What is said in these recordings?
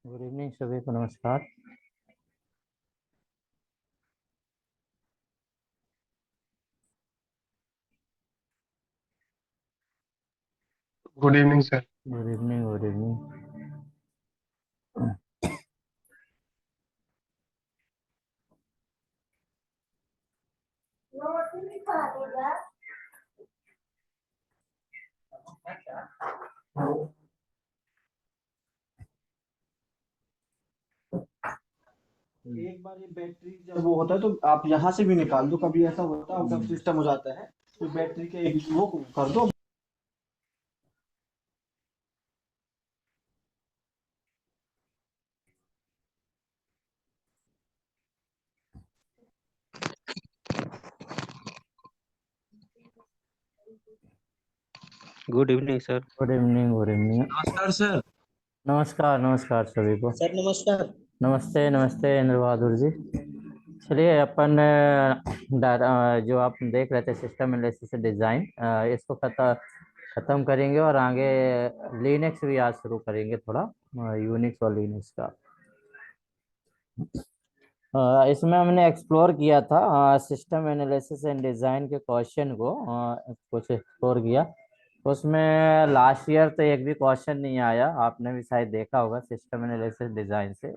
Good evening सभी को नमस्कार। Good evening sir. Good evening good evening. एक बार ये बैटरी जब वो होता है तो आप यहाँ से भी निकाल दो। कभी ऐसा होता है कब सिस्टम हो जाता है तो बैटरी के एक वो कर दो। Good evening sir. Good evening good evening. नमस्कार सर। नमस्कार नमस्कार सभी को। सर नमस्कार। नमस्ते नमस्ते इंद्र बहादुर जी। चलिए अपन जो आप देख रहे थे सिस्टम एनालिसिस डिज़ाइन, इसको खत्म करेंगे और आगे लिनक्स भी आज शुरू करेंगे, थोड़ा यूनिक्स और लिनक्स का। इसमें हमने एक्सप्लोर किया था सिस्टम एनालिसिस एंड डिज़ाइन के क्वेश्चन को, कुछ एक्सप्लोर किया। उसमें लास्ट ईयर तो एक भी क्वेश्चन नहीं आया, आपने भी शायद देखा होगा सिस्टम एनालिसिस डिज़ाइन से।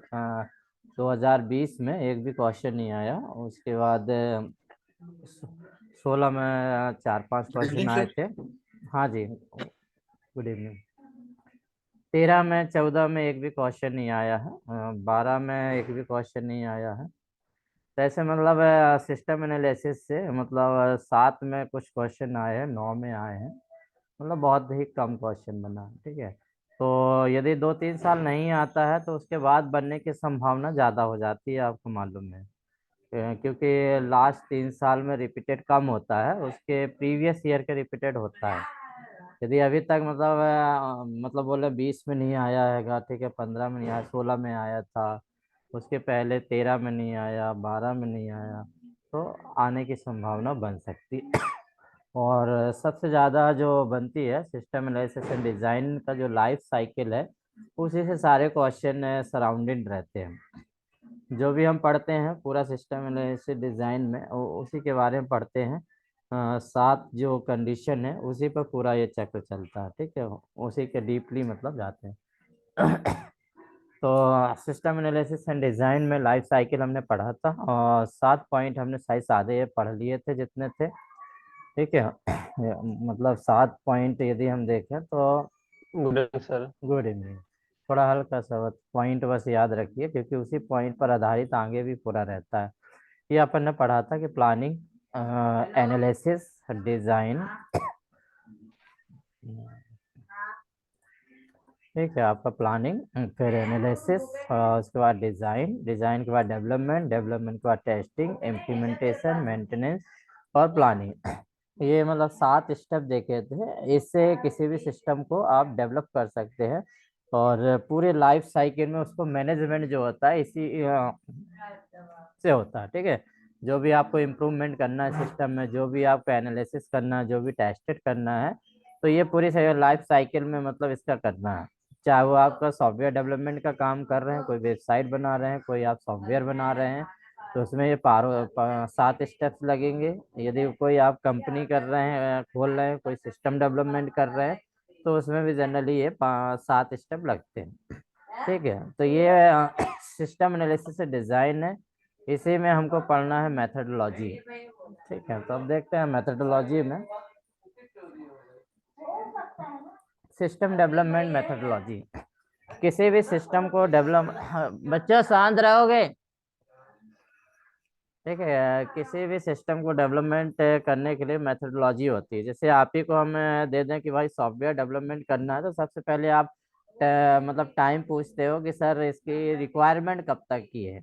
2020 में एक भी क्वेश्चन नहीं आया। उसके बाद 16 में चार पांच गुड क्वेश्चन इवनिंग आए सर। थे। हाँ जी, गुड इवनिंग। 13 में, 14 में एक भी क्वेश्चन नहीं आया है, 12 में एक भी क्वेश्चन नहीं आया है। तो ऐसे मतलब सिस्टम एनालिसिस से मतलब 7 में कुछ क्वेश्चन आए हैं, 9 में आए हैं, मतलब बहुत ही कम क्वेश्चन बना है, ठीक है। तो यदि 2-3 साल नहीं आता है तो उसके बाद बनने की संभावना ज़्यादा हो जाती है, आपको मालूम है। क्योंकि लास्ट 3 साल में रिपीटेड कम होता है, उसके प्रीवियस ईयर के रिपीटेड होता है। यदि अभी तक मतलब मतलब बोले 20 में नहीं आया हैगा, ठीक है, 15 में नहीं आया, 16 में आया था, उसके पहले 13 में नहीं आया, 12 में नहीं आया, तो आने की संभावना बन सकती है। और सबसे ज़्यादा जो बनती है सिस्टम एनालिसिस एंड डिज़ाइन का जो लाइफ साइकिल है, उसी से सारे क्वेश्चन सराउंडेड रहते हैं। जो भी हम पढ़ते हैं पूरा सिस्टम एनालिसिस डिज़ाइन में उसी के बारे में पढ़ते हैं। 7 जो कंडीशन है उसी पर पूरा ये चक्र चलता है, ठीक है, उसी के डीपली मतलब जाते हैं। तो सिस्टम एनालिसिस एंड डिज़ाइन में लाइफ साइकिल हमने पढ़ा था, और 7 पॉइंट हमने शायद सादे पढ़ लिए थे जितने थे, ठीक है। मतलब 7 पॉइंट यदि हम देखें तो। Good evening sir. Good evening. थोड़ा हल्का सा पॉइंट बस याद रखिए, क्योंकि उसी पॉइंट पर आधारित आगे भी पूरा रहता है। ये अपन ने पढ़ा था कि प्लानिंग, एनालिसिस, डिजाइन, ठीक है, आपका प्लानिंग, फिर एनालिसिस, उसके बाद डिजाइन, डिजाइन के बाद डेवलपमेंट, डेवलपमेंट के बाद टेस्टिंग, इम्प्लीमेंटेशन, मेंटेनेंस और प्लानिंग। ये मतलब 7 स्टेप देखे थे, इससे किसी भी सिस्टम को आप डेवलप कर सकते हैं। और पूरे लाइफ साइकिल में उसको मैनेजमेंट जो होता है इसी से होता है, ठीक है। जो भी आपको इम्प्रूवमेंट करना है सिस्टम में, जो भी आपको एनालिसिस करना है, जो भी टेस्टेड करना है, तो ये पूरी लाइफ साइकिल में मतलब इसका करना है। चाहे वो आपका सॉफ्टवेयर डेवलपमेंट का काम कर रहे हैं, कोई वेबसाइट बना रहे हैं, कोई आप सॉफ्टवेयर बना रहे हैं, तो उसमें ये 7 स्टेप्स लगेंगे। यदि कोई आप कंपनी कर रहे हैं, खोल रहे हैं, कोई सिस्टम डेवलपमेंट कर रहे हैं, तो उसमें भी जनरली ये 7 स्टेप लगते हैं, ठीक है। तो ये सिस्टम एनालिसिस से डिजाइन है, इसी में हमको पढ़ना है मेथडोलॉजी, ठीक है। तो अब देखते हैं मेथडोलॉजी में सिस्टम डेवलपमेंट मेथडोलॉजी। किसी भी सिस्टम को डेवलप बच्चों शांत रहोगे, ठीक है। किसी भी सिस्टम को डेवलपमेंट करने के लिए मेथडोलॉजी होती है। जैसे आप ही को हम दे दें कि भाई सॉफ्टवेयर डेवलपमेंट करना है, तो सबसे पहले आप मतलब टाइम पूछते हो कि सर इसकी रिक्वायरमेंट कब तक की है।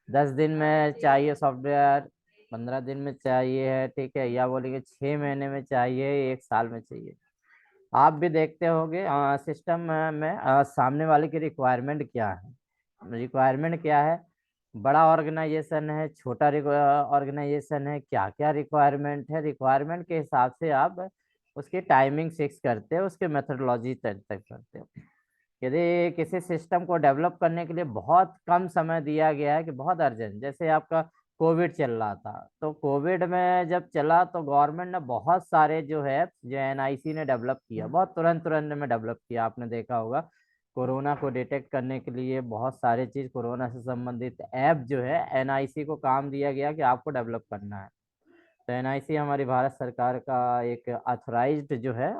10 दिन में चाहिए सॉफ्टवेयर, 15 दिन में चाहिए है, ठीक है, या बोलेंगे 6 महीने में चाहिए, 1 साल में चाहिए। आप भी देखते होंगे सिस्टम में सामने वाले की रिक्वायरमेंट क्या है। रिक्वायरमेंट क्या है, बड़ा ऑर्गेनाइजेशन है, छोटा ऑर्गेनाइजेशन है, क्या क्या रिक्वायरमेंट है, रिक्वायरमेंट के हिसाब से आप उसकी टाइमिंग फिक्स करते हो, उसके मेथडोलॉजी तय तय करते हो। यदि किसी सिस्टम को डेवलप करने के लिए बहुत कम समय दिया गया है कि बहुत अर्जेंट, जैसे आपका कोविड चल रहा था, तो कोविड में जब चला तो गवर्नमेंट ने बहुत सारे जो है, जो एनआईसी ने डेवलप किया, बहुत तुरंत तुरंत में डेवलप किया। आपने देखा होगा कोरोना को डिटेक्ट करने के लिए बहुत सारे चीज, कोरोना से संबंधित ऐप जो है एनआईसी को काम दिया गया कि आपको डेवलप करना है। तो एनआईसी हमारी भारत सरकार का एक ऑथराइज्ड जो है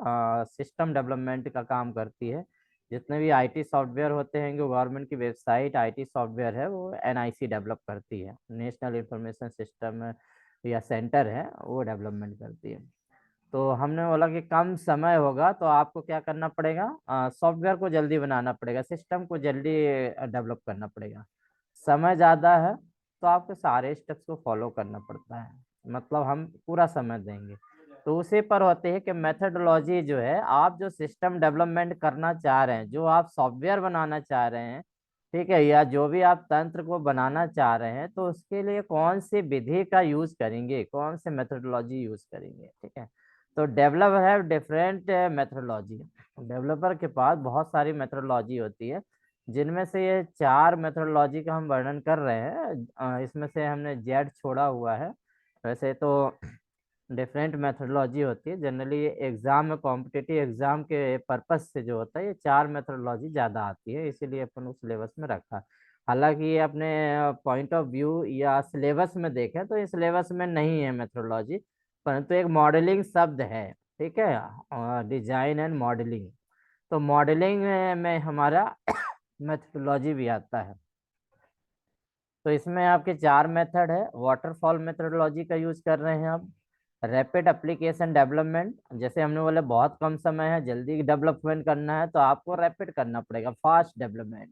सिस्टम डेवलपमेंट का काम करती है। जितने भी आईटी सॉफ्टवेयर होते हैं, जो गवर्नमेंट की वेबसाइट आईटी सॉफ्टवेयर है, वो एनआईसी डेवलप करती है। नेशनल इंफॉर्मेशन सिस्टम या सेंटर है, वो डेवलपमेंट करती है। तो हमने बोला कि कम समय होगा तो आपको क्या करना पड़ेगा, सॉफ्टवेयर को जल्दी बनाना पड़ेगा, सिस्टम को जल्दी डेवलप करना पड़ेगा। समय ज़्यादा है तो आपको सारे स्टेप्स को फॉलो करना पड़ता है, मतलब हम पूरा समय देंगे। तो उसी पर होते हैं कि मेथडोलॉजी जो है, आप जो सिस्टम डेवलपमेंट करना चाह रहे हैं, जो आप सॉफ्टवेयर बनाना चाह रहे हैं, ठीक है, या जो भी आप तंत्र को बनाना चाह रहे हैं, तो उसके लिए कौन सी विधि का यूज करेंगे, कौन से मेथडोलॉजी यूज करेंगे, ठीक है। तो developer have different methodology. Developer के पास बहुत सारी मेथडोलॉजी होती है, जिनमें से ये 4 मेथडोलॉजी का हम वर्णन कर रहे हैं। इसमें से हमने जेड छोड़ा हुआ है। वैसे तो डिफरेंट मेथडोलॉजी होती है, जनरली एग्जाम में, कॉम्पिटिटिव एग्जाम के पर्पज से जो होता है, ये 4 मेथडोलॉजी ज़्यादा आती है, इसीलिए अपन उस सिलेबस में रखा। हालांकि ये अपने पॉइंट ऑफ व्यू या सिलेबस में देखें तो ये सिलेबस में नहीं है मेथडोलॉजी, परंतु एक मॉडलिंग शब्द है, ठीक है, डिजाइन एंड मॉडलिंग। तो मॉडलिंग में हमारा मेथडोलॉजी भी आता है। तो इसमें आपके 4 मेथड है। वाटरफॉल मेथडोलॉजी का यूज कर रहे हैं आप। रैपिड एप्लीकेशन डेवलपमेंट, जैसे हमने बोले बहुत कम समय है, जल्दी डेवलपमेंट करना है, तो आपको रैपिड करना पड़ेगा, फास्ट डेवलपमेंट।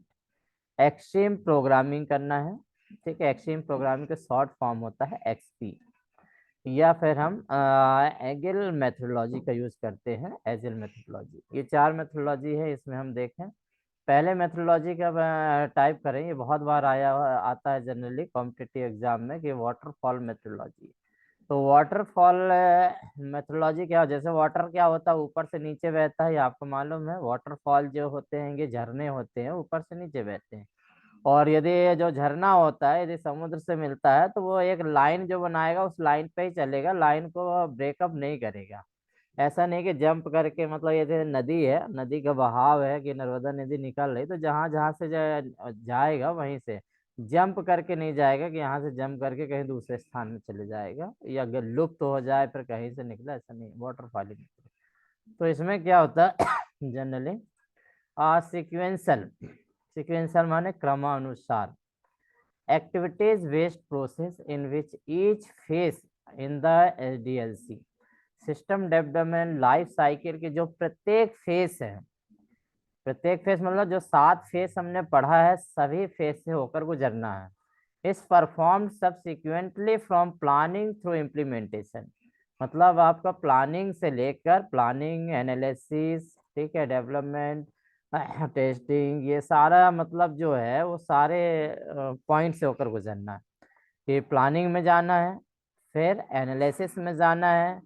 एक्सट्रीम प्रोग्रामिंग करना है, ठीक है, एक्सट्रीम प्रोग्रामिंग का शॉर्ट फॉर्म होता है एक्सपी। या फिर हम एगिल मेथडोलॉजी का यूज करते हैं, एजिल मेथडोलॉजी। ये 4 मेथडोलॉजी है। इसमें हम देखें, पहले मेथडोलॉजी का टाइप करें, ये बहुत बार आता है जनरली कॉम्पिटिटिव एग्जाम में, कि वाटरफॉल मेथडोलॉजी। तो वाटरफॉल मेथडोलॉजी क्या, जैसे वाटर क्या होता है, ऊपर से नीचे बहता है, ये आपको मालूम है। वाटरफॉल जो होते हैं, ये झरने होते हैं, ऊपर से नीचे बहते हैं। और यदि जो झरना होता है, यदि समुद्र से मिलता है, तो वो एक लाइन जो बनाएगा, उस लाइन पे ही चलेगा, लाइन को ब्रेकअप नहीं करेगा। ऐसा नहीं कि जंप करके, मतलब ये जैसे नदी है, नदी का बहाव है कि नर्मदा नदी निकल रही, तो जहां जहां से जाएगा वहीं से जंप करके नहीं जाएगा, कि यहाँ से जंप करके कहीं दूसरे स्थान में चले जाएगा, या अगर लुप्त हो जाए फिर कहीं से निकला, ऐसा नहीं, वाटरफॉलिंग। तो इसमें क्या होता है जनरली सीक्वेंसल, सीक्वेंसल माने क्रमानुसार, activities based process in which each phase in the SDLC system development life cycle के जो प्रत्येक फेस है, प्रत्येक फेस मतलब जो 7 फेस हमने पढ़ा है, सभी फेस से होकर गुजरना है। इस perform subsequently from planning through implementation, मतलब आपका प्लानिंग से लेकर प्लानिंग, एनालिसिस, ठीक है, डेवलपमेंट, टेस्टिंग, ये सारा मतलब जो है वो सारे पॉइंट से होकर गुजरना है। कि प्लानिंग में जाना है, फिर एनालिसिस में जाना है,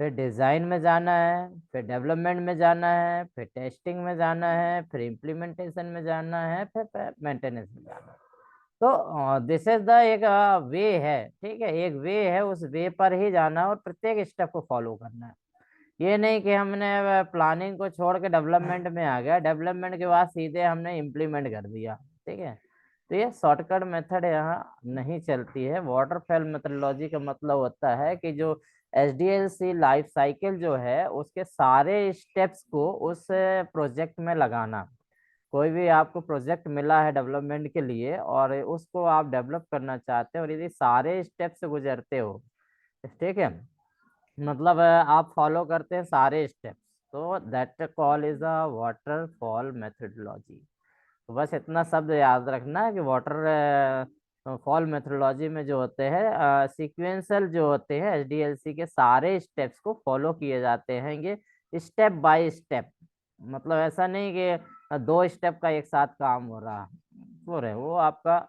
फिर डिज़ाइन में जाना है, फिर डेवलपमेंट में जाना है, फिर टेस्टिंग में जाना है, फिर इम्प्लीमेंटेशन में जाना है, फिर मेंटेनेंस में जाना है। तो दिस इज द एक वे है, ठीक है, एक वे है, उस वे पर ही जाना है और प्रत्येक स्टेप को फॉलो करना है। ये नहीं कि हमने प्लानिंग को छोड़ के डेवलपमेंट में आ गया, डेवलपमेंट के बाद सीधे हमने इम्प्लीमेंट कर दिया, ठीक है। तो ये शॉर्टकट मेथड यहाँ नहीं चलती है। वाटरफॉल मेथडोलॉजी का मतलब होता है कि जो एसडीएलसी लाइफ साइकिल जो है, उसके सारे स्टेप्स को उस प्रोजेक्ट में लगाना। कोई भी आपको प्रोजेक्ट मिला है डेवलपमेंट के लिए, और उसको आप डेवलप करना चाहते हो, और यदि सारे स्टेप से गुजरते हो, ठीक है, मतलब आप फॉलो करते हैं सारे स्टेप्स, तो that call is a waterfall methodology. तो बस इतना शब्द याद रखना है कि वाटर फॉल मेथडोलॉजी में जो होते हैं सीक्वेंशियल जो होते हैं, एसडीएलसी के सारे स्टेप्स को फॉलो किए जाते हैं, ये स्टेप बाय स्टेप। मतलब ऐसा नहीं कि 2 स्टेप का एक साथ काम हो रहा हो रहे, वो आपका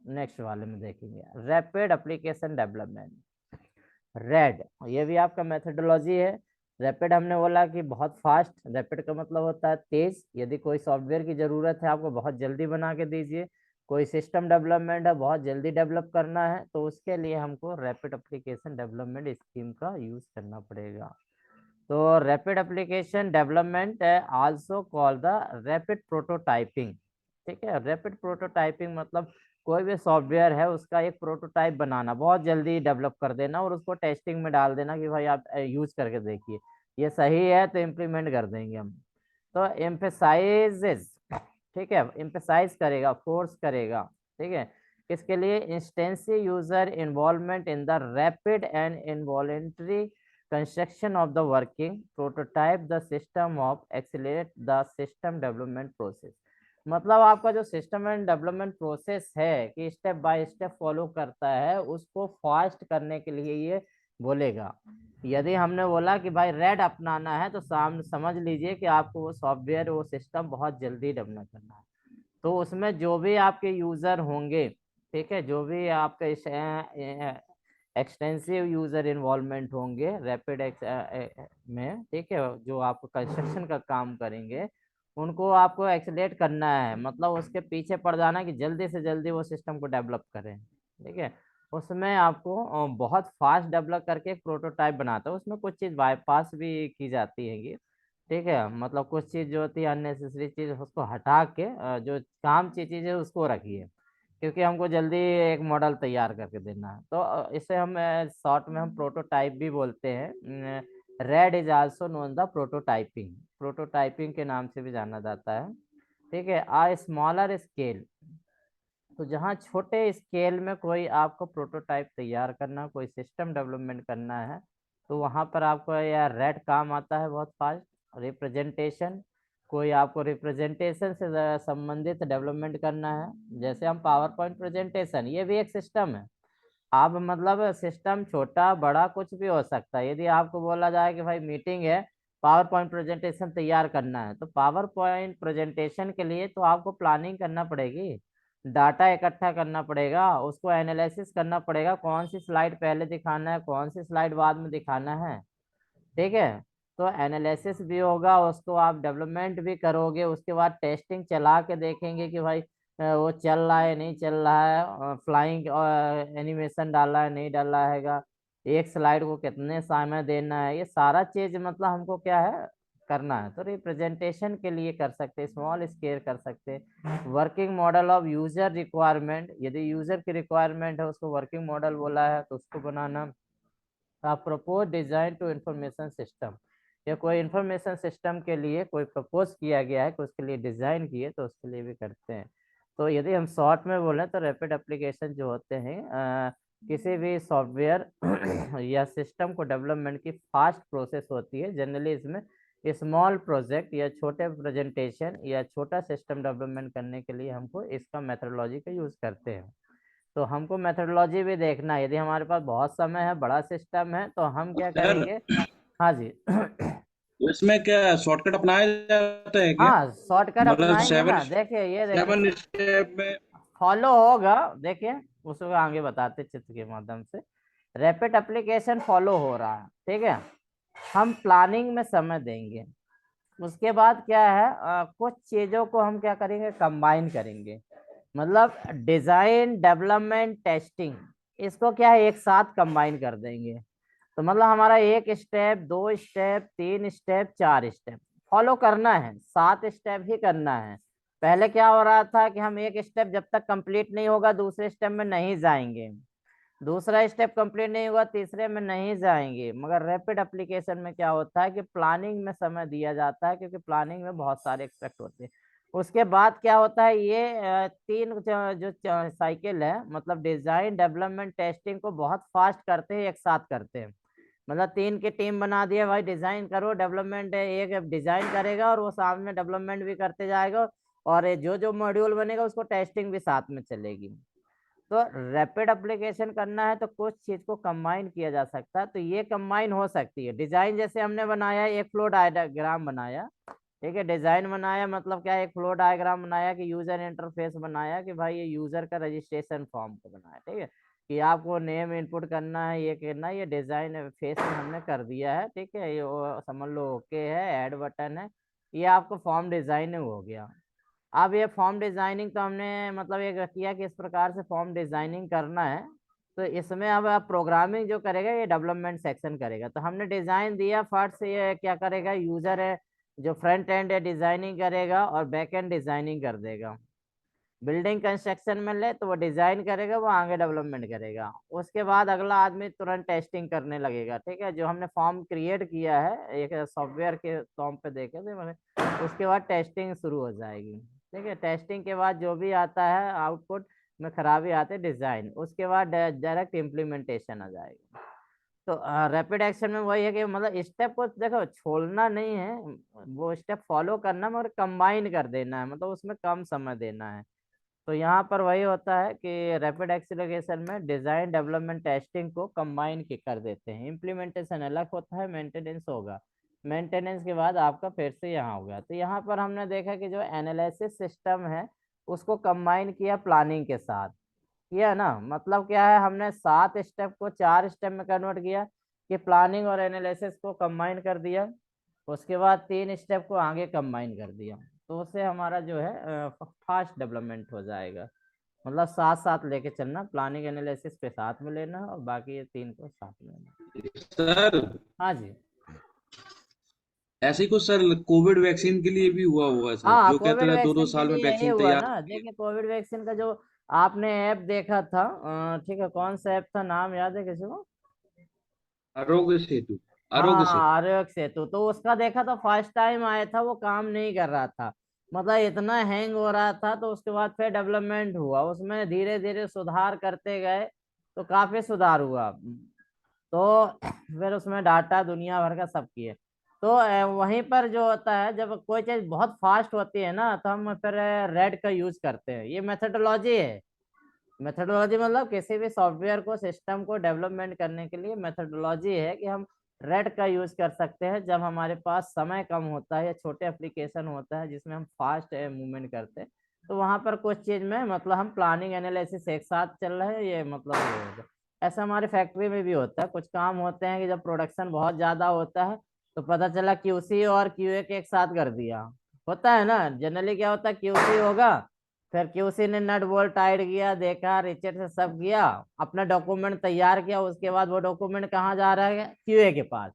नेक्स्ट वाले में देखेंगे। रैपिड एप्लीकेशन डेवलपमेंट, रेड, ये भी आपका मेथडोलॉजी है। रैपिड हमने बोला कि बहुत फास्ट, रैपिड का मतलब होता है तेज। यदि कोई सॉफ्टवेयर की जरूरत है आपको, बहुत जल्दी बना के दीजिए। कोई सिस्टम डेवलपमेंट है, बहुत जल्दी डेवलप करना है, तो उसके लिए हमको रैपिड एप्लीकेशन डेवलपमेंट स्कीम का यूज करना पड़ेगा। तो rapid application development also call the rapid prototyping. ठीक है, रैपिड प्रोटोटाइपिंग मतलब कोई भी सॉफ्टवेयर है उसका एक प्रोटोटाइप बनाना, बहुत जल्दी डेवलप कर देना और उसको टेस्टिंग में डाल देना कि भाई आप यूज करके देखिए, ये सही है तो इम्प्लीमेंट कर देंगे हम। तो एम्फेसाइजेस, ठीक है, एम्फेसाइज करेगा, फोर्स करेगा, ठीक है, इसके लिए intensive user involvement in the rapid and involuntary construction of the working prototype the system of accelerate the system development process। मतलब आपका जो सिस्टम एंड डेवलपमेंट प्रोसेस है कि स्टेप बाय स्टेप फॉलो करता है, उसको फास्ट करने के लिए ये बोलेगा। यदि हमने बोला कि भाई रेड अपनाना है, तो सामने समझ लीजिए कि आपको वो सॉफ्टवेयर, वो सिस्टम बहुत जल्दी डेवलप करना है। तो उसमें जो भी आपके यूजर होंगे, ठीक है, जो भी आपके एक्सटेंसिव यूजर इन्वॉल्वमेंट होंगे रैपिड में, ठीक है, जो आपको कंस्ट्रक्शन का काम करेंगे, उनको आपको एक्सेलेरेट करना है, मतलब उसके पीछे पड़ जाना कि जल्दी से जल्दी वो सिस्टम को डेवलप करें। ठीक है, उसमें आपको बहुत फास्ट डेवलप करके एक प्रोटोटाइप बनाता है, उसमें कुछ चीज़ बाईपास भी की जाती है। ठीक है, मतलब कुछ चीज़ जो होती है अननेसेसरी चीज़, उसको हटा के जो काम की चीज़ है उसको रखिए, क्योंकि हमको जल्दी एक मॉडल तैयार करके देना है। तो इसे हम शॉर्ट में हम प्रोटोटाइप भी बोलते हैं। Red is also known the prototyping, prototyping के नाम से भी जाना जाता है। ठीक है, आ स्मॉलर स्केल, तो जहाँ छोटे स्केल में कोई आपको प्रोटोटाइप तैयार करना, कोई सिस्टम डेवलपमेंट करना है, तो वहाँ पर आपको यार रेड काम आता है बहुत फास्ट। रिप्रेजेंटेशन, कोई आपको रिप्रेजेंटेशन से संबंधित डेवलपमेंट करना है, जैसे हम पावर पॉइंट प्रेजेंटेशन, ये भी एक सिस्टम है। आप मतलब सिस्टम छोटा बड़ा कुछ भी हो सकता है। यदि आपको बोला जाए कि भाई मीटिंग है, पावर पॉइंट प्रेजेंटेशन तैयार करना है, तो पावर पॉइंट प्रेजेंटेशन के लिए तो आपको प्लानिंग करना पड़ेगी, डाटा इकट्ठा करना पड़ेगा, उसको एनालिसिस करना पड़ेगा, कौन सी स्लाइड पहले दिखाना है, कौन सी स्लाइड बाद में दिखाना है। ठीक है, तो एनालिसिस भी होगा, उसको आप डेवलपमेंट भी करोगे, उसके बाद टेस्टिंग चला के देखेंगे कि भाई वो चल रहा है नहीं चल रहा है, फ्लाइंग एनिमेशन डाला है नहीं डाला हैगा, एक स्लाइड को कितने समय देना है, ये सारा चीज मतलब हमको क्या है करना है। तो रिप्रेजेंटेशन के लिए कर सकते, स्मॉल स्केल कर सकते। Working model of user requirement, यदि यूजर की रिक्वायरमेंट है उसको वर्किंग मॉडल बोला है, तो उसको बनाना। Propose design to information system, या कोई इंफॉर्मेशन सिस्टम के लिए कोई प्रपोज किया गया है कि उसके लिए डिजाइन किए, तो उसके लिए भी करते हैं। तो यदि हम शॉर्ट में बोलें तो रैपिड एप्लीकेशन जो होते हैं किसी भी सॉफ्टवेयर या सिस्टम को डेवलपमेंट की फास्ट प्रोसेस होती है। जनरली इसमें स्मॉल प्रोजेक्ट या छोटे प्रेजेंटेशन या छोटा सिस्टम डेवलपमेंट करने के लिए हमको इसका मेथोडोलॉजी का यूज करते हैं। तो हमको मेथोडोलॉजी भी देखना है, यदि हमारे पास बहुत समय है, बड़ा सिस्टम है, तो हम क्या सर, करेंगे। हाँ जी। इसमें क्या शॉर्टकट अपनाया जाता है क्या? हाँ, शॉर्टकट मतलब अपनाएंगे सेवन ना, देखिए ये देखिए सेवन स्टेप में। फॉलो होगा, देखिए उसको आगे बताते चित्र के माध्यम से। रैपिड एप्लीकेशन फॉलो हो रहा है, ठीक है, हम प्लानिंग में समय देंगे। उसके बाद क्या है, कुछ चीजों को हम क्या करेंगे, कंबाइन करेंगे, मतलब डिजाइन डेवलपमेंट टेस्टिंग, इसको क्या है एक साथ कंबाइन कर देंगे। तो मतलब हमारा एक स्टेप, दो स्टेप, तीन स्टेप, चार स्टेप फॉलो करना है, 7 स्टेप ही करना है। पहले क्या हो रहा था कि हम एक स्टेप जब तक कंप्लीट नहीं होगा दूसरे स्टेप में नहीं जाएंगे, दूसरा स्टेप कंप्लीट नहीं हुआ तीसरे में नहीं जाएंगे। मगर रैपिड एप्लीकेशन में क्या होता है कि प्लानिंग में समय दिया जाता है, क्योंकि प्लानिंग में बहुत सारे एक्सपेक्ट होते हैं। उसके बाद क्या होता है, ये तीन जो साइकिल है, मतलब डिजाइन डेवलपमेंट टेस्टिंग को बहुत फास्ट करते हैं, एक साथ करते हैं। मतलब 3 की टीम बना दिया, भाई डिजाइन करो, डेवलपमेंट एक डिजाइन करेगा और वो सामने डेवलपमेंट भी करते जाएगा, और जो जो मॉड्यूल बनेगा उसको टेस्टिंग भी साथ में चलेगी। तो रैपिड एप्लीकेशन करना है तो कुछ चीज को कंबाइन किया जा सकता है, तो ये कंबाइन हो सकती है। डिजाइन जैसे हमने बनाया, एक फ्लो डायग्राम बनाया, ठीक है, डिजाइन बनाया मतलब क्या, एक फ्लो डायग्राम बनाया कि यूजर इंटरफेस बनाया कि भाई ये यूजर का रजिस्ट्रेशन फॉर्म को बनाया, ठीक है, कि आपको नेम इनपुट करना है, ये करना है, ये डिजाइन फेस में हमने कर दिया है, ठीक है, ये वो समझ लो ओके है, ऐड बटन है, ये आपको फॉर्म डिजाइनिंग हो गया। अब ये फॉर्म डिजाइनिंग तो हमने मतलब ये किया कि इस प्रकार से फॉर्म डिजाइनिंग करना है, तो इसमें अब आप प्रोग्रामिंग जो करेगा ये डेवलपमेंट सेक्शन करेगा। तो हमने डिजाइन दिया, फर्स्ट से ये क्या करेगा, यूजर है जो फ्रंट एंड है डिजाइनिंग करेगा और बैक एंड डिजाइनिंग कर देगा। बिल्डिंग कंस्ट्रक्शन में ले तो वो डिजाइन करेगा, वो आगे डेवलपमेंट करेगा। उसके बाद अगला आदमी तुरंत टेस्टिंग करने लगेगा, ठीक है, जो हमने फॉर्म क्रिएट किया है एक सॉफ्टवेयर के फॉर्म पे देखे थे मैंने, उसके बाद टेस्टिंग शुरू हो जाएगी, ठीक है। टेस्टिंग के बाद जो भी आता है आउटपुट में खराबी आते डिजाइन, उसके बाद डायरेक्ट इम्प्लीमेंटेशन आ जाएगी। तो रैपिड एक्शन में वही है कि मतलब स्टेप को देखो छोड़ना नहीं है, वो स्टेप फॉलो करना मगर कंबाइन कर देना है, मतलब उसमें कम समय देना है। तो यहाँ पर वही होता है कि रैपिड एक्सीलरेशन में डिजाइन डेवलपमेंट टेस्टिंग को कंबाइन कर देते हैं। इम्प्लीमेंटेशन अलग होता है, मेंटेनेंस होगा, मेंटेनेंस के बाद आपका फिर से यहाँ होगा। तो यहाँ पर हमने देखा कि जो एनालिसिस सिस्टम है उसको कंबाइन किया प्लानिंग के साथ, किया ना, मतलब क्या है, हमने 7 स्टेप को 4 स्टेप में कन्वर्ट किया कि प्लानिंग और एनालिसिस को कंबाइन कर दिया, उसके बाद 3 स्टेप को आगे कंबाइन कर दिया। तो उससे हमारा जो है फास्ट डेवलपमेंट हो जाएगा। मतलब साथ साथ लेके चलना, प्लानिंग एनालिसिस पे साथ में लेना और बाकी ये 3 को साथ में लेना। सर हाँ जी। ऐसे ही कुछ सर कोविड वैक्सीन के लिए भी हुआ होगा सर, हाँ जो कहते कोविड रहे 2-2 वैक्सीन के साल में लिए यही वैक्सीन हुआ तैयार ना, होगी। देखिए कोविड वैक्सीन का जो आपने ऐप देखा था, ठीक है, कौन सा ऐप था, नाम याद है किसी को? आरोग्य सेतु। आरोग्य हाँ सेतु। आरोग्य सेतु, तो उसका देखा था फर्स्ट टाइम आया था वो काम नहीं कर रहा था, मतलब इतना हैंग हो रहा था। तो उसके बाद फिर डेवलपमेंट हुआ, उसमें धीरे धीरे सुधार करते गए तो काफी सुधार हुआ। तो फिर उसमें डाटा दुनिया भर का सब किए। तो वहीं पर जो होता है जब कोई चीज बहुत फास्ट होती है ना, तो हम फिर रेड का यूज करते हैं, ये मेथडोलॉजी है। मेथडोलॉजी मतलब किसी भी सॉफ्टवेयर को सिस्टम को डेवलपमेंट करने के लिए मेथडोलॉजी है कि हम रेड का यूज कर सकते हैं जब हमारे पास समय कम होता है या छोटे एप्लीकेशन होता है जिसमें हम फास्ट मूवमेंट करते हैं। तो वहां पर कुछ चीज में मतलब हम प्लानिंग एनालिसिस एक साथ चल रहे हैं, ये मतलब ये होगा। ऐसा हमारे फैक्ट्री में भी होता है, कुछ काम होते हैं कि जब प्रोडक्शन बहुत ज्यादा होता है तो पता चला क्यूसी और क्यूए के एक साथ कर दिया, होता है ना, जनरली क्या होता है, क्यूसी होगा, फिर क्यूसी ने नट बोल्ट टाइट किया, देखा, रिचेट से सब किया, अपना डॉक्यूमेंट तैयार किया, उसके बाद वो डॉक्यूमेंट कहाँ जा रहा है, क्यूए के पास।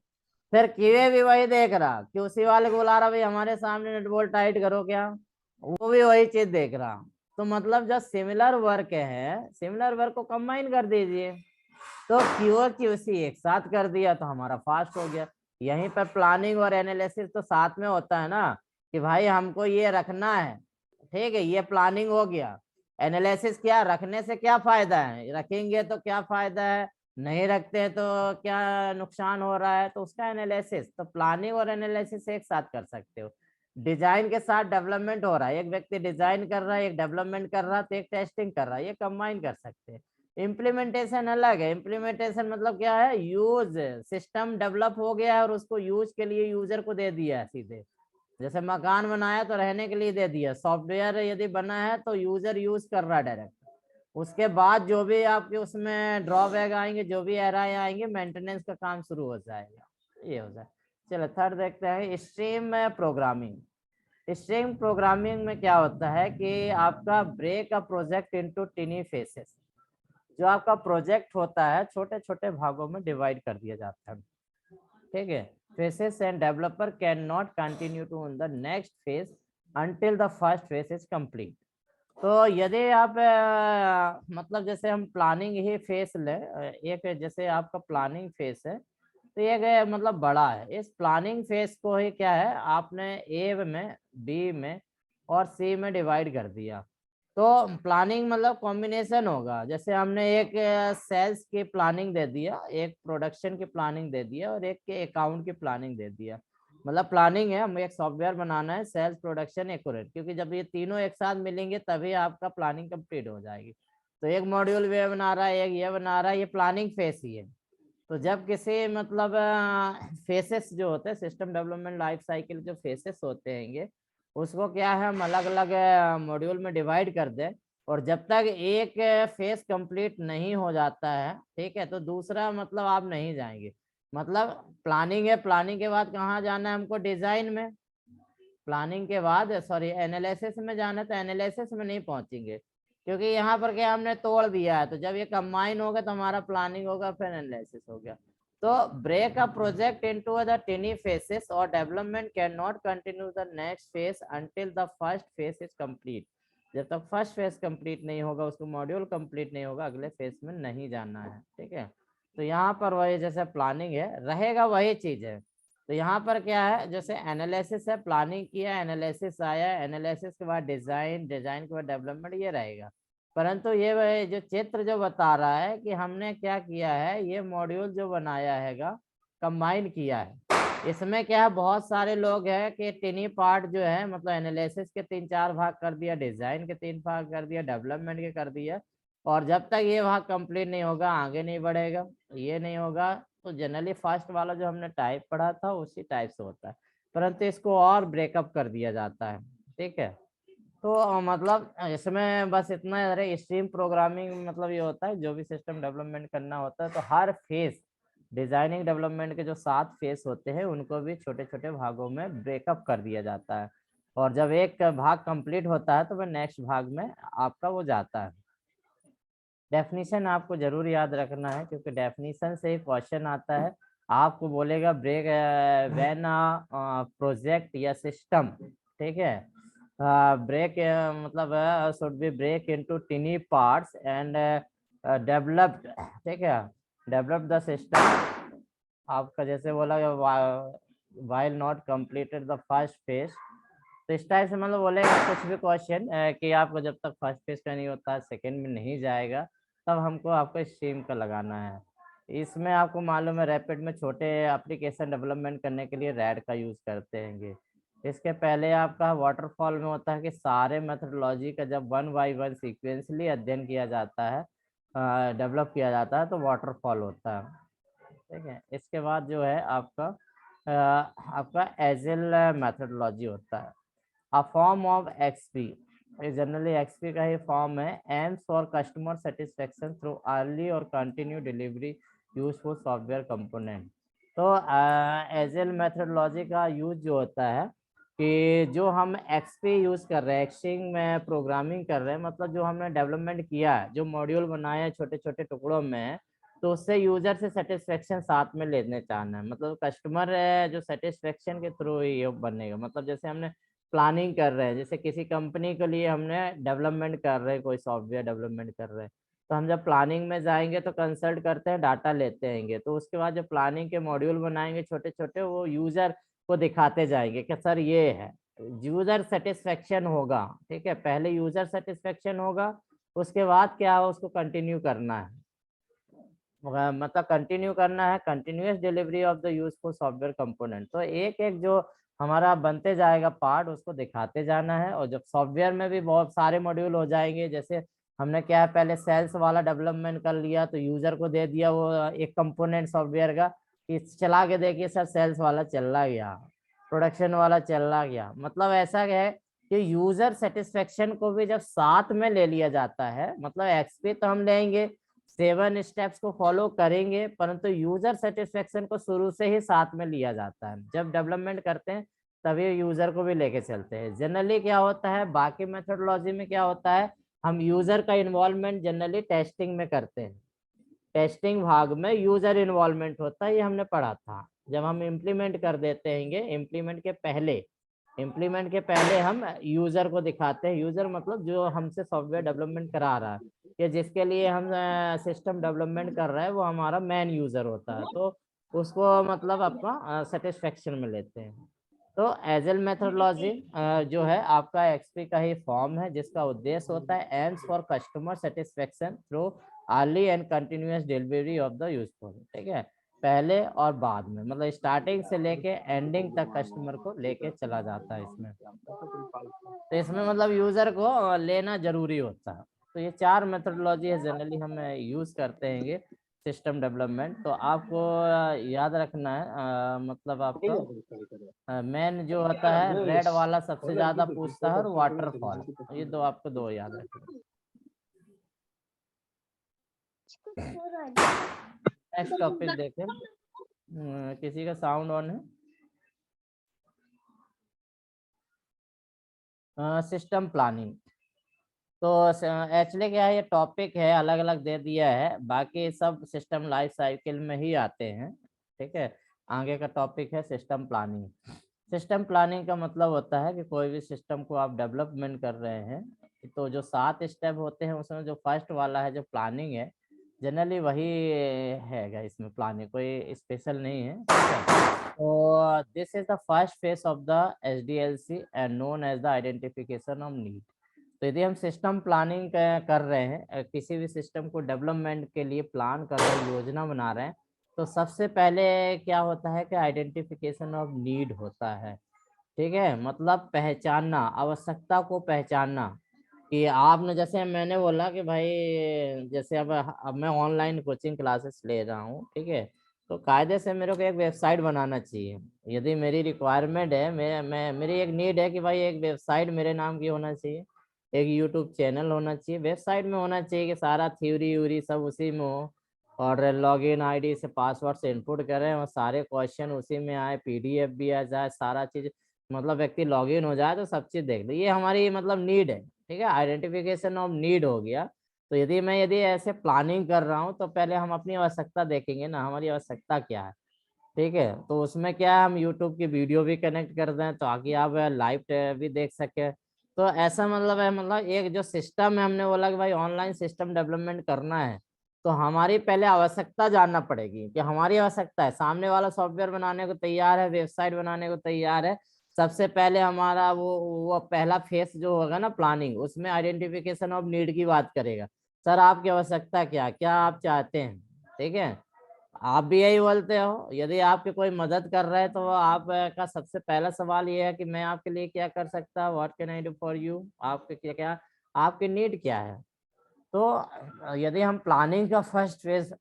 फिर क्यूए भी वही देख रहा, क्यूसी वाले को बुला रहा, भाई हमारे सामने नट बोल्ट टाइट करो क्या, वो भी वही चीज देख रहा। तो मतलब जो सिमिलर वर्क है, सिमिलर वर्क को कंबाइन कर दीजिए, तो क्यू और क्यूसी एक साथ कर दिया तो हमारा फास्ट हो गया। यहीं पर प्लानिंग और एनालिसिस तो साथ में होता है ना, कि भाई हमको ये रखना है, ठीक है, ये प्लानिंग हो गया। एनालिसिस क्या, रखने से क्या फायदा है, रखेंगे तो क्या फायदा है, नहीं रखते हैं तो क्या नुकसान हो रहा है, तो उसका एनालिसिस। तो प्लानिंग और एनालिसिस एक साथ कर सकते हो। डिजाइन के साथ डेवलपमेंट हो रहा है, एक व्यक्ति डिजाइन कर रहा है, एक डेवलपमेंट कर रहा है, तो एक टेस्टिंग कर रहा है, ये कंबाइन कर सकते हैं। इम्प्लीमेंटेशन अलग है, इम्प्लीमेंटेशन मतलब क्या है, यूज, सिस्टम डेवलप हो गया है और उसको यूज के लिए यूजर को दे दिया है सीधे। जैसे मकान बनाया तो रहने के लिए दे दिया, सॉफ्टवेयर यदि बना है तो यूजर यूज कर रहा है डायरेक्ट। उसके बाद जो भी आपके उसमें ड्रॉबैक आएंगे, जो भी एरर आएंगे, मेंटेनेंस का काम शुरू हो जाएगा, ये हो जाए। चलो थर्ड देखते हैं, स्ट्रीम प्रोग्रामिंग। स्ट्रीम प्रोग्रामिंग में क्या होता है कि आपका break a project into tiny phases, जो आपका प्रोजेक्ट होता है छोटे छोटे भागों में डिवाइड कर दिया जाता है, ठीक है। phases and developer cannot continue to on the next phase until the first phase is complete। तो यदि आप मतलब जैसे हम प्लानिंग ही फेस ले, एक जैसे आपका प्लानिंग फेस है, तो ये मतलब बड़ा है, इस प्लानिंग फेस को ही क्या है, आपने ए में, बी में और सी में डिवाइड कर दिया। तो प्लानिंग मतलब कॉम्बिनेशन होगा, जैसे हमने एक सेल्स की प्लानिंग दे दिया, एक प्रोडक्शन की प्लानिंग दे दिया और एक के अकाउंट की प्लानिंग दे दिया। मतलब प्लानिंग है, हमें एक सॉफ्टवेयर बनाना है, सेल्स, प्रोडक्शन, एक्यूरेट, क्योंकि जब ये तीनों एक साथ मिलेंगे तभी आपका प्लानिंग कंप्लीट हो जाएगी। तो एक मॉड्यूल वे बना रहा है, एक ये बना रहा है, ये प्लानिंग फेस ही है। तो जब किसी मतलब फेसेस जो होते हैं, सिस्टम डेवलपमेंट लाइफ साइकिल जो फेसेस होते हैं, उसको क्या है, हम अलग अलग मॉड्यूल में डिवाइड कर दें, और जब तक एक फेस कंप्लीट नहीं हो जाता है, ठीक है, तो दूसरा मतलब आप नहीं जाएंगे। मतलब प्लानिंग है, प्लानिंग के बाद कहाँ जाना है हमको? डिजाइन में। प्लानिंग के बाद सॉरी एनालिसिस में जाना है, तो एनालिसिस में नहीं पहुंचेंगे क्योंकि यहाँ पर क्या हमने तोड़ दिया है। तो जब ये कंबाइन होगा तो हमारा प्लानिंग होगा, फिर एनालिसिस हो गया। तो break a project into the tiny phases और development can not continue the next phase until the first phase is complete. जब तक फर्स्ट फेज कंप्लीट नहीं होगा, उसको मॉड्यूल कंप्लीट नहीं होगा, अगले फेज में नहीं जाना है, ठीक है। तो यहाँ पर वही जैसे प्लानिंग है रहेगा वही चीज है। तो यहाँ पर क्या है, जैसे एनालिसिस है, प्लानिंग किया, एनालिसिस आया, एनालिसिस के बाद डिजाइन, डिजाइन के बाद डेवलपमेंट, ये रहेगा। परंतु ये जो चित्र जो बता रहा है कि हमने क्या किया है, ये मॉड्यूल जो बनाया हैगा कंबाइन किया है। इसमें क्या है, बहुत सारे लोग हैं कि टिनी पार्ट जो है मतलब एनालिसिस के 3-4 भाग कर दिया, डिजाइन के 3 भाग कर दिया, डेवलपमेंट के कर दिया, और जब तक ये भाग कंप्लीट नहीं होगा आगे नहीं बढ़ेगा। ये नहीं होगा तो जनरली फर्स्ट वाला जो हमने टाइप पढ़ा था उसी टाइप से होता है, परंतु इसको और ब्रेकअप कर दिया जाता है, ठीक है। तो मतलब इसमें बस इतना है, स्ट्रीम प्रोग्रामिंग मतलब ये होता है जो भी सिस्टम डेवलपमेंट करना होता है तो हर फेज, डिजाइनिंग डेवलपमेंट के जो 7 फेज होते हैं उनको भी छोटे छोटे भागों में ब्रेकअप कर दिया जाता है, और जब एक भाग कंप्लीट होता है तो वह नेक्स्ट भाग में आपका वो जाता है। डेफिनेशन आपको जरूर याद रखना है क्योंकि डेफिनेशन से ही क्वेश्चन आता है। आपको बोलेगा ब्रेक व्हेन प्रोजेक्ट या सिस्टम, ठीक है, ब्रेक मतलब should be break into tiny parts and developed, ठीक है, डेवलप द सिस्टम। आपका जैसे बोला while not completed the first phase, तो इस टाइप से मतलब बोलेगा कुछ भी क्वेश्चन कि आपको जब तक फर्स्ट फेज का नहीं होता सेकंड में नहीं जाएगा, तब हमको आपको स्ट्रीम का लगाना है। इसमें आपको मालूम है रैपिड में छोटे एप्लीकेशन डेवलपमेंट करने के लिए रैड का यूज करते हैं। इसके पहले आपका वाटरफॉल में होता है कि सारे मेथडोलॉजी का जब 1 बाय 1 सीक्वेंसली अध्ययन किया जाता है, डेवलप किया जाता है, तो वाटरफॉल होता है, ठीक है। इसके बाद जो है आपका एजिल मेथडोलॉजी होता है, a form of XP. Generally XP का ही फॉर्म है, aims for customer satisfaction through early और continue delivery useful software component. तो एजिल मेथडोलॉजी का यूज जो होता है कि जो हम एक्सपी यूज कर रहे हैं, एक्सट्रीम में प्रोग्रामिंग कर रहे हैं, मतलब जो हमने डेवलपमेंट किया है, जो मॉड्यूल बनाए हैं छोटे छोटे टुकड़ों में, तो उससे यूजर से सेटिस्फेक्शन साथ में लेने चाहना है। मतलब कस्टमर जो सेटिस्फेक्शन के थ्रू ये बनेगा। मतलब जैसे हमने प्लानिंग कर रहे हैं, जैसे किसी कंपनी के लिए हमने डेवलपमेंट कर रहे हैं, कोई सॉफ्टवेयर डेवलपमेंट कर रहे हैं, तो हम जब प्लानिंग में जाएंगे तो कंसल्ट करते हैं, डाटा लेते हैं, तो उसके बाद जब प्लानिंग के मॉड्यूल बनाएंगे छोटे छोटे, वो यूजर को दिखाते जाएंगे कि सर ये है, यूजर सेटिस्फेक्शन होगा, ठीक है। पहले यूजर सेटिस्फेक्शन होगा, उसके बाद क्या हो, उसको कंटिन्यू करना है, मतलब कंटिन्यू करना है, continuous delivery of the useful software component. तो एक एक जो हमारा बनते जाएगा पार्ट, उसको दिखाते जाना है। और जब सॉफ्टवेयर में भी बहुत सारे मॉड्यूल हो जाएंगे, जैसे हमने क्या है पहले सेल्स वाला डेवलपमेंट कर लिया, तो यूजर को दे दिया वो एक कंपोनेंट सॉफ्टवेयर का कि चला के देखिए सर सेल्स वाला चल रहा गया, प्रोडक्शन वाला चल रहा गया। मतलब ऐसा है कि यूजर सेटिस्फेक्शन को भी जब साथ में ले लिया जाता है, मतलब एक्सपी तो हम लेंगे, 7 स्टेप्स को फॉलो करेंगे, परंतु यूजर सेटिस्फेक्शन को शुरू से ही साथ में लिया जाता है। जब डेवलपमेंट करते हैं तभी यूजर को भी लेके चलते हैं। जनरली क्या होता है, बाकी मेथोडोलॉजी में क्या होता है, हम यूजर का इन्वॉल्वमेंट जनरली टेस्टिंग में करते हैं। टेस्टिंग भाग में यूजर इन्वॉल्वमेंट होता है, ये हमने पढ़ा था। जब हम इम्प्लीमेंट कर देते हैं, इम्प्लीमेंट के पहले हम यूजर को दिखाते हैं। यूजर मतलब जो हमसे सॉफ्टवेयर डेवलपमेंट करा रहा है, या जिसके लिए हम सिस्टम डेवलपमेंट कर रहे हैं, वो हमारा मेन यूजर होता है, तो उसको मतलब अपना सेटिस्फेक्शन में लेते हैं। तो एजिल मेथोडोलॉजी जो है आपका एक्सपी का ही फॉर्म है, जिसका उद्देश्य होता है aims for customer satisfaction through early and continuous delivery of the useful, ठीक है। पहले और बाद में, मतलब स्टार्टिंग से लेके एंडिंग तक कस्टमर को लेके चला जाता है इसमें। तो इसमें मतलब यूजर को लेना जरूरी होता है। तो ये 4 मेथोडोलॉजी है जनरली हम यूज करते हैं सिस्टम डेवलपमेंट। तो आपको याद रखना है, मतलब आपका मेन जो होता है रेड वाला सबसे ज्यादा पूछता है, और वाटरफॉल, ये दो आपको 2 याद रखना। नेक्स्ट टॉपिक देखें। किसी का साउंड ऑन है? System planning. तो एक्चुअली क्या है, ये टॉपिक है अलग अलग दे दिया है, बाकी सब सिस्टम लाइफ साइकिल में ही आते हैं। ठीक है, आगे का टॉपिक है सिस्टम प्लानिंग। सिस्टम प्लानिंग का मतलब होता है कि कोई भी सिस्टम को आप डेवलपमेंट कर रहे हैं, तो जो 7 स्टेप होते हैं उसमें जो फर्स्ट वाला है जो प्लानिंग है, जनरली वही है, इसमें प्लानिंग कोई स्पेशल नहीं है। तो this is the first phase of the SDLC and known as the identification of need. तो यदि हम सिस्टम प्लानिंग कर रहे हैं, किसी भी सिस्टम को डेवलपमेंट के लिए प्लान कर रहे हैं, योजना बना रहे हैं, तो सबसे पहले क्या होता है कि आइडेंटिफिकेशन ऑफ नीड होता है। ठीक है, मतलब पहचानना, आवश्यकता को पहचानना। कि आपने, जैसे मैंने बोला कि भाई जैसे अब मैं ऑनलाइन कोचिंग क्लासेस ले रहा हूँ, ठीक है, तो कायदे से मेरे को एक वेबसाइट बनाना चाहिए। यदि मेरी रिक्वायरमेंट है, मेरी एक नीड है कि भाई एक वेबसाइट मेरे नाम की होना चाहिए, एक यूट्यूब चैनल होना चाहिए, वेबसाइट में होना चाहिए कि सारा थ्योरी व्यूरी सब उसी में हो, और लॉगिन आईडी से पासवर्ड से इनपुट करें और सारे क्वेश्चन उसी में आए, PDF भी आ जाए, सारा चीज मतलब व्यक्ति लॉगिन हो जाए तो सब चीज देख ले। ये हमारी मतलब नीड है। ठीक है, आइडेंटिफिकेशन ऑफ नीड हो गया। तो यदि ऐसे प्लानिंग कर रहा हूँ तो पहले हम अपनी आवश्यकता देखेंगे ना, हमारी आवश्यकता क्या है। ठीक है, तो उसमें क्या है, हम यूट्यूब की वीडियो भी कनेक्ट कर दें ताकि आप लाइव भी देख सके। तो ऐसा मतलब है, मतलब एक जो सिस्टम है, हमने बोला कि भाई ऑनलाइन सिस्टम डेवलपमेंट करना है, तो हमारी पहले आवश्यकता जानना पड़ेगी कि हमारी आवश्यकता है। सामने वाला सॉफ्टवेयर बनाने को तैयार है, वेबसाइट बनाने को तैयार है, सबसे पहले हमारा वो पहला फेस जो होगा ना प्लानिंग, उसमें आइडेंटिफिकेशन ऑफ नीड की बात करेगा। सर आपकी आवश्यकता क्या आप चाहते हैं। ठीक है, आप भी यही बोलते हो। यदि आपकी कोई मदद कर रहा है तो आपका सबसे पहला सवाल ये है कि मैं आपके लिए क्या कर सकता हूँ, what can I do for you. आपके क्या आपकी नीड क्या है। तो यदि हम प्लानिंग का फर्स्ट फेज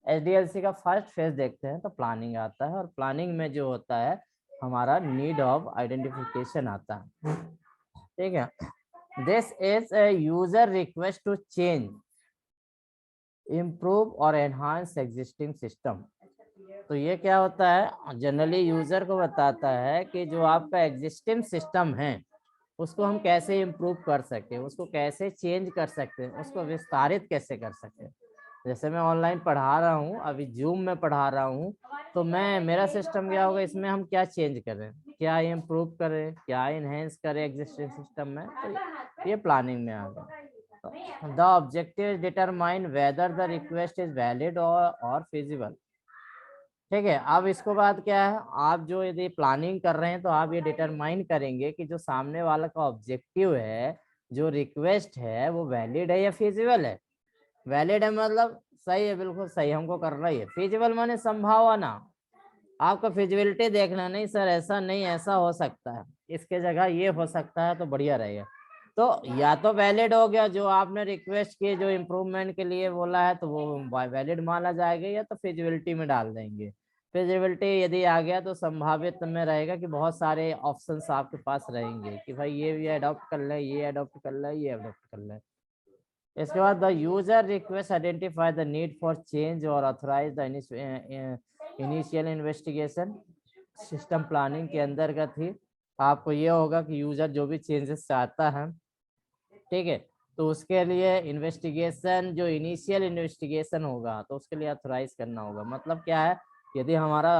SDLC का फर्स्ट फेज देखते हैं तो प्लानिंग आता है, और प्लानिंग में जो होता है हमारा नीड ऑफ आइडेंटिफिकेशन आता है। ठीक है, this is a user request to change, improve और एनहांस एग्जिस्टिंग सिस्टम। तो ये क्या होता है, जनरली यूजर को बताता है कि जो आपका एग्जिस्टिंग सिस्टम है उसको हम कैसे इम्प्रूव कर सकते हैं, उसको कैसे चेंज कर सकते हैं, उसको विस्तारित कैसे कर सकते हैं। जैसे मैं ऑनलाइन पढ़ा रहा हूँ, अभी जूम में पढ़ा रहा हूँ, तो मेरा सिस्टम क्या होगा, इसमें हम क्या चेंज करें, क्या इम्प्रूव करें, क्या इनहेंस करें एग्जिस्टिंग सिस्टम में। तो ये प्लानिंग में आ गया। The objective determine whether the request is valid or feasible। ठीक है, अब इसको बात क्या है, आप जो यदि प्लानिंग कर रहे हैं तो आप ये डिटरमाइन करेंगे कि जो सामने वाला का ऑब्जेक्टिव है, जो रिक्वेस्ट है, वो वैलिड है या फिजिबल है। वैलिड है मतलब सही है, बिल्कुल सही हमको कर रही है। फिजिबल माने संभावना, आपका फिजिबिलिटी देखना, नहीं सर ऐसा नहीं, ऐसा हो सकता है, इसके जगह ये हो सकता है तो बढ़िया रहेगा। तो या तो वैलिड हो गया, जो आपने रिक्वेस्ट की जो इम्प्रूवमेंट के लिए बोला है तो वो वैलिड माना जाएगा, या तो फिजिबिलिटी में डाल देंगे। फिजिबिलिटी यदि आ गया तो संभावित में रहेगा कि बहुत सारे ऑप्शंस आपके पास रहेंगे कि भाई ये भी अडॉप्ट कर ले, ये अडॉप्ट कर ले, ये अडॉप्ट कर ले। इसके बाद the user request identify the need for change और authorise the initial investigation. System planning के अंतर्गत ही आपको ये होगा कि यूजर जो भी चेंजेस चाहता है, ठीक है, तो उसके लिए इन्वेस्टिगेशन, जो इनिशियल इन्वेस्टिगेशन होगा तो उसके लिए ऑथराइज करना होगा। मतलब क्या है, यदि हमारा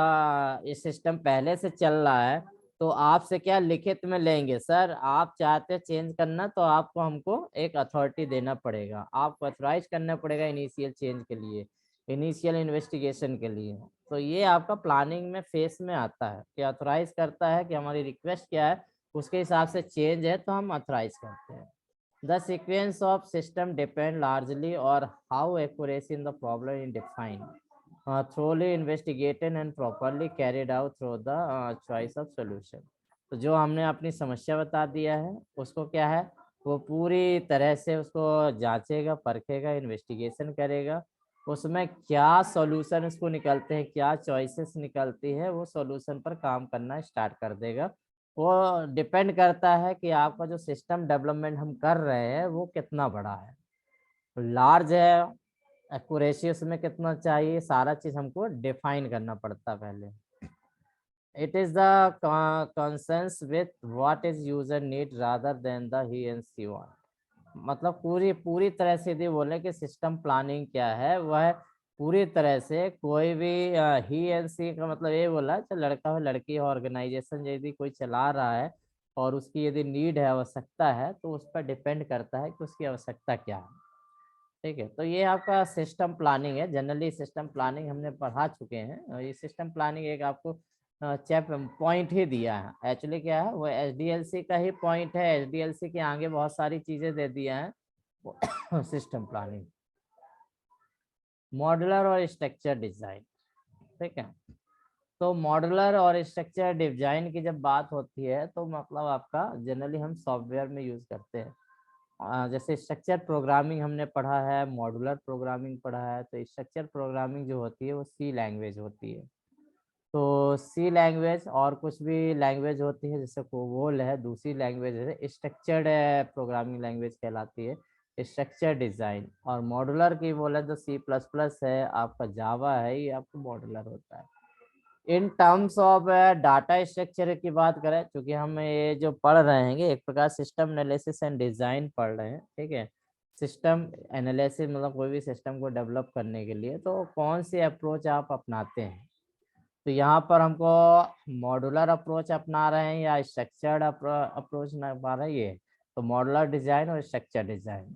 ये सिस्टम पहले से चल रहा है तो आपसे क्या लिखित में लेंगे, सर आप चाहते चेंज करना तो आपको हमको एक अथॉरिटी देना पड़ेगा, आपको ऑथराइज करना पड़ेगा इनिशियल चेंज के लिए, इनिशियल इन्वेस्टिगेशन के लिए। तो ये आपका प्लानिंग में फेस में आता है कि ऑथराइज करता है कि हमारी रिक्वेस्ट क्या है, उसके हिसाब से चेंज है तो हम ऑथराइज करते हैं। The sequence of system depend largely on how accuracy in the problem is defined, thoroughly investigated and properly carried out through the choice of solution। तो जो हमने अपनी समस्या बता दिया है उसको क्या है, वो पूरी तरह से उसको जांचेगा, परखेगा, इन्वेस्टिगेशन करेगा, उसमें क्या सॉल्यूशन उसको निकलते हैं, क्या चॉइसेस निकलती है, वो सॉल्यूशन पर काम करना स्टार्ट कर देगा। वो डिपेंड करता है कि आपका जो सिस्टम डेवलपमेंट हम कर रहे हैं वो कितना बड़ा है, लार्ज है, एक्यूरेसी उसमें कितना चाहिए, सारा चीज हमको डिफाइन करना पड़ता पहले। It is the conscience with what is user need rather than the he and C want. मतलब पूरी पूरी तरह से यदि बोले कि सिस्टम प्लानिंग क्या है, वह पूरी तरह से कोई भी ही एंड सी का मतलब ये बोला चाहे लड़का हो लड़की हो, ऑर्गेनाइजेशन यदि कोई चला रहा है और उसकी यदि नीड है, आवश्यकता है, तो उस पर डिपेंड करता है कि उसकी आवश्यकता क्या है। ठीक है, तो ये आपका सिस्टम प्लानिंग है। जनरली सिस्टम प्लानिंग हमने पढ़ा चुके हैं, और ये सिस्टम प्लानिंग एक आपको चैप पॉइंट ही दिया है। एक्चुअली क्या है, वो एचडीएलसी का ही पॉइंट है। एचडीएलसी के आगे बहुत सारी चीजें दे दिया है सिस्टम प्लानिंग। मॉड्यूलर और स्ट्रक्चर डिजाइन, ठीक है। तो मॉड्यूलर और स्ट्रक्चर डिजाइन की जब बात होती है तो मतलब आपका जनरली हम सॉफ्टवेयर में यूज करते हैं। जैसे स्ट्रक्चर प्रोग्रामिंग हमने पढ़ा है, मॉड्यूलर प्रोग्रामिंग पढ़ा है। तो स्ट्रक्चर प्रोग्रामिंग जो होती है वो सी लैंग्वेज होती है। तो सी लैंग्वेज और कुछ भी लैंग्वेज होती है, जैसे कोबोल है, दूसरी लैंग्वेज है स्ट्रक्चर्ड प्रोग्रामिंग लैंग्वेज कहलाती है, स्ट्रक्चर डिजाइन। और मॉड्यूलर की बोले तो सी प्लस प्लस है, आपका जावा है, ये आपको मॉड्यूलर होता है। In terms of data structure की बात करें, क्योंकि हम ये जो पढ़ रहे हैं एक प्रकार सिस्टम एनालिसिस एंड डिजाइन पढ़ रहे हैं, ठीक है। सिस्टम एनालिसिस मतलब कोई भी सिस्टम को डेवलप करने के लिए तो कौन सी अप्रोच आप अपनाते हैं। तो यहाँ पर हमको मॉड्यूलर अप्रोच अपना रहे हैं या स्ट्रक्चर्ड अप्रोच अपना रहे हैं, ये तो मॉड्यूलर डिजाइन और स्ट्रक्चर डिजाइन।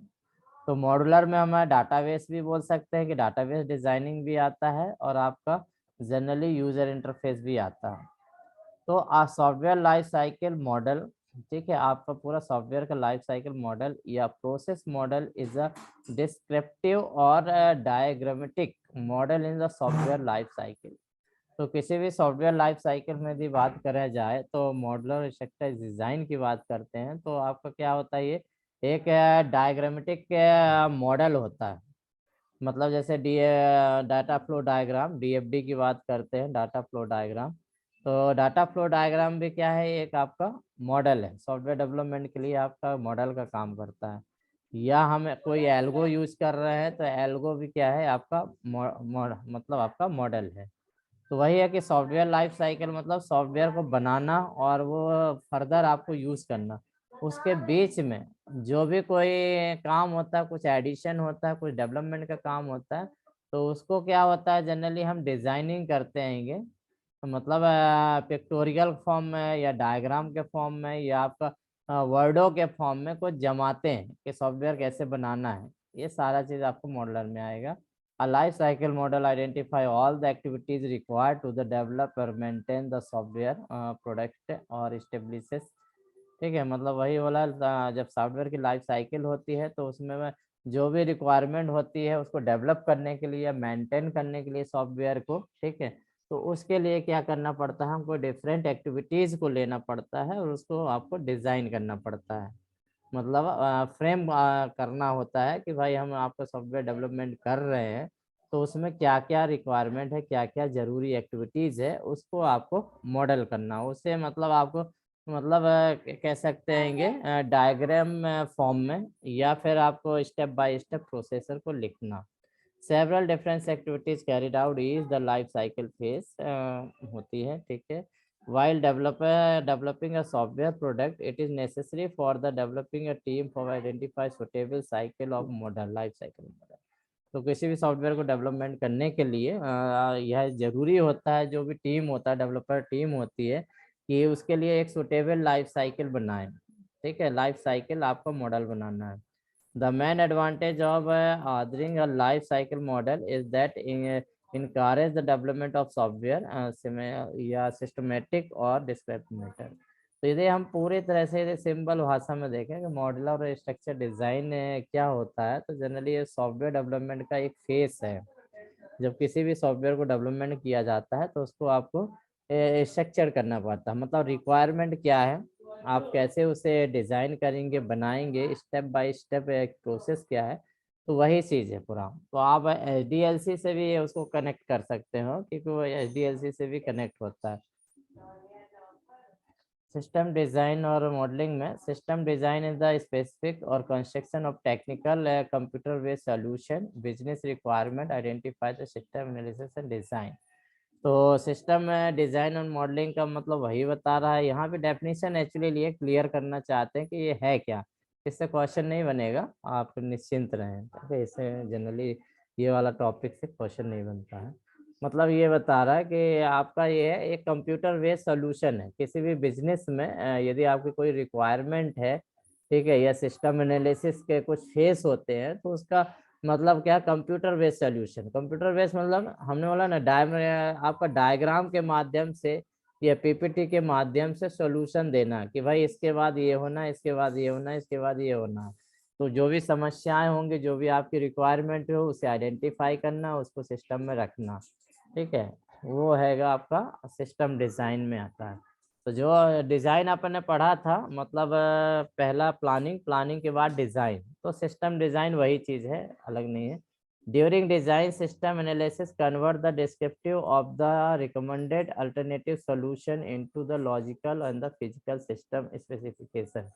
तो मॉड्यूलर में हम डाटाबेस भी बोल सकते हैं कि डाटाबेस डिजाइनिंग भी आता है, और आपका जनरली यूजर इंटरफेस भी आता है। तो सॉफ्टवेयर लाइफ साइकिल मॉडल, ठीक है, आपका पूरा सॉफ्टवेयर का लाइफ साइकिल मॉडल या process model is a descriptive और diagrammatic model in the software life cycle. तो किसी भी सॉफ्टवेयर लाइफ साइकिल में यदि बात करें जाए तो मॉडलर स्ट्रक्चर डिजाइन की बात करते हैं तो आपका क्या होता है, ये एक डायग्रामेटिक मॉडल होता है। मतलब जैसे डाटा फ्लो डायग्राम, डीएफडी की बात करते हैं, डाटा फ्लो डायग्राम। तो डाटा फ्लो डायग्राम भी क्या है, एक आपका मॉडल है, सॉफ्टवेयर डेवलपमेंट के लिए आपका मॉडल का काम करता है। या हम कोई एल्गो यूज कर रहे हैं तो एल्गो भी क्या है, आपका मतलब आपका मॉडल है। तो वही है कि सॉफ्टवेयर लाइफ साइकिल मतलब सॉफ्टवेयर को बनाना और वो फर्दर आपको यूज करना, उसके बीच में जो भी कोई काम होता है, कुछ एडिशन होता है, कुछ डेवलपमेंट का काम होता है, तो उसको क्या होता है जनरली हम डिजाइनिंग करते हैंगे। तो मतलब पिक्टोरियल फॉर्म में या डायग्राम के फॉर्म में या आपका वर्डों के फॉर्म में कुछ जमाते हैं कि सॉफ्टवेयर कैसे बनाना है। ये सारा चीज आपको मॉडलर में आएगा। A life cycle model identify all the activities required to the develop or maintain the software product or establishes, ठीक है। मतलब वही बोला, जब सॉफ्टवेयर की लाइफ साइकिल होती है तो उसमें जो भी रिक्वायरमेंट होती है उसको डेवलप करने के लिए, मेंटेन करने के लिए सॉफ्टवेयर को, ठीक है, तो उसके लिए क्या करना पड़ता है, हमको डिफरेंट एक्टिविटीज को लेना पड़ता है और उसको आपको डिजाइन करना पड़ता है। मतलब फ्रेम करना होता है कि भाई हम आपका सॉफ्टवेयर डेवलपमेंट कर रहे हैं तो उसमें क्या क्या रिक्वायरमेंट है, क्या क्या जरूरी एक्टिविटीज है, उसको आपको मॉडल करना। उससे मतलब आपको मतलब कह सकते हैं डायग्राम फॉर्म में, या फिर आपको स्टेप बाय स्टेप प्रोसेसर को लिखना। Several different activities carried out is the life cycle phase होती है, ठीक है। While developing a software product, it is necessary for the developing a team for identify suitable cycle of model life cycle model। तो किसी भी software को development करने के लिए यह जरूरी होता है, जो भी टीम होता है, डेवलपर टीम होती है, कि उसके लिए एक सुटेबल लाइफ साइकिल बनाए, ठीक है। लाइफ साइकिल आपको मॉडल बनाना है। The main advantage of authoring a life cycle model is that encourage the development of software या systematic और discriminator। तो यदि हम पूरी तरह से सिंपल भाषा में देखें कि मॉडल और स्ट्रक्चर डिजाइन क्या होता है, तो जनरली ये सॉफ्टवेयर डेवलपमेंट का एक फेस है। जब किसी भी सॉफ्टवेयर को डेवलपमेंट किया जाता है तो उसको आपको स्ट्रक्चर करना पड़ता है। मतलब रिक्वायरमेंट क्या है, आप कैसे उसे डिजाइन करेंगे, बनाएंगे, स्टेप बाय स्टेप एक प्रोसेस क्या है, तो वही चीज है पूरा। तो आप एचडीएलसी से भी उसको कनेक्ट कर सकते हो, क्योंकि वो एचडीएलसी से भी कनेक्ट होता है। सिस्टम डिजाइन और मॉडलिंग में, system design is the specific और construction of technical computer based solution, business requirement, identify the system analysis and design. तो सिस्टम डिजाइन और मॉडलिंग का मतलब वही बता रहा है। यहाँ पे डेफिनेशन एक्चुअली लिए क्लियर करना चाहते हैं कि ये है क्या, इससे क्वेश्चन नहीं बनेगा, आप निश्चिंत रहें। ठीक है, इससे जनरली ये वाला टॉपिक से क्वेश्चन नहीं बनता है। मतलब ये बता रहा है कि आपका ये है एक कंप्यूटर बेस्ड सोल्यूशन है किसी भी बिजनेस में। यदि आपकी कोई रिक्वायरमेंट है, ठीक है, या सिस्टम एनालिसिस के कुछ फेस होते हैं, तो उसका मतलब क्या, computer based solution. Computer based मतलब हमने बोला ना, आपका डायग्राम के माध्यम से या पीपीटी के माध्यम से सॉल्यूशन देना कि भाई इसके बाद ये होना, इसके बाद ये होना, इसके बाद ये होना। तो जो भी समस्याएं होंगी, जो भी आपकी रिक्वायरमेंट हो, उसे आइडेंटिफाई करना, उसको सिस्टम में रखना। ठीक है, वो हैगा आपका सिस्टम डिजाइन में आता है। तो जो डिजाइन अपन ने पढ़ा था, मतलब पहला प्लानिंग, प्लानिंग के बाद डिजाइन, तो सिस्टम डिजाइन वही चीज है, अलग नहीं है। During design system analysis convert the descriptive of the recommended alternative solution into the logical and the physical system specification.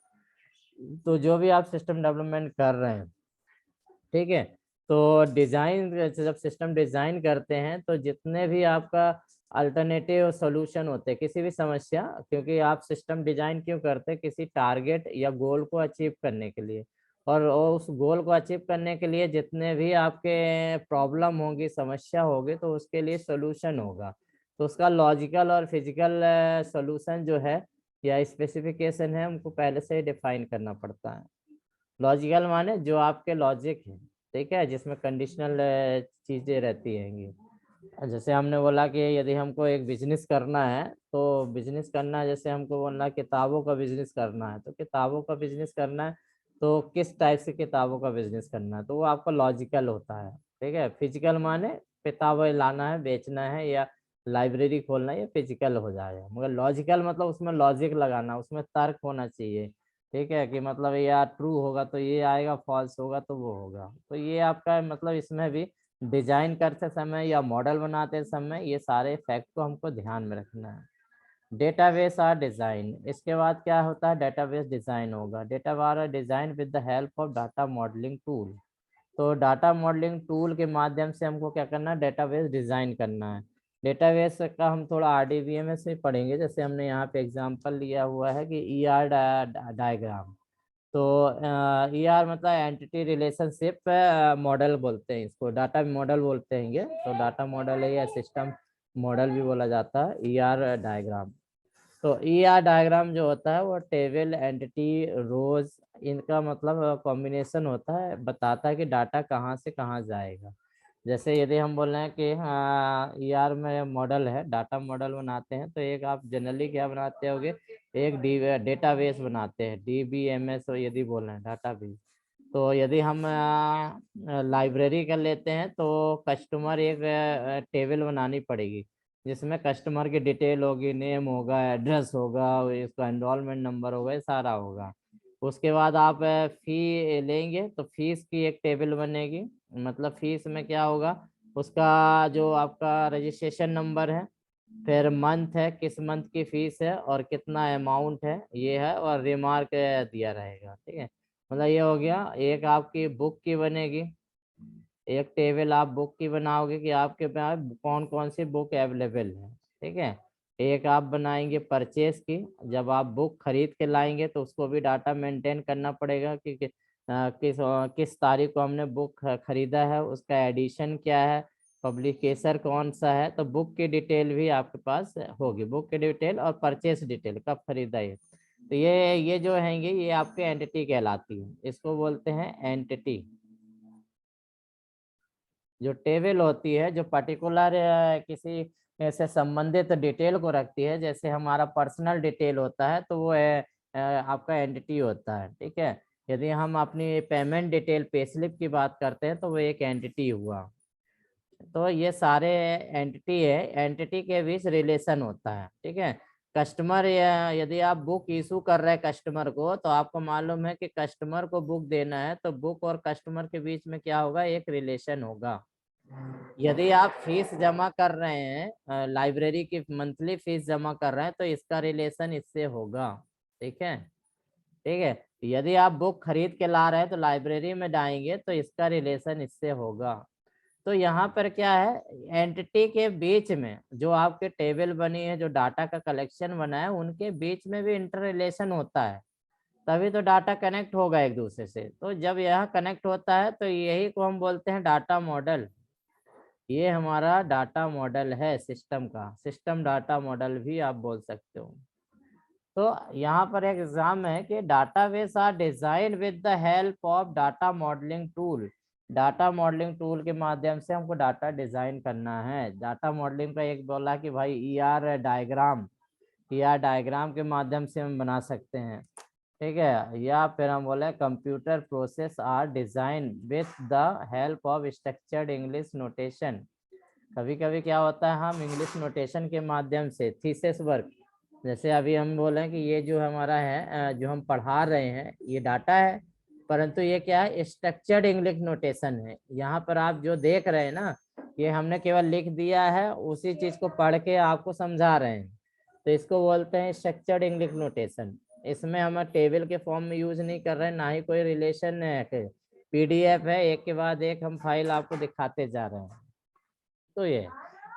तो जो भी आप सिस्टम डेवलपमेंट कर रहे हैं, ठीक है, तो डिजाइन, जब सिस्टम डिजाइन करते हैं तो जितने भी आपका अल्टरनेटिव सॉल्यूशन होते हैं किसी भी समस्या, क्योंकि आप सिस्टम डिजाइन क्यों करते हैं, किसी टारगेट या गोल को अचीव करने के लिए। और उस गोल को अचीव करने के लिए जितने भी आपके प्रॉब्लम होगी, समस्या होगी, तो उसके लिए सॉल्यूशन होगा। तो उसका लॉजिकल और फिजिकल सॉल्यूशन जो है या स्पेसिफिकेशन है, हमको पहले से ही डिफाइन करना पड़ता है। लॉजिकल माने जो आपके लॉजिक है, ठीक है, जिसमें कंडीशनल चीजें रहती हैंगी। जैसे हमने बोला कि यदि हमको एक बिजनेस करना है, तो बिजनेस करना, जैसे हमको बोलना किताबों का बिजनेस करना है, तो किताबों का बिजनेस करना है, तो किस टाइप से किताबों का बिजनेस करना है, तो वो आपका लॉजिकल होता है। ठीक है, फिजिकल माने किताबें लाना है, बेचना है, या लाइब्रेरी खोलना है, ये फिजिकल हो जाएगा। मगर लॉजिकल मतलब उसमें लॉजिक लगाना, उसमें तर्क होना चाहिए। ठीक है, कि मतलब या ट्रू होगा तो ये आएगा, फॉल्स होगा तो वो होगा। तो ये आपका मतलब इसमें भी डिजाइन करते समय या मॉडल बनाते समय ये सारे फैक्ट को हमको ध्यान में रखना है। डेटाबेस और डिजाइन, इसके बाद क्या होता है, डेटाबेस डिजाइन होगा। Database design with the help of data modelling tool. तो डाटा मॉडलिंग टूल के माध्यम से हमको क्या करना है, डेटाबेस डिजाइन करना है। डेटाबेस का हम थोड़ा आरडीबीएमएस में पढ़ेंगे। जैसे हमने यहाँ पे एग्जांपल लिया हुआ है कि ईआर डायग्राम। तो ईआर मतलब एंटिटी रिलेशनशिप मॉडल बोलते हैं इसको, डाटा मॉडल बोलते हैं। तो डाटा मॉडल है या सिस्टम मॉडल भी बोला जाता है ईआर डायग्राम। तो ईआर डायग्राम जो होता है वो टेबल, एंटिटी, रोज, इनका मतलब कॉम्बिनेशन होता है, बताता है कि डाटा कहाँ से कहाँ जाएगा। जैसे यदि हम बोल रहे हैं कि हाँ ईआर में मॉडल है, डाटा मॉडल बनाते हैं, तो एक आप जनरली क्या बनाते होगे, एक डेटाबेस बनाते हैं, डीबीएमएस यदि बोल रहे हैं डाटाबेस। तो यदि हम लाइब्रेरी कर लेते हैं, तो कस्टमर एक टेबल बनानी पड़ेगी, जिसमें कस्टमर की डिटेल होगी, नेम होगा, एड्रेस होगा, इसका एनरोलमेंट नंबर होगा, ये सारा होगा। उसके बाद आप फी लेंगे, तो फीस की एक टेबल बनेगी। मतलब फीस में क्या होगा, उसका जो आपका रजिस्ट्रेशन नंबर है, फिर मंथ है, किस मंथ की फीस है और कितना अमाउंट है, ये है, और रिमार्क दिया रहेगा। ठीक है, मतलब ये हो गया। एक आपकी बुक की बनेगी, एक टेबल आप बुक की बनाओगे कि आपके पास कौन कौन सी बुक अवेलेबल है। ठीक है, एक आप बनाएंगे परचेस की, जब आप बुक खरीद के लाएंगे तो उसको भी डाटा मेंटेन करना पड़ेगा कि किस तारीख को हमने बुक खरीदा है, उसका एडिशन क्या है, पब्लिकेशर कौन सा है। तो बुक की डिटेल भी आपके पास होगी, बुक की डिटेल और परचेस डिटेल, कब खरीदा है। तो ये जो हैंगे, ये आपके एंटिटी कहलाती है, इसको बोलते हैं एंटिटी। जो टेबल होती है, जो पर्टिकुलर किसी से संबंधित डिटेल को रखती है, जैसे हमारा पर्सनल डिटेल होता है, तो वो आपका एंटिटी होता है। ठीक है, यदि हम अपनी पेमेंट डिटेल, पे स्लिप की बात करते हैं, तो वो एक एंटिटी हुआ। तो ये सारे एंटिटी है, एंटिटी के बीच रिलेशन होता है। ठीक है, कस्टमर, यदि आप बुक इशू कर रहे हैं कस्टमर को, तो आपको मालूम है कि कस्टमर को बुक देना है, तो बुक और कस्टमर के बीच में क्या होगा, एक रिलेशन होगा। यदि आप फीस जमा कर रहे हैं, लाइब्रेरी की मंथली फीस जमा कर रहे हैं, तो इसका रिलेशन इससे होगा। ठीक है, ठीक है। यदि आप बुक खरीद के ला रहे हैं तो लाइब्रेरी में जाएंगे तो इसका रिलेशन इससे होगा। तो यहाँ पर क्या है, एंटिटी के बीच में जो आपके टेबल बनी है, जो डाटा का कलेक्शन बना है, उनके बीच में भी इंटर रिलेशन होता है, तभी तो डाटा कनेक्ट होगा एक दूसरे से। तो जब यह कनेक्ट होता है तो यही को हम बोलते हैं डाटा मॉडल। ये हमारा डाटा मॉडल है सिस्टम का, सिस्टम डाटा मॉडल भी आप बोल सकते हो। तो यहाँ पर एक एग्जाम है कि database are design with the help of data modelling tool. Data modelling tool के माध्यम से हमको डाटा डिजाइन करना है। डाटा मॉडलिंग का एक बोला कि भाई ईआर डायग्राम, ईआर डायग्राम के माध्यम से हम बना सकते हैं। ठीक है, या फिर हम बोले computer process are design with the help of structured English notation. कभी कभी क्या होता है, हम इंग्लिश नोटेशन के माध्यम से थीसिस वर्क, जैसे अभी हम बोले कि ये जो हमारा है, जो हम पढ़ा रहे हैं, ये डाटा है, परंतु ये क्या है, स्ट्रक्चर्ड इंग्लिश नोटेशन है। यहाँ पर आप जो देख रहे हैं ना, ये हमने केवल लिख दिया है, उसी चीज को पढ़ के आपको समझा रहे हैं, तो इसको बोलते हैं स्ट्रक्चर्ड इंग्लिश नोटेशन। इसमें हम टेबल के फॉर्म में यूज नहीं कर रहे हैं, ना ही कोई रिलेशन है, पीडीएफ है, एक के बाद एक हम फाइल आपको दिखाते जा रहे हैं। तो ये,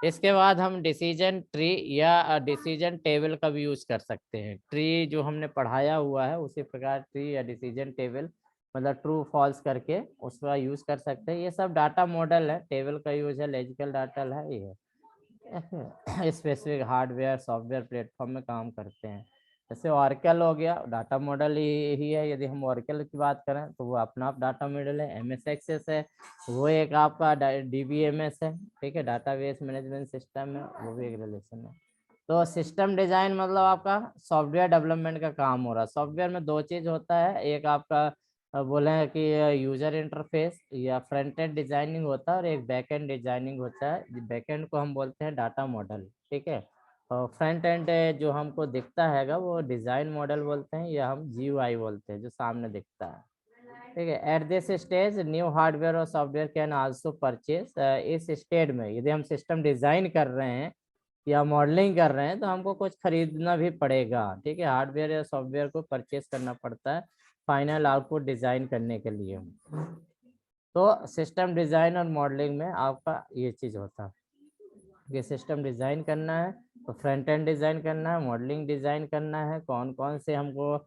इसके बाद हम डिसीजन ट्री या डिसीजन टेबल का भी यूज कर सकते हैं। ट्री जो हमने पढ़ाया हुआ है उसी प्रकार ट्री या डिसीजन टेबल, मतलब ट्रू फॉल्स करके उसका यूज कर सकते हैं। ये सब डाटा मॉडल है, टेबल का यूज है, लॉजिकल डाटा है, ये स्पेसिफिक हार्डवेयर सॉफ्टवेयर प्लेटफॉर्म में काम करते हैं। जैसे ऑरेकल हो गया, डाटा मॉडल ही है। यदि हम ऑरेकल की बात करें तो वो अपना आप डाटा मॉडल है। एमएस एक्सेस है, वो एक आपका डीबीएमएस है। ठीक है, डाटाबेस मैनेजमेंट सिस्टम है, वो भी एक रिलेशन है। तो सिस्टम डिजाइन मतलब आपका सॉफ्टवेयर डेवलपमेंट का काम हो रहा है। सॉफ्टवेयर में दो चीज होता है, एक आपका बोले हैं कि यूजर इंटरफेस या फ्रंट एंड डिजाइनिंग होता है, और एक बैक एंड डिजाइनिंग होता है। बैक एंड को हम बोलते हैं डाटा मॉडल। ठीक है, और फ्रंट एंड जो हमको दिखता हैगा वो डिजाइन मॉडल बोलते हैं, या हम जीयूआई बोलते हैं, जो सामने दिखता है। ठीक है, at this stage new hardware और सॉफ्टवेयर कैन आल्सो परचेज। इस स्टेज में यदि हम सिस्टम डिजाइन कर रहे हैं या मॉडलिंग कर रहे हैं तो हमको कुछ खरीदना भी पड़ेगा। ठीक है, हार्डवेयर या सॉफ्टवेयर को परचेज करना पड़ता है फाइनल आउटपुट डिजाइन करने के लिए। तो सिस्टम डिजाइन और मॉडलिंग में आपका ये चीज होता है कि सिस्टम डिजाइन करना है तो फ्रंट एंड डिजाइन करना है, मॉडलिंग डिजाइन करना है, कौन कौन से हमको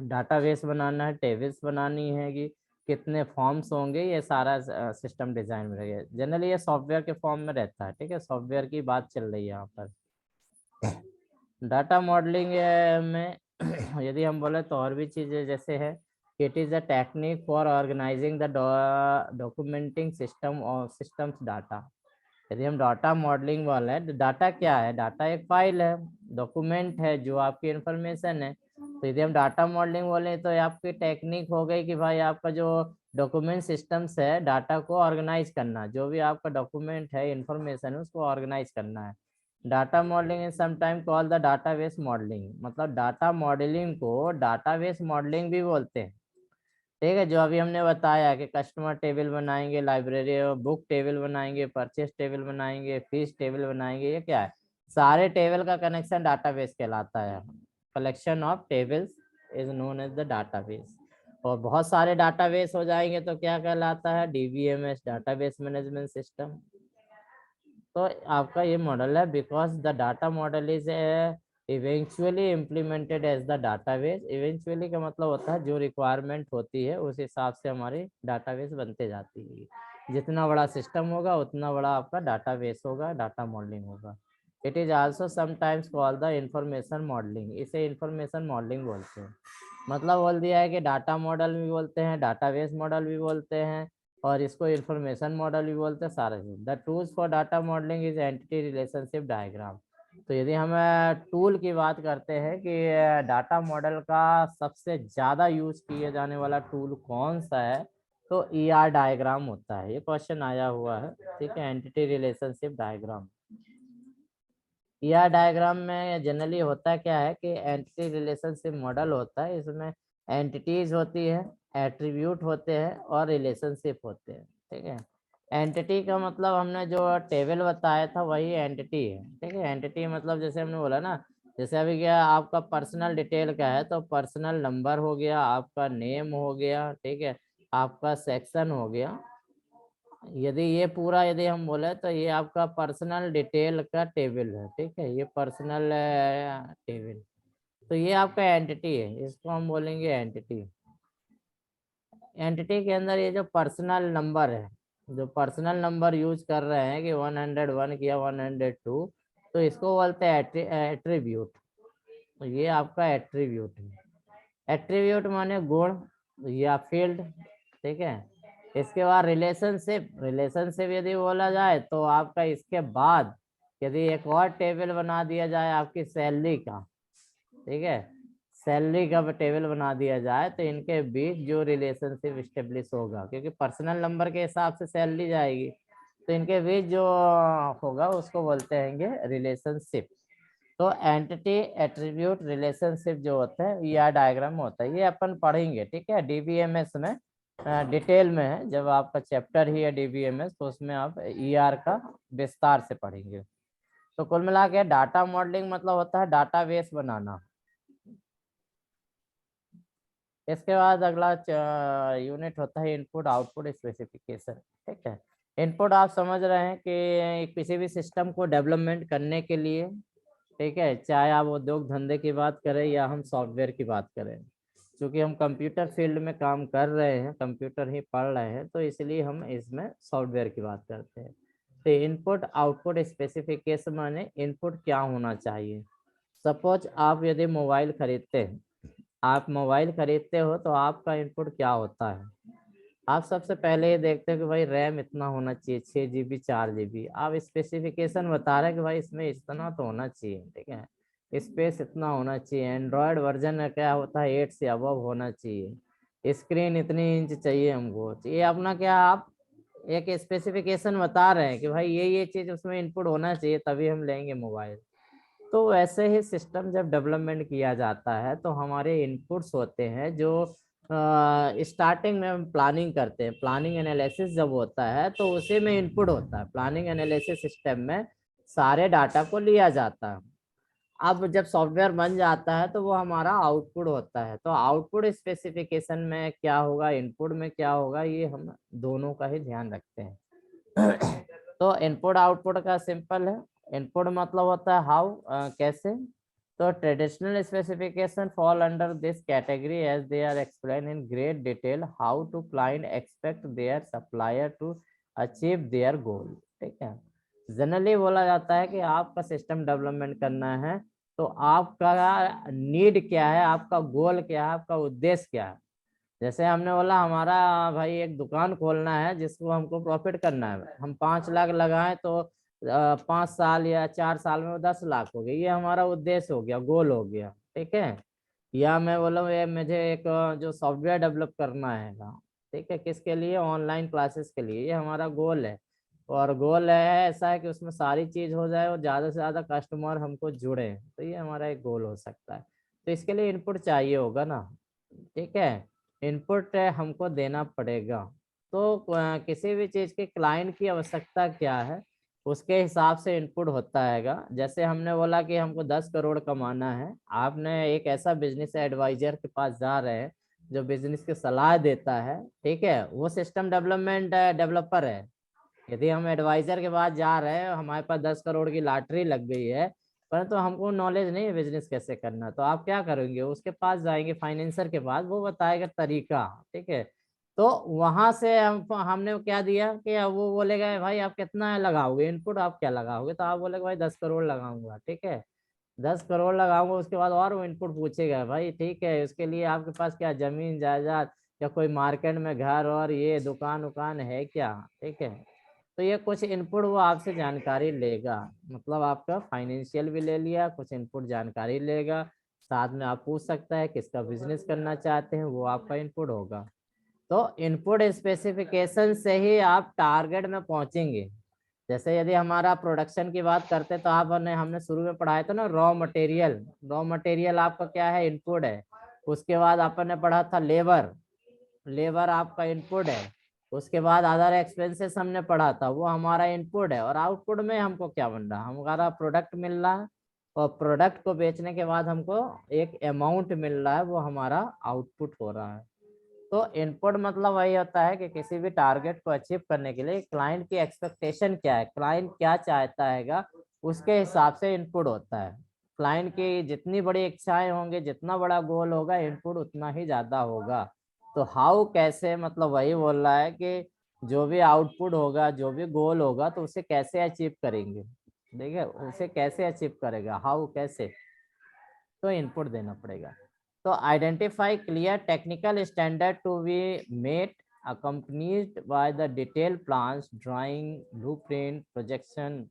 डाटाबेस बनाना है, टेबल्स बनानी है, कि कितने फॉर्म्स होंगे, ये सारा सिस्टम डिजाइन में रहेगा। जनरली ये सॉफ्टवेयर के फॉर्म में रहता है। ठीक है, सॉफ्टवेयर की बात चल रही है यहाँ पर। डाटा मॉडलिंग में यदि हम बोले तो और भी चीजें जैसे है, it is a technique for organising the documenting system of systems data. यदि हम डाटा मॉडलिंग वाला है, तो डाटा क्या है, डाटा एक फाइल है, डॉक्यूमेंट है, जो आपकी इंफॉर्मेशन है। तो यदि हम डाटा मॉडलिंग बोले तो आपकी टेक्निक हो गई कि भाई आपका जो डॉक्यूमेंट सिस्टम्स है, डाटा को ऑर्गेनाइज करना, जो भी आपका डॉक्यूमेंट है, इंफॉर्मेशन है, उसको ऑर्गेनाइज करना है। Data modelling is sometime called the database modelling. मतलब डाटा मॉडलिंग को डाटाबेस मॉडलिंग भी बोलते हैं। ठीक है, जो अभी हमने बताया कि कस्टमर टेबल बनाएंगे, लाइब्रेरी बुक टेबल बनाएंगे, परचेस टेबल बनाएंगे, फीस टेबल बनाएंगे, ये क्या है, सारे टेबल का कनेक्शन डाटाबेस कहलाता है। Collection of tables is known as the database. और बहुत सारे डाटाबेस हो जाएंगे तो क्या कहलाता है, डीबीएमएस, डाटाबेस मैनेजमेंट सिस्टम। तो आपका ये मॉडल है, because the data model is eventually implemented as the database. Eventually का मतलब होता है जो रिक्वायरमेंट होती है उस हिसाब से हमारी डाटाबेस बनते जाती है। जितना बड़ा सिस्टम होगा उतना बड़ा आपका डाटाबेस होगा, डाटा मॉडलिंग होगा। It is also sometimes called the information modelling. इसे इंफॉर्मेशन मॉडलिंग बोलते हैं। मतलब बोल दिया है कि डाटा मॉडल भी बोलते हैं, डाटाबेस मॉडल भी बोलते हैं, और इसको इंफॉर्मेशन मॉडल भी बोलते हैं, सारे। The tools for data modelling is entity relationship diagram. तो यदि हम टूल की बात करते हैं कि डाटा मॉडल का सबसे ज़्यादा यूज किया जाने वाला टूल कौन सा है, तो ईआर डायग्राम होता है। ये क्वेश्चन आया हुआ है। ठीक है, entity relationship diagram. ER diagram में जनरली होता क्या है कि एंटिटी रिलेशनशिप मॉडल होता है। इसमें एंटिटीज होती है, एट्रीब्यूट होते हैं और रिलेशनशिप होते हैं। ठीक है, एंटिटी का मतलब हमने जो टेबल बताया था वही एंटिटी है, ठीक है। एंटिटी मतलब जैसे हमने बोला ना, जैसे अभी क्या आपका पर्सनल डिटेल का है तो पर्सनल नंबर हो गया, आपका नेम हो गया, ठीक है, आपका सेक्शन हो गया। यदि ये पूरा यदि हम बोले तो ये आपका पर्सनल डिटेल का टेबल है, ठीक है, ये पर्सनल टेबल। तो ये आपका एंटिटी है, इसको हम बोलेंगे एंटिटी। एंटिटी के अंदर ये जो पर्सनल नंबर है, जो पर्सनल नंबर यूज कर रहे हैं कि 101 या 102, तो इसको बोलते हैं एट्रीब्यूट। तो ये आपका एट्रीब्यूट है। एट्रीब्यूट माने गुण या फील्ड, ठीक है। इसके बाद रिलेशनशिप, रिलेशनशिप यदि बोला जाए तो आपका इसके बाद यदि एक और टेबल बना दिया जाए आपकी सैलरी का, ठीक है, सैलरी का टेबल बना दिया जाए तो इनके बीच जो रिलेशनशिप स्टेब्लिश होगा, क्योंकि पर्सनल नंबर के हिसाब से सैलरी जाएगी, तो इनके बीच जो होगा उसको बोलते हैं रिलेशनशिप। तो एंटिटी एट्रीब्यूट रिलेशनशिप जो होता है ये डायग्राम होता है, ये अपन पढ़ेंगे, ठीक है, डीबीएमएस में डिटेल में है। जब आपका चैप्टर ही है डीबीएमएस तो उसमें आप ईआर का विस्तार से पढ़ेंगे। तो कुल मिला के डाटा मॉडलिंग मतलब होता है डाटाबेस बनाना। इसके बाद अगला यूनिट होता है इनपुट आउटपुट स्पेसिफिकेशन, ठीक है। इनपुट आप समझ रहे हैं कि किसी भी सिस्टम को डेवलपमेंट करने के लिए, ठीक है, चाहे आप उद्योग धंधे की बात करें या हम सॉफ्टवेयर की बात करें, क्योंकि हम कंप्यूटर फील्ड में काम कर रहे हैं, कंप्यूटर ही पढ़ रहे हैं, तो इसलिए हम इसमें सॉफ्टवेयर की बात करते हैं। तो इनपुट आउटपुट स्पेसिफिकेशन माने इनपुट क्या होना चाहिए। सपोज आप यदि मोबाइल खरीदते हैं, आप मोबाइल खरीदते हो तो आपका इनपुट क्या होता है। आप सबसे पहले ये देखते हो कि भाई रैम इतना होना चाहिए, 6 GB 4 GB, आप स्पेसिफिकेशन बता रहे हैं कि भाई इसमें इतना तो होना चाहिए, ठीक है, स्पेस इतना होना चाहिए, एंड्रॉयड वर्जन क्या होता है 8 से अबव होना चाहिए, स्क्रीन इतनी इंच चाहिए हमको, ये अपना क्या आप एक स्पेसिफिकेशन बता रहे हैं कि भाई ये चीज उसमें इनपुट होना चाहिए तभी हम लेंगे मोबाइल। तो वैसे ही सिस्टम जब डेवलपमेंट किया जाता है तो हमारे इनपुट्स होते हैं जो स्टार्टिंग में हम प्लानिंग करते हैं, प्लानिंग एनालिसिस जब होता है तो उसी में इनपुट होता है। प्लानिंग एनालिसिस सिस्टम में सारे डाटा को लिया जाता है। अब जब सॉफ्टवेयर बन जाता है तो वो हमारा आउटपुट होता है। तो आउटपुट स्पेसिफिकेशन में क्या होगा, इनपुट में क्या होगा, ये हम दोनों का ही ध्यान रखते हैं। तो इनपुट आउटपुट का सिंपल है। इनपुट मतलब होता है हाउ, कैसे। तो traditional specification fall under this category as they are explain in great detail how to client expect their supplier to achieve their goal, ठीक है। जनरली बोला जाता है कि आपका सिस्टम डेवलपमेंट करना है तो आपका नीड क्या है, आपका गोल क्या है, आपका उद्देश्य क्या है। जैसे हमने बोला हमारा भाई एक दुकान खोलना है जिसको हमको प्रॉफिट करना है, हम 5 लाख लगाएं तो 5 साल या 4 साल में वो 10 लाख हो गए, ये हमारा उद्देश्य हो गया, गोल हो गया, ठीक है। या मैं बोला ये मुझे एक जो सॉफ्टवेयर डेवलप करना है, ठीक है, किसके लिए, ऑनलाइन क्लासेस के लिए, ये हमारा गोल है। और गोल है ऐसा है कि उसमें सारी चीज हो जाए और ज्यादा से ज्यादा कस्टमर हमको जुड़े, तो ये हमारा एक गोल हो सकता है। तो इसके लिए इनपुट चाहिए होगा ना, ठीक है, इनपुट हमको देना पड़ेगा। तो किसी भी चीज के क्लाइंट की आवश्यकता क्या है उसके हिसाब से इनपुट होता हैगा। जैसे हमने बोला कि हमको 10 करोड़ कमाना है, आपने एक ऐसा बिजनेस एडवाइजर के पास जा रहे हैं जो बिजनेस की सलाह देता है, ठीक है, वो सिस्टम डेवलपमेंट डेवलपर है। यदि हम एडवाइजर के पास जा रहे हैं, हमारे पास 10 करोड़ की लॉटरी लग गई है परंतु हमको नॉलेज नहीं है बिजनेस कैसे करना, तो आप क्या करेंगे, उसके पास जाएंगे फाइनेंसर के पास, वो बताएगा तरीका, ठीक है। तो वहां से हमने क्या दिया कि अब वो बोलेगा भाई आप कितना लगाओगे इनपुट, आप क्या लगाओगे, तो आप बोलेगे भाई 10 करोड़ लगाऊंगा, ठीक है, 10 करोड़ लगाऊंगा। उसके बाद और वो इनपुट पूछेगा भाई ठीक है उसके लिए आपके पास क्या जमीन जायदाद या कोई मार्केट में घर और ये दुकान उकान है क्या, ठीक है। तो ये कुछ इनपुट वो आपसे जानकारी लेगा, मतलब आपका फाइनेंशियल भी ले लिया, कुछ इनपुट जानकारी लेगा, साथ में आप पूछ सकता है किसका बिजनेस करना चाहते हैं, वो आपका इनपुट होगा। तो इनपुट स्पेसिफिकेशन से ही आप टारगेट में पहुंचेंगे। जैसे यदि हमारा प्रोडक्शन की बात करते तो आपने हमने शुरू में पढ़ाया था ना रॉ मटेरियल, रॉ मटेरियल आपका क्या है, इनपुट है। उसके बाद अपन ने पढ़ा था लेबर, लेबर आपका इनपुट है। उसके बाद अदर एक्सपेंसेस हमने पढ़ा था, वो हमारा इनपुट है। और आउटपुट में हमको क्या बन रहा है, हमारा प्रोडक्ट मिल रहा है, और प्रोडक्ट को बेचने के बाद हमको एक अमाउंट मिल रहा है, वो हमारा आउटपुट हो रहा है। तो इनपुट मतलब वही होता है कि किसी भी टारगेट को अचीव करने के लिए क्लाइंट की एक्सपेक्टेशन क्या है, क्लाइंट क्या चाहता है, उसके हिसाब से इनपुट होता है। क्लाइंट की जितनी बड़ी इच्छाएं होंगी, जितना बड़ा गोल होगा, इनपुट उतना ही ज्यादा होगा। तो हाउ कैसे मतलब वही बोल रहा है कि जो भी आउटपुट होगा, जो भी गोल होगा, तो उसे कैसे अचीव करेंगे, देखिए उसे कैसे अचीव करेगा, हाउ कैसे, तो इनपुट देना पड़ेगा। तो identify clear technical standard to be met accompanied by the detailed plans, drawing, blueprint, projection,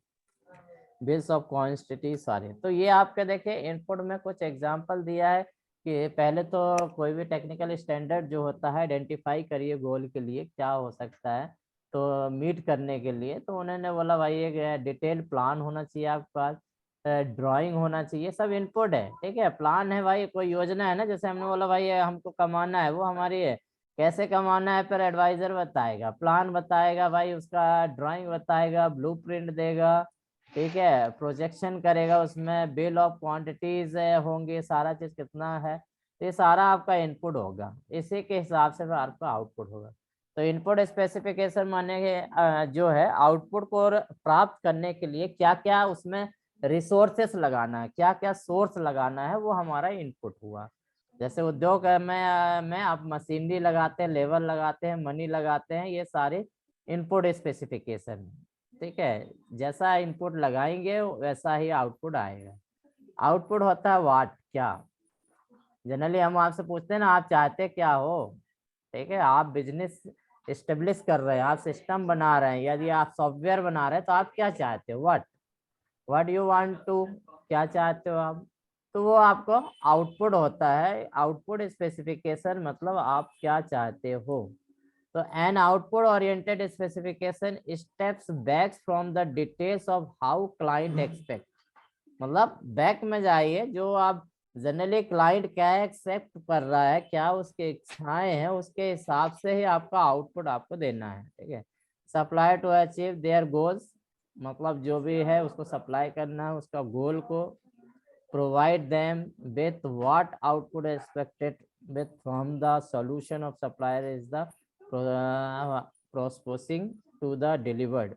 bills of quantity सारे। तो ये आपके देखे इनपुट में कुछ एग्जांपल दिया है कि पहले तो कोई भी टेक्निकल स्टैंडर्ड जो होता है आइडेंटिफाई करिए गोल के लिए क्या हो सकता है, तो मीट करने के लिए। तो उन्होंने बोला भाई एक डिटेल प्लान होना चाहिए आपके पास, ड्राइंग होना चाहिए, सब इनपुट है। ठीक है, प्लान है भाई, कोई योजना है ना, जैसे हमने बोला भाई ये हमको कमाना है, वो हमारी है, कैसे कमाना है पर एडवाइजर बताएगा, प्लान बताएगा भाई, उसका ड्राइंग बताएगा, ब्लूप्रिंट देगा, ठीक है, प्रोजेक्शन करेगा, उसमें बिल ऑफ क्वांटिटीज होंगे, सारा चीज कितना है, तो ये सारा आपका इनपुट होगा, इसी के हिसाब से आपका आउटपुट होगा। तो इनपुट स्पेसिफिकेशन माने जो है आउटपुट को प्राप्त करने के लिए क्या क्या उसमें रिसोर्सेस लगाना है, क्या क्या सोर्स लगाना है, वो हमारा इनपुट हुआ। जैसे उद्योग में आप मशीनरी लगाते हैं, लेबर लगाते हैं, मनी लगाते हैं, ये सारे इनपुट स्पेसिफिकेशन है। ठीक है, जैसा इनपुट लगाएंगे वैसा ही आउटपुट आएगा। आउटपुट होता है वाट, क्या। जनरली हम आपसे पूछते हैं ना, आप चाहते क्या हो। ठीक है, आप बिजनेस एस्टेब्लिश कर रहे हैं, आप सिस्टम बना रहे हैं, यदि आप सॉफ्टवेयर बना रहे हैं, तो आप क्या चाहते हो, व्हाट यू वांट टू, क्या चाहते हो आप, तो वो आपको आउटपुट होता है। आउटपुट स्पेसिफिकेशन मतलब आप क्या चाहते हो। तो an output oriented specification steps back from the details of how client expect, मतलब बैक में जाइए, जो आप जनरली क्लाइंट क्या एक्सेप्ट कर रहा है, क्या उसके इच्छाएं हैं, उसके हिसाब से ही आपका आउटपुट आपको देना है। ठीक है, supply to achieve their goals, मतलब जो भी है उसको सप्लाई करना है उसका गोल को। Provide them with what output expected with from the solution of supplier is the proposing to the delivered.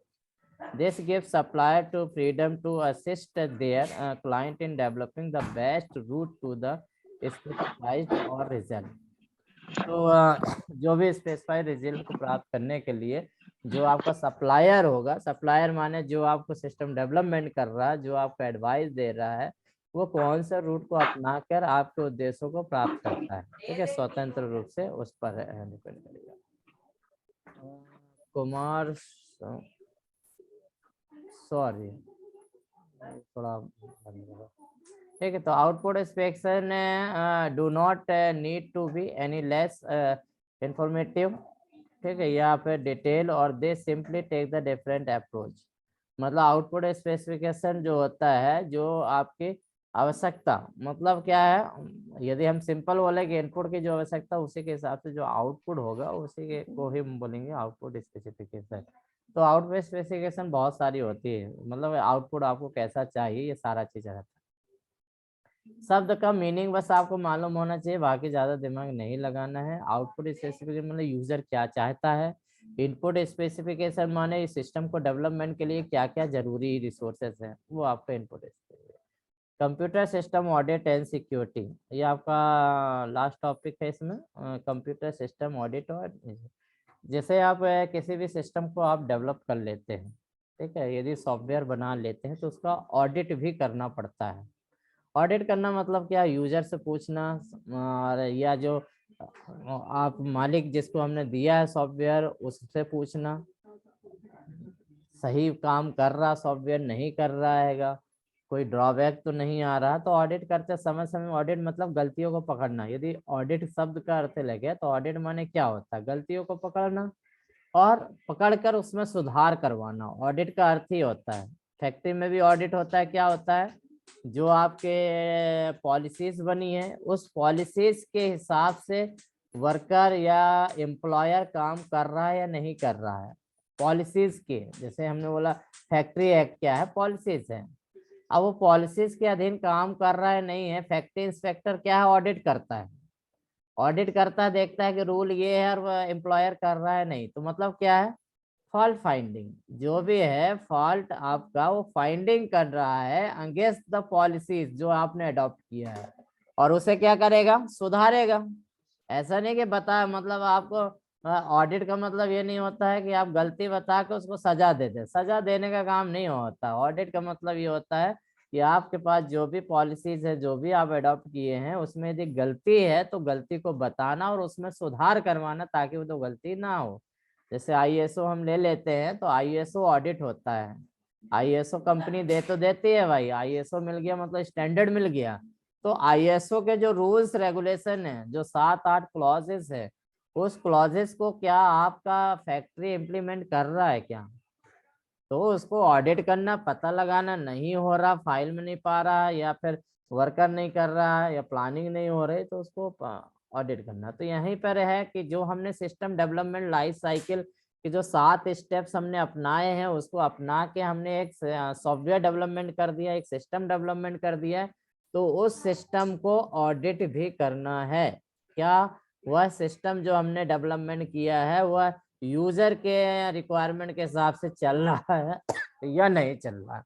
This gives supplier to freedom to assist their client in developing the best route to the specified or result. तो जो भी specified result को प्राप्त करने के लिए जो आपका सप्लायर होगा, सप्लायर माने जो आपको सिस्टम डेवलपमेंट कर रहा है, जो आपको एडवाइस दे रहा है, वो कौन सा रूट को अपनाकर आपके उद्देश्यों को प्राप्त करता है। ठीक है, स्वतंत्र रूप से उस पर डिपेंड करेगा। कुमार सॉरी थोड़ा, ठीक है। तो output specification do not need to be any less informative, ठीक है, या फिर डिटेल, और they simply take the different approach. मतलब आउटपुट स्पेसिफिकेशन जो होता है, जो आपकी आवश्यकता, मतलब क्या है, यदि हम सिंपल बोले कि इनपुट की जो आवश्यकता, उसी के हिसाब से जो आउटपुट होगा उसी के को ही हम बोलेंगे आउटपुट स्पेसिफिकेशन। तो आउटपुट स्पेसिफिकेशन बहुत सारी होती है, मतलब आउटपुट आपको कैसा चाहिए, ये सारा चीज रहता है। शब्द का मीनिंग बस आपको मालूम होना चाहिए, बाकी ज्यादा दिमाग नहीं लगाना है। आउटपुट स्पेसिफिकेशन मतलब यूजर क्या चाहता है। इनपुट स्पेसिफिकेशन माने इस सिस्टम को डेवलपमेंट के लिए क्या क्या जरूरी रिसोर्सेस हैं, वो आपका input. Computer system audit and security, ये आपका लास्ट टॉपिक है इसमें, कंप्यूटर सिस्टम ऑडिट। और जैसे आप किसी भी सिस्टम को आप डेवलप कर लेते हैं, ठीक है, यदि सॉफ्टवेयर बना लेते हैं, तो उसका ऑडिट भी करना पड़ता है। ऑडिट करना मतलब क्या, यूजर से पूछना, और या जो आप मालिक जिसको हमने दिया है सॉफ्टवेयर, उससे पूछना सही काम कर रहा सॉफ्टवेयर, नहीं कर रहा हैगा, कोई ड्रॉबैक तो नहीं आ रहा। तो ऑडिट करते समय ऑडिट मतलब गलतियों को पकड़ना। यदि ऑडिट शब्द का अर्थ लगे तो ऑडिट माने क्या होता है, गलतियों को पकड़ना और पकड़कर उसमें सुधार करवाना, ऑडिट का अर्थ ही होता है। फैक्ट्री में भी ऑडिट होता है, क्या होता है, जो आपके पॉलिसीज बनी है, उस पॉलिसीज के हिसाब से वर्कर या एम्प्लॉयर काम कर रहा है या नहीं कर रहा है, पॉलिसीज के, जैसे हमने बोला फैक्ट्री एक्ट क्या है, पॉलिसीज है। अब वो पॉलिसीज के अधीन काम कर रहा है नहीं है, फैक्ट्री इंस्पेक्टर क्या है, ऑडिट करता है। ऑडिट करता है, देखता है कि रूल ये है और वह एम्प्लॉयर कर रहा है नहीं, तो मतलब क्या है, फॉल्ट फाइंडिंग। जो भी है फॉल्ट आपका वो फाइंडिंग कर रहा है अगेंस्ट द पॉलिसीज जो आपने अडॉप्ट किया है, और उसे क्या करेगा, सुधारेगा। ऐसा नहीं कि बता, मतलब आपको ऑडिट का मतलब ये नहीं होता है कि आप गलती बता के उसको सजा दे दे, सजा देने का काम नहीं होता। ऑडिट का मतलब ये होता है कि आपके पास जो भी पॉलिसीज है, जो भी आप अडॉप्ट किए हैं, उसमें यदि गलती है तो गलती को बताना और उसमें सुधार करवाना, ताकि वो तो गलती ना हो। जैसे आईएसओ हम ले लेते हैं, तो आईएसओ ऑडिट होता है। आईएसओ कंपनी दे तो देती है भाई, आईएसओ मिल गया मतलब स्टैंडर्ड मिल गया। तो आईएसओ के जो रूल्स रेगुलेशन है, जो 7-8 क्लॉजेस है, उस क्लॉजेस को क्या आपका फैक्ट्री इम्प्लीमेंट कर रहा है क्या, तो उसको ऑडिट करना, पता लगाना। नहीं हो रहा, फाइल में नहीं पा रहा, या फिर वर्कर नहीं कर रहा है, या प्लानिंग नहीं हो रही, तो उसको ऑडिट करना। तो यहीं पर है कि जो हमने सिस्टम डेवलपमेंट लाइफ साइकिल के जो 7 स्टेप्स हमने अपनाए हैं, उसको अपना के हमने एक सॉफ्टवेयर डेवलपमेंट कर दिया, एक सिस्टम डेवलपमेंट कर दिया है। तो उस सिस्टम को ऑडिट भी करना है। क्या वह सिस्टम जो हमने डेवलपमेंट किया है वह यूजर के रिक्वायरमेंट के हिसाब से चल रहा है या नहीं चल रहा है,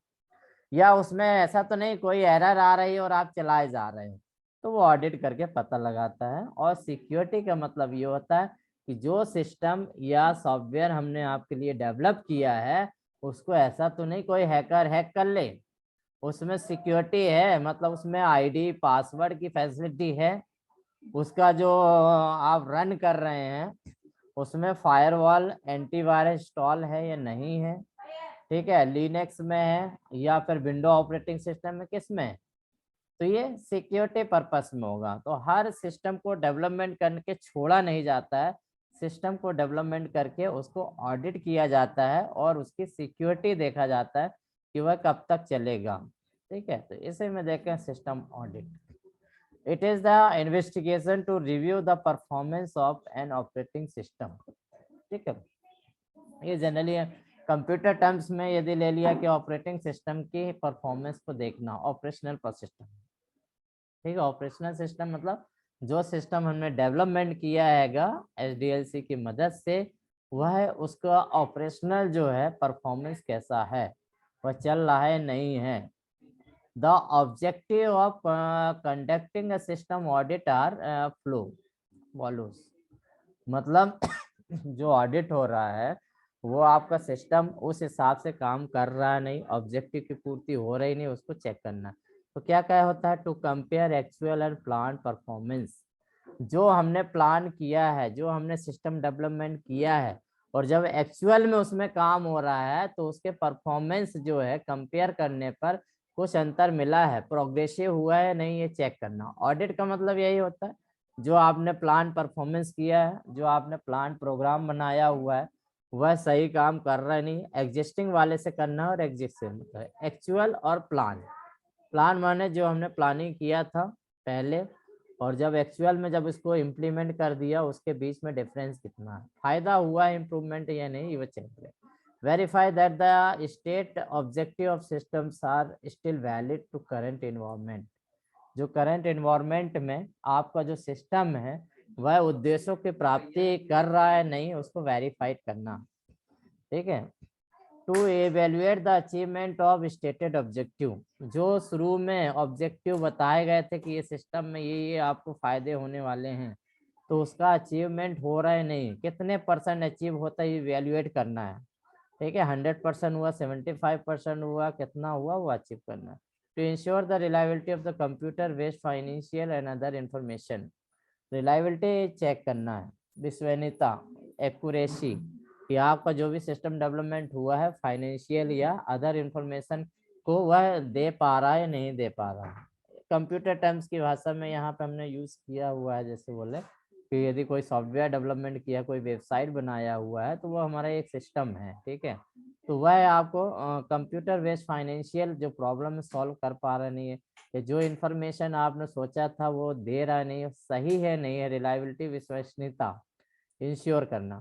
या उसमें ऐसा तो नहीं कोई एरर आ रही है और आप चलाए जा रहे हैं, तो वो ऑडिट करके पता लगाता है। और सिक्योरिटी का मतलब ये होता है कि जो सिस्टम या सॉफ्टवेयर हमने आपके लिए डेवलप किया है, उसको ऐसा तो नहीं कोई हैकर हैक कर ले। उसमें सिक्योरिटी है, मतलब उसमें आईडी पासवर्ड की फैसिलिटी है। उसका जो आप रन कर रहे हैं, उसमें फायरवॉल एंटीवायरस इंस्टॉल है या नहीं है, ठीक है, लिनक्स में है या फिर विंडो ऑपरेटिंग सिस्टम में, किस में है। तो ये सिक्योरिटी पर्पस में होगा। तो हर सिस्टम को डेवलपमेंट करके छोड़ा नहीं जाता है, सिस्टम को डेवलपमेंट करके उसको ऑडिट किया जाता है और उसकी सिक्योरिटी देखा जाता है कि वह कब तक चलेगा। ठीक है, तो इसे में देखें system audit. It is the investigation to review the performance of an operating system। ठीक है, ये जनरली कंप्यूटर टर्म्स में यदि ले लिया कि ऑपरेटिंग सिस्टम की परफॉर्मेंस को देखना, ऑपरेशनल पर सिस्टम। ठीक है, ऑपरेशनल सिस्टम मतलब जो सिस्टम हमने डेवलपमेंट किया हैगा एसडीएलसी की मदद से, वह उसका ऑपरेशनल जो है परफॉर्मेंस कैसा है, वह चल रहा है नहीं है। The objective of conducting a system audit are follows। मतलब जो ऑडिट हो रहा है वो आपका सिस्टम उस हिसाब से काम कर रहा है नहीं, ऑब्जेक्टिव की पूर्ति हो रही नहीं, उसको चेक करना। तो क्या क्या होता है, to compare actual and plan performance. जो हमने प्लान किया है, जो हमने सिस्टम डेवलपमेंट किया है, और जब एक्चुअल में उसमें काम हो रहा है, तो उसके परफॉर्मेंस जो है कंपेयर करने पर कुछ अंतर मिला है, प्रोग्रेसिव हुआ है नहीं, ये चेक करना। ऑडिट का मतलब यही होता है, जो आपने प्लान परफॉर्मेंस किया है, जो आपने प्लान प्रोग्राम बनाया हुआ है, वह सही काम कर रहा है नहीं, एग्जिस्टिंग वाले से करना। और एग्जिस्टिंग एक्चुअल और प्लान। प्लान माने जो हमने प्लानिंग किया था पहले, और जब एक्चुअल में जब इसको इम्प्लीमेंट कर दिया, उसके बीच में डिफरेंस कितना है, फायदा हुआ है इम्प्रूवमेंट या नहीं, ये चेक करें। Verify that the state objective of systems are still valid to current environment. जो करंट एनवायरनमेंट में आपका जो सिस्टम है वह उद्देश्यों की प्राप्ति कर रहा है नहीं, उसको वेरीफाइड करना। ठीक है, to evaluate the achievement of stated objective. जो शुरू में ऑब्जेक्टिव बताए गए थे कि ये सिस्टम में ये आपको फायदे होने वाले हैं, तो उसका अचीवमेंट हो रहा है नहीं, कितने % अचीव होता है, इवेल्युएट करना है। ठीक है, 100% हुआ, 75% हुआ, कितना हुआ, वो अचीव करना है। To ensure the reliability of the computer waste financial and other information. Reliability check करना है, विश्वसनीयता, एक्यूरेसी, कि आपका जो भी सिस्टम डेवलपमेंट हुआ है फाइनेंशियल या अदर इंफॉर्मेशन को वह दे पा रहा है या नहीं दे पा रहा है। कंप्यूटर टर्म्स की भाषा में यहाँ पे हमने यूज किया हुआ है, जैसे बोले कि यदि कोई सॉफ्टवेयर डेवलपमेंट किया, कोई वेबसाइट बनाया हुआ है, तो वो हमारा एक सिस्टम है। ठीक है, तो वह आपको कंप्यूटर बेस्ड फाइनेंशियल जो प्रॉब्लम सॉल्व कर पा रहा नहीं है, कि जो इन्फॉर्मेशन आपने सोचा था वो दे रहा नहीं है, सही है नहीं है, रिलायबिलिटी विश्वसनीयता इंश्योर करना।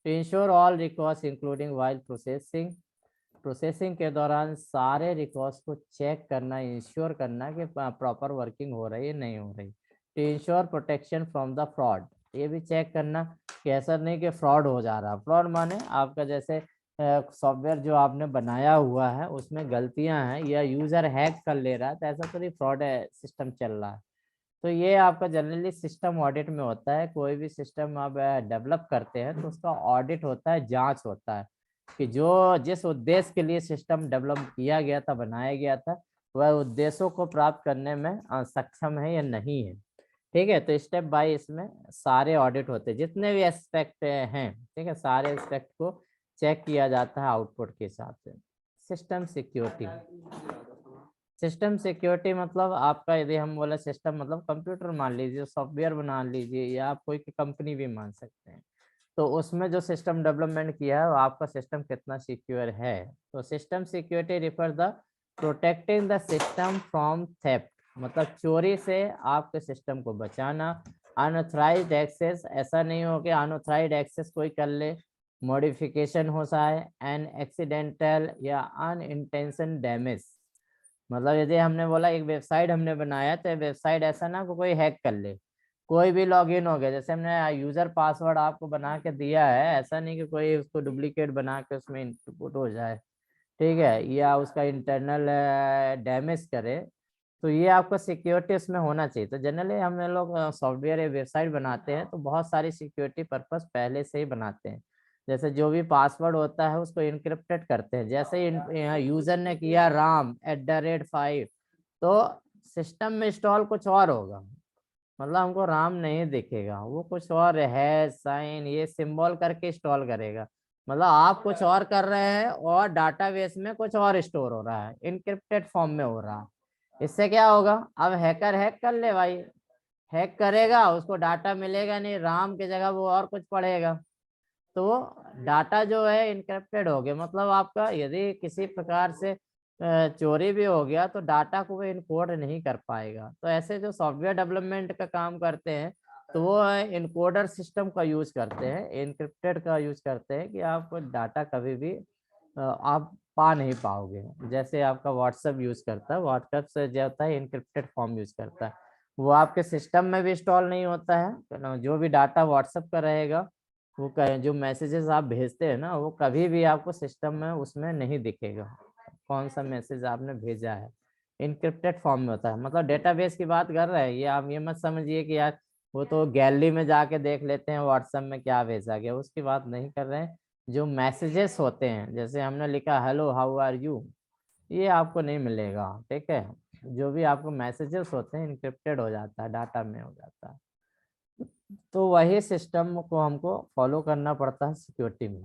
तो ensure all records including while processing के दौरान सारे रिकॉर्ड्स को चेक करना, इंश्योर करना कि प्रॉपर वर्किंग हो रही है नहीं हो रही। To ensure protection from the fraud, ये भी चेक करना कि ऐसा नहीं कि फ्रॉड हो जा रहा। फ्रॉड माने आपका जैसे सॉफ्टवेयर जो आपने बनाया हुआ है उसमें गलतियां हैं या यूजर हैक कर ले रहा है, तो ऐसा तो नहीं फ्रॉड है, सिस्टम चल रहा है। तो ये आपका जनरली सिस्टम ऑडिट में होता है। कोई भी सिस्टम आप डेवलप करते हैं तो उसका ऑडिट होता है, जांच होता है कि जो जिस उद्देश्य के लिए सिस्टम डेवलप किया गया था, बनाया गया था, वह उद्देश्यों को प्राप्त करने में सक्षम है या नहीं है। ठीक है, तो स्टेप बाय इसमें सारे ऑडिट होते हैं, जितने भी एस्पेक्ट हैं, ठीक है, सारे एस्पेक्ट को चेक किया जाता है आउटपुट के हिसाब से। सिस्टम सिक्योरिटी, सिस्टम सिक्योरिटी मतलब आपका, यदि हम बोले सिस्टम मतलब कंप्यूटर मान लीजिए, सॉफ्टवेयर बना लीजिए, या आप कोई कंपनी भी मान सकते हैं, तो उसमें जो सिस्टम डेवलपमेंट किया है वो आपका सिस्टम कितना सिक्योर है। तो system security refer the protecting the system from theft, मतलब चोरी से आपके सिस्टम को बचाना। अनऑथराइज्ड एक्सेस, ऐसा नहीं हो कि अनऑथराइज्ड एक्सेस कोई कर ले, मॉडिफिकेशन हो जाए, एंड एक्सीडेंटल या अनइंटेंशन डैमेज, मतलब यदि हमने बोला एक वेबसाइट हमने बनाया तो वेबसाइट ऐसा ना कोई हैक कर ले, कोई भी लॉगिन हो गया, जैसे हमने यूजर पासवर्ड आपको बना के दिया है, ऐसा नहीं कि कोई उसको डुप्लीकेट बना के उसमें इनपुट हो जाए, ठीक है, या उसका इंटरनल डैमेज करे, तो ये आपका सिक्योरिटी उसमें होना चाहिए। तो जनरली हम लोग सॉफ्टवेयर या वेबसाइट बनाते हैं तो बहुत सारी सिक्योरिटी पर्पस पहले से ही बनाते हैं। जैसे जो भी पासवर्ड होता है उसको इनक्रिप्टेड करते हैं, जैसे ही यूजर ने किया RAM@5, तो सिस्टम में इंस्टॉल कुछ और होगा, मतलब हमको राम नहीं दिखेगा, वो कुछ और है, साइन ये सिंबल करके इंस्टॉल करेगा, मतलब आप कुछ और कर रहे हैं और डाटाबेस में कुछ और स्टोर हो रहा है, इनक्रिप्टेड फॉर्म में हो रहा है। इससे क्या होगा, अब हैकर हैक कर ले भाई, हैक करेगा, उसको डाटा मिलेगा नहीं, राम की जगह वो और कुछ पढ़ेगा, तो वो डाटा जो है इनक्रिप्टेड हो गया, मतलब आपका यदि किसी प्रकार से चोरी भी हो गया तो डाटा को वो इनकोड नहीं कर पाएगा। तो ऐसे जो सॉफ्टवेयर डेवलपमेंट का काम करते हैं तो वो इनकोडर सिस्टम का यूज करते हैं, इनक्रिप्टेड का यूज करते हैं कि आप डाटा कभी भी आप पा नहीं पाओगे। जैसे आपका व्हाट्सएप यूज करता है, व्हाट्सएप से जो होता है इनक्रिप्टेड फॉर्म यूज करता है, वो आपके सिस्टम में भी इंस्टॉल नहीं होता है। जो भी डाटा व्हाट्सएप का रहेगा, वो जो मैसेजेस आप भेजते हैं ना, वो कभी भी आपको सिस्टम में उसमें नहीं दिखेगा कौन सा मैसेज आपने भेजा है, इनक्रिप्टेड फॉर्म में होता है। मतलब डेटाबेस की बात कर रहे हैं, ये आप ये मत समझिए कि यार वो तो गैलरी में जाके देख लेते हैं व्हाट्सएप में क्या भेजा गया, उसकी बात नहीं कर रहे हैं। जो मैसेजेस होते हैं, जैसे हमने लिखा हेलो हाउ आर यू, ये आपको नहीं मिलेगा, ठीक है। जो भी आपको मैसेजेस होते हैं इनक्रिप्टेड हो जाता है, डाटा में हो जाता है। तो वही सिस्टम को हमको फॉलो करना पड़ता है सिक्योरिटी में।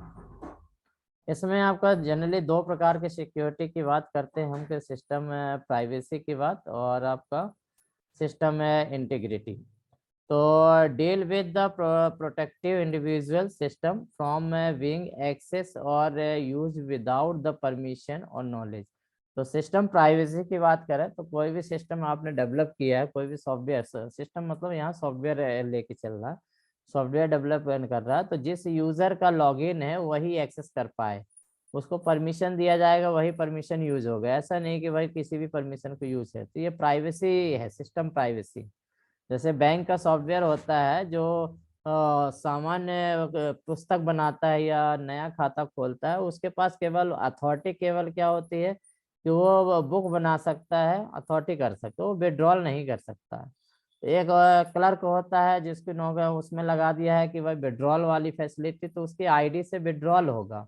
इसमें आपका जनरली दो प्रकार के सिक्योरिटी की बात करते हैं हम, सिस्टम प्राइवेसी की बात, और आपका सिस्टम इंटीग्रिटी। तो deal with the protective individual system from being access और यूज विदाउट द परमिशन और नॉलेज। तो सिस्टम प्राइवेसी की बात करें तो कोई भी सिस्टम आपने डेवलप किया है, कोई भी सॉफ्टवेयर, सिस्टम मतलब यहाँ सॉफ्टवेयर लेके चल रहा है, सॉफ्टवेयर डेवलपमेंट कर रहा है, तो जिस यूजर का लॉगिन है वही एक्सेस कर पाए, उसको परमिशन दिया जाएगा, वही परमिशन यूज होगा, ऐसा नहीं कि भाई किसी भी परमिशन को यूज है। तो ये प्राइवेसी है, सिस्टम प्राइवेसी। जैसे बैंक का सॉफ्टवेयर होता है जो सामान्य पुस्तक बनाता है या नया खाता खोलता है, उसके पास केवल अथॉरिटी केवल क्या होती है कि वो बुक बना सकता है, अथॉरिटी कर सकता है, वो विड्रॉल नहीं कर सकता है। एक क्लर्क होता है जिसकी नौकरी उसमें लगा दिया है कि भाई विड्रॉल वाली फैसिलिटी, तो उसकी आईडी से विड्रॉल होगा,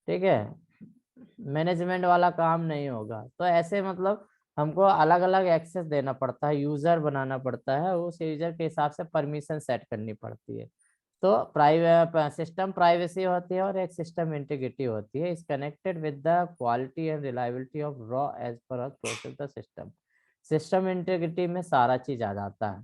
ठीक है, मैनेजमेंट वाला काम नहीं होगा। तो ऐसे मतलब हमको अलग अलग एक्सेस देना पड़ता है, यूजर बनाना पड़ता है, उस यूजर के हिसाब से परमिशन सेट करनी पड़ती है। तो सिस्टम प्राइवेसी होती है और एक सिस्टम इंटीग्रिटी होती है, is connected with the quality and reliability of raw as per process the system. System integrity में सारा चीज आ जाता है।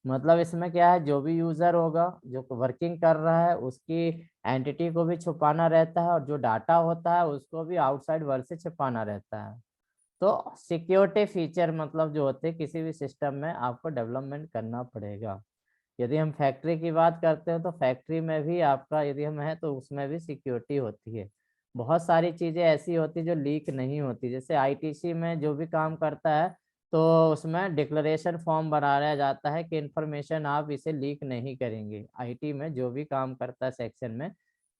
मतलब इसमें क्या है, जो भी यूजर होगा जो वर्किंग कर रहा है उसकी एंटिटी को भी छुपाना रहता है, और जो डाटा होता है उसको भी आउटसाइड वर्ल्ड से छुपाना रहता है। तो सिक्योरिटी फीचर मतलब जो होते हैं किसी भी सिस्टम में आपको डेवलपमेंट करना पड़ेगा। यदि हम फैक्ट्री की बात करते हैं तो फैक्ट्री में भी आपका यदि हम है तो उसमें भी सिक्योरिटी होती है। बहुत सारी चीज़ें ऐसी होती है जो लीक नहीं होती, जैसे आईटीसी में जो भी काम करता है तो उसमें डिक्लेरेशन फॉर्म बनाया जाता है कि इंफॉर्मेशन आप इसे लीक नहीं करेंगे। आईटी में जो भी काम करता है सेक्शन में,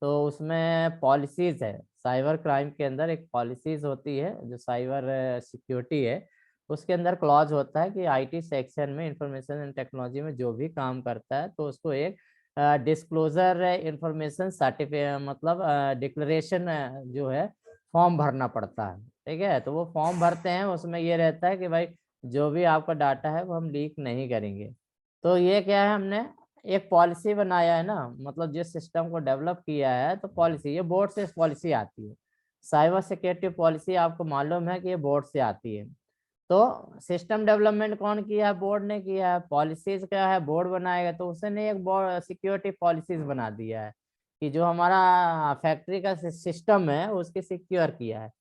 तो उसमें पॉलिसीज है। साइबर क्राइम के अंदर एक पॉलिसीज होती है जो साइबर सिक्योरिटी है, उसके अंदर क्लॉज होता है कि आईटी सेक्शन में इंफॉर्मेशन एंड टेक्नोलॉजी में जो भी काम करता है तो उसको एक डिस्क्लोजर इंफॉर्मेशन सर्टिफिकेट मतलब डिक्लेरेशन जो है फॉर्म भरना पड़ता है। ठीक है, तो वो फॉर्म भरते हैं, उसमें ये रहता है कि भाई जो भी आपका डाटा है वो हम लीक नहीं करेंगे। तो ये क्या है, हमने एक पॉलिसी बनाया है ना, मतलब जिस सिस्टम को डेवलप किया है तो पॉलिसी, ये बोर्ड से पॉलिसी आती है। साइबर सिक्योरिटी पॉलिसी आपको मालूम है कि ये बोर्ड से आती है। तो सिस्टम डेवलपमेंट कौन किया है, बोर्ड ने किया है। पॉलिसीज क्या है, बोर्ड बनाएगा, तो उसने एक बोर्ड सिक्योरिटी पॉलिसीज बना दिया है कि जो हमारा फैक्ट्री का सिस्टम है उसकी सिक्योर किया है।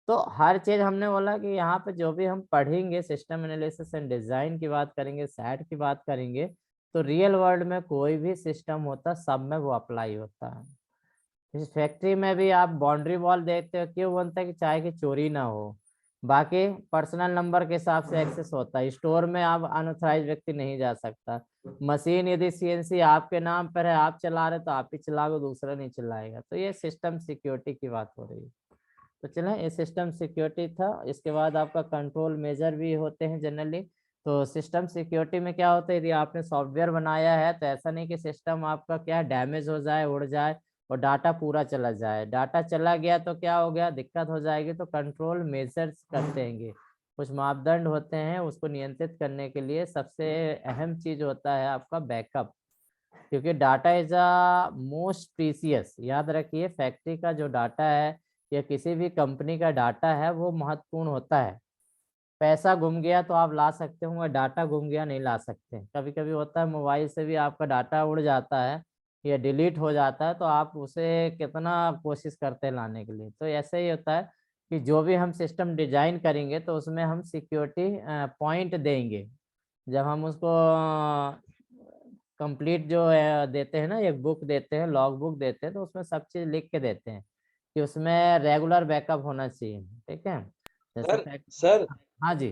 तो हर चीज हमने बोला कि यहाँ पे जो भी हम पढ़ेंगे, सिस्टम एनालिसिस एंड डिजाइन की बात करेंगे, सैट की बात करेंगे, तो रियल वर्ल्ड में कोई भी सिस्टम होता सब में वो अप्लाई होता है। इस फैक्ट्री में भी आप बाउंड्री वॉल देखते हो, क्यों बनता है कि चाय की चोरी ना हो। बाकी पर्सनल नंबर के हिसाब से एक्सेस होता है। स्टोर में आप अनऑथराइज व्यक्ति नहीं जा सकता। मशीन यदि सीएनसी आपके नाम पर है, आप चला रहे तो आप ही चलाओगे, दूसरा नहीं चलाएगा। तो ये सिस्टम सिक्योरिटी की बात हो रही है। तो चलें, ये सिस्टम सिक्योरिटी था। इसके बाद आपका कंट्रोल मेजर भी होते हैं जनरली। तो सिस्टम सिक्योरिटी में क्या होता है, यदि आपने सॉफ्टवेयर बनाया है तो ऐसा नहीं कि सिस्टम आपका क्या डैमेज हो जाए, उड़ जाए और डाटा पूरा चला जाए। डाटा चला गया तो क्या हो गया, दिक्कत हो जाएगी। तो कंट्रोल मेजर्स करते हैं, कुछ मापदंड होते हैं, उसको नियंत्रित करने के लिए सबसे अहम चीज होता है आपका बैकअप। क्योंकि data is a most precious, याद रखिए, फैक्ट्री का जो डाटा है या किसी भी कंपनी का डाटा है वो महत्वपूर्ण होता है। पैसा गुम गया तो आप ला सकते हो, डाटा गुम गया नहीं ला सकते। कभी कभी होता है मोबाइल से भी आपका डाटा उड़ जाता है या डिलीट हो जाता है, तो आप उसे कितना कोशिश करते हैं लाने के लिए। तो ऐसे ही होता है कि जो भी हम सिस्टम डिजाइन करेंगे तो उसमें हम सिक्योरिटी पॉइंट देंगे। जब हम उसको कंप्लीट जो देते हैं ना, एक बुक देते हैं, लॉग बुक देते हैं, तो उसमें सब चीज लिख के देते हैं कि उसमें रेगुलर बैकअप होना चाहिए। ठीक है, जैसे सर सर हाँ जी।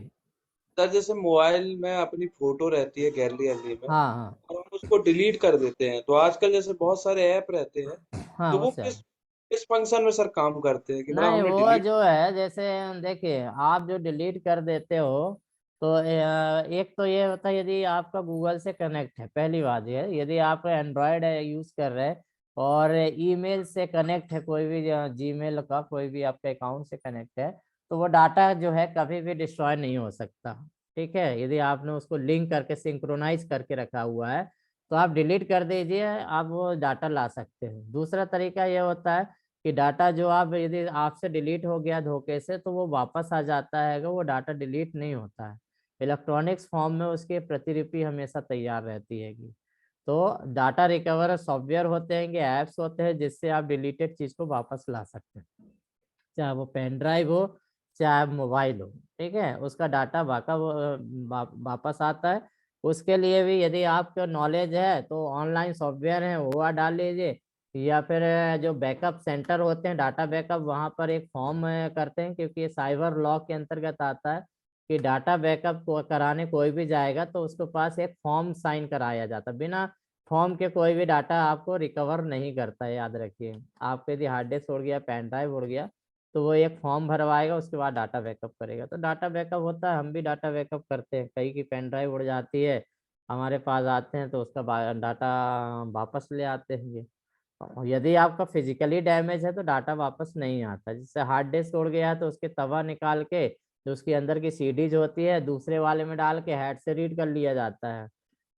सर जैसे मोबाइल में अपनी फोटो रहती है गैलरी वैलरी में, हाँ हाँ और हम उसको डिलीट कर देते हैं, तो आजकल जैसे बहुत सारे ऐप रहते हैं, हाँ, तो वो उससे किस किस फंक्शन में सर काम करते हैं कि मतलब नहीं, हमने वो डिलीट। जो है जैसे देखिए, आप जो डिलीट कर देते हो तो एक तो ये होता है यदि आपका गूगल से कनेक्ट है, पहली बात ये है। यदि आप एंड्रॉयड यूज कर रहे हैं और ईमेल से कनेक्ट है, कोई भी जीमेल का कोई भी आपका अकाउंट से कनेक्ट है, तो वो डाटा जो है कभी भी डिस्ट्रॉय नहीं हो सकता। ठीक है, यदि आपने उसको लिंक करके सिंक्रोनाइज करके रखा हुआ है तो आप डिलीट कर दीजिए, आप वो डाटा ला सकते हैं। दूसरा तरीका ये होता है कि डाटा जो आप यदि आपसे डिलीट हो गया धोखे से तो वो वापस आ जाता है, वो डाटा डिलीट नहीं होता है। इलेक्ट्रॉनिक्स फॉर्म में उसकी प्रतिलिपि हमेशा तैयार रहती हैगी। तो डाटा रिकवर सॉफ्टवेयर होते हैं, ऐप्स होते हैं जिससे आप डिलीटेड चीज को वापस ला सकते हैं, चाहे वो पेन ड्राइव हो चाहे मोबाइल हो। ठीक है, उसका डाटा वापस आता है। उसके लिए भी यदि आपको नॉलेज है तो ऑनलाइन सॉफ्टवेयर है वो डाल लीजिए, या फिर जो बैकअप सेंटर होते हैं डाटा बैकअप, वहाँ पर एक फॉर्म करते हैं, क्योंकि ये साइबर लॉ के अंतर्गत आता है कि डाटा बैकअप को कराने कोई भी जाएगा तो उसके पास एक फॉर्म साइन कराया जाता है। बिना फॉर्म के कोई भी डाटा आपको रिकवर नहीं करता है, याद रखिए। आपके यदि हार्ड डिस्क उड़ गया, पेन ड्राइव उड़ गया, तो वो एक फॉर्म भरवाएगा, उसके बाद डाटा बैकअप करेगा। तो डाटा बैकअप होता है, हम भी डाटा बैकअप करते हैं। कई की पेन ड्राइव उड़ जाती है, हमारे पास आते हैं तो उसका डाटा वापस ले आते हैं ये। और यदि आपका फिजिकली डैमेज है तो डाटा वापस नहीं आता। जैसे हार्ड डिस्क उड़ गया है तो उसके तवा निकाल के जो उसके अंदर की सीडीज होती है दूसरे वाले में डाल के हेड से रीड कर लिया जाता है।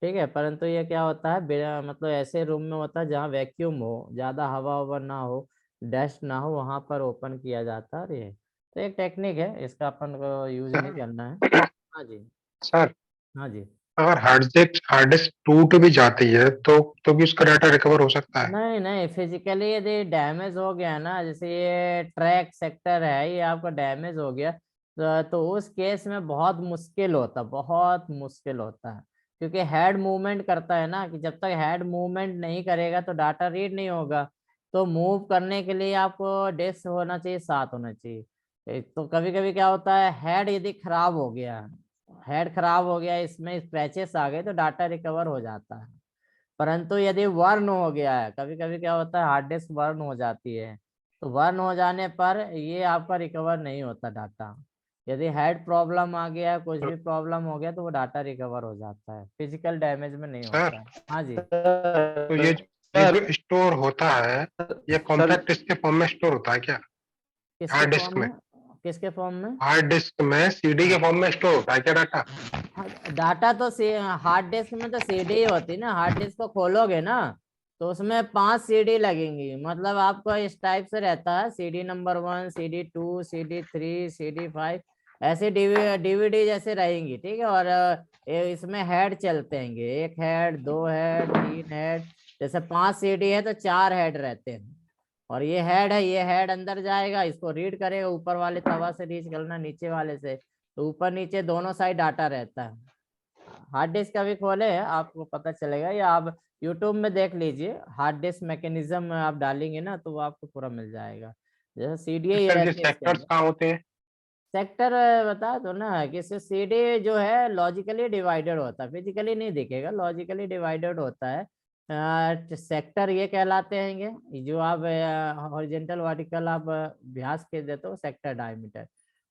ठीक है, परंतु ये क्या होता है, मतलब ऐसे रूम में होता है जहाँ वैक्यूम हो, ज्यादा हवा ववा ना हो, डस्ट ना हो, वहां पर ओपन किया जाता है। ये तो एक टेक्निक है, इसका अपन को यूज नहीं करना है। हाँ जी। सर हाँ जी। अगर हार्ड डिस्क टूट भी जाती है तो भी उसका डाटा रिकवर हो सकता है? नहीं नहीं, फिजिकली यदि डैमेज हो गया ना, जैसे ये ट्रैक सेक्टर है, ये आपका डैमेज हो गया, तो उस केस में बहुत मुश्किल होता, बहुत मुश्किल होता है, क्योंकि हेड मूवमेंट करता है ना, कि जब तक हेड मूवमेंट नहीं करेगा तो डाटा रीड नहीं होगा। तो मूव करने के लिए आपको डिस्क होना चाहिए, साथ होना चाहिए। तो कभी कभी क्या होता है, हेड यदि खराब हो गया, हेड खराब हो गया, इसमें स्क्रैचेस आ गए, तो डाटा रिकवर हो जाता है। परंतु यदि वर्न हो गया है, कभी कभी क्या होता है, हार्ड डिस्क वर्न हो जाती है, तो वर्न हो जाने पर ये आपका रिकवर नहीं होता डाटा। यदि हेड प्रॉब्लम आ गया है, कुछ तो भी प्रॉब्लम हो गया, तो वो डाटा रिकवर हो जाता है, फिजिकल डैमेज में नहीं सर, होता है। हाँ जी। तो ये जो स्टोर होता है, ये सर कॉम्पैक्ट डिस्क के फॉर्म में स्टोर होता है क्या? किसके हार्ड डिस्क फॉर्म में? में? किसके फॉर्म में? हार्ड डिस्क में सीडी के हाँ फॉर्म में स्टोर होता है क्या डाटा? हाँ, डाटा तो हार्ड डिस्क में तो सीडी ही होती ना। हार्ड डिस्क को खोलोगे ना, तो उसमें 5 सीडी लगेंगी, मतलब आपको इस टाइप से रहता है, CD number 1, CD 2, CD 3, CD 5, ऐसे डीवीडी जैसे रहेंगी, ठीक है। और इसमें हेड चलते हैं, एक हेड, 2 हेड, 3 हेड, जैसे 5 सीडी है तो 4 हेड रहते हैं। और ये हेड है, ये हेड अंदर जाएगा, इसको रीड करेगा, ऊपर वाले तवा से रीच करना, नीचे वाले से, तो ऊपर नीचे दोनों साइड डाटा रहता है। हार्ड डिस्क का भी खोले हैं, आपको पता चलेगा, या आप यूट्यूब में देख लीजिए, हार्ड डिस्क मैकेनिज्म आप डालेंगे ना, तो वो आपको पूरा मिल जाएगा। जैसे सीडी तो ये सर, ये रहती है इसके सेक्टर्स अंदर। कहाँ होते हैं? सेक्टर बता दो ना, कि सीडी जो है लॉजिकली डिवाइडेड होता है, फिजिकली नहीं दिखेगा, लॉजिकली डिवाइडेड होता है। सेक्टर ये कहलाते हैं, जो आप हॉरिजॉन्टल वर्टिकल आप अभ्यास के देते हो, सेक्टर डायमीटर।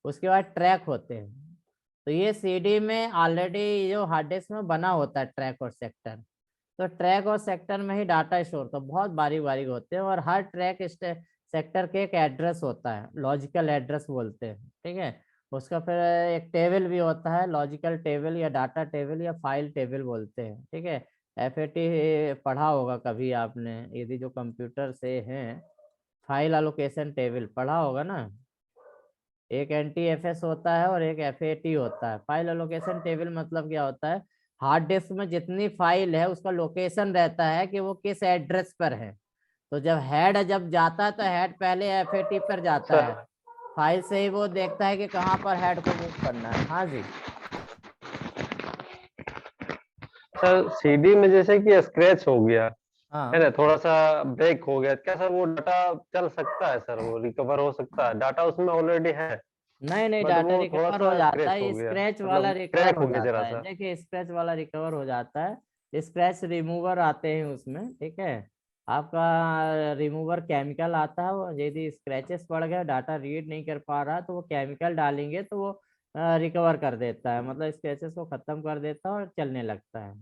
उसके बाद ट्रैक होते हैं, तो ये सीडी में ऑलरेडी जो हार्ड डिस्क में बना होता है ट्रैक और सेक्टर। तो ट्रैक और सेक्टर में ही डाटा स्टोर, तो बहुत बारीक बारीक होते हैं, और हर ट्रैक सेक्टर के एक एड्रेस होता है, लॉजिकल एड्रेस बोलते हैं, ठीक है। उसका फिर एक टेबल भी होता है, लॉजिकल टेबल या डाटा टेबल या फाइल टेबल बोलते हैं, ठीक है। एफएटी पढ़ा होगा कभी आपने, यदि जो कंप्यूटर से हैं, फाइल एलोकेशन टेबल पढ़ा होगा ना। एक NTFS होता है और एक FAT होता है। फाइल एलोकेशन टेबल मतलब क्या होता है, हार्ड डिस्क में जितनी फाइल है उसका लोकेशन रहता है कि वो किस एड्रेस पर है। तो जब हेड जब जाता है तो हेड पहले FAT पर जाता सर है, फाइल से ही वो देखता है कि कहाँ पर हेड को मूव करना है। हाँ जी। सर, सीडी में जैसे कि स्क्रैच हो गया है हाँ ना, थोड़ा सा ब्रेक हो गया, क्या सर वो डाटा चल सकता है? सर वो रिकवर हो सकता है? डाटा उसमें ऑलरेडी है, नहीं नहीं, बट डाटा वो थोड़ा रिकवर हो सा जाता स्क्रैच है, हो गया, स्क्रैच वाला मतलब रिकवर क्रैक हो हो गया जरा जाता है। सा। देखिए, स्क्रैच वाला रिकवर हो जाता है, स्क्रैच रिमूवर आते हैं उसमें, ठीक है। आपका रिमूवर केमिकल आता है, वो यदि स्क्रैचेस पड़ गए, डाटा रीड नहीं कर पा रहा, तो वो केमिकल डालेंगे तो वो रिकवर कर देता है, मतलब स्क्रैचेस को खत्म कर देता है और चलने लगता है।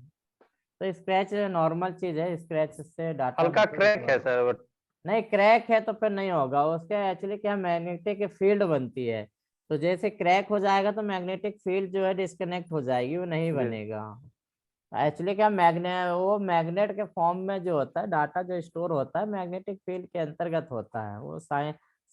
तो स्क्रैच नॉर्मल चीज है, स्क्रैच से डाटा हल्का बिल्कुल क्रैक रिकवर। है सर, बट नहीं, क्रैक है तो फिर नहीं होगा, उसके एक्चुअली क्या, मैग्नेटिक फील्ड बनती है, तो जैसे क्रैक हो जाएगा तो मैग्नेटिक फील्ड जो है डिस्कनेक्ट हो जाएगी, वो नहीं जी। बनेगा। एक्चुअली क्या, वो मैग्नेट के फॉर्म में जो होता है, डाटा जो स्टोर होता है मैग्नेटिक फील्ड के अंतर्गत होता है। वो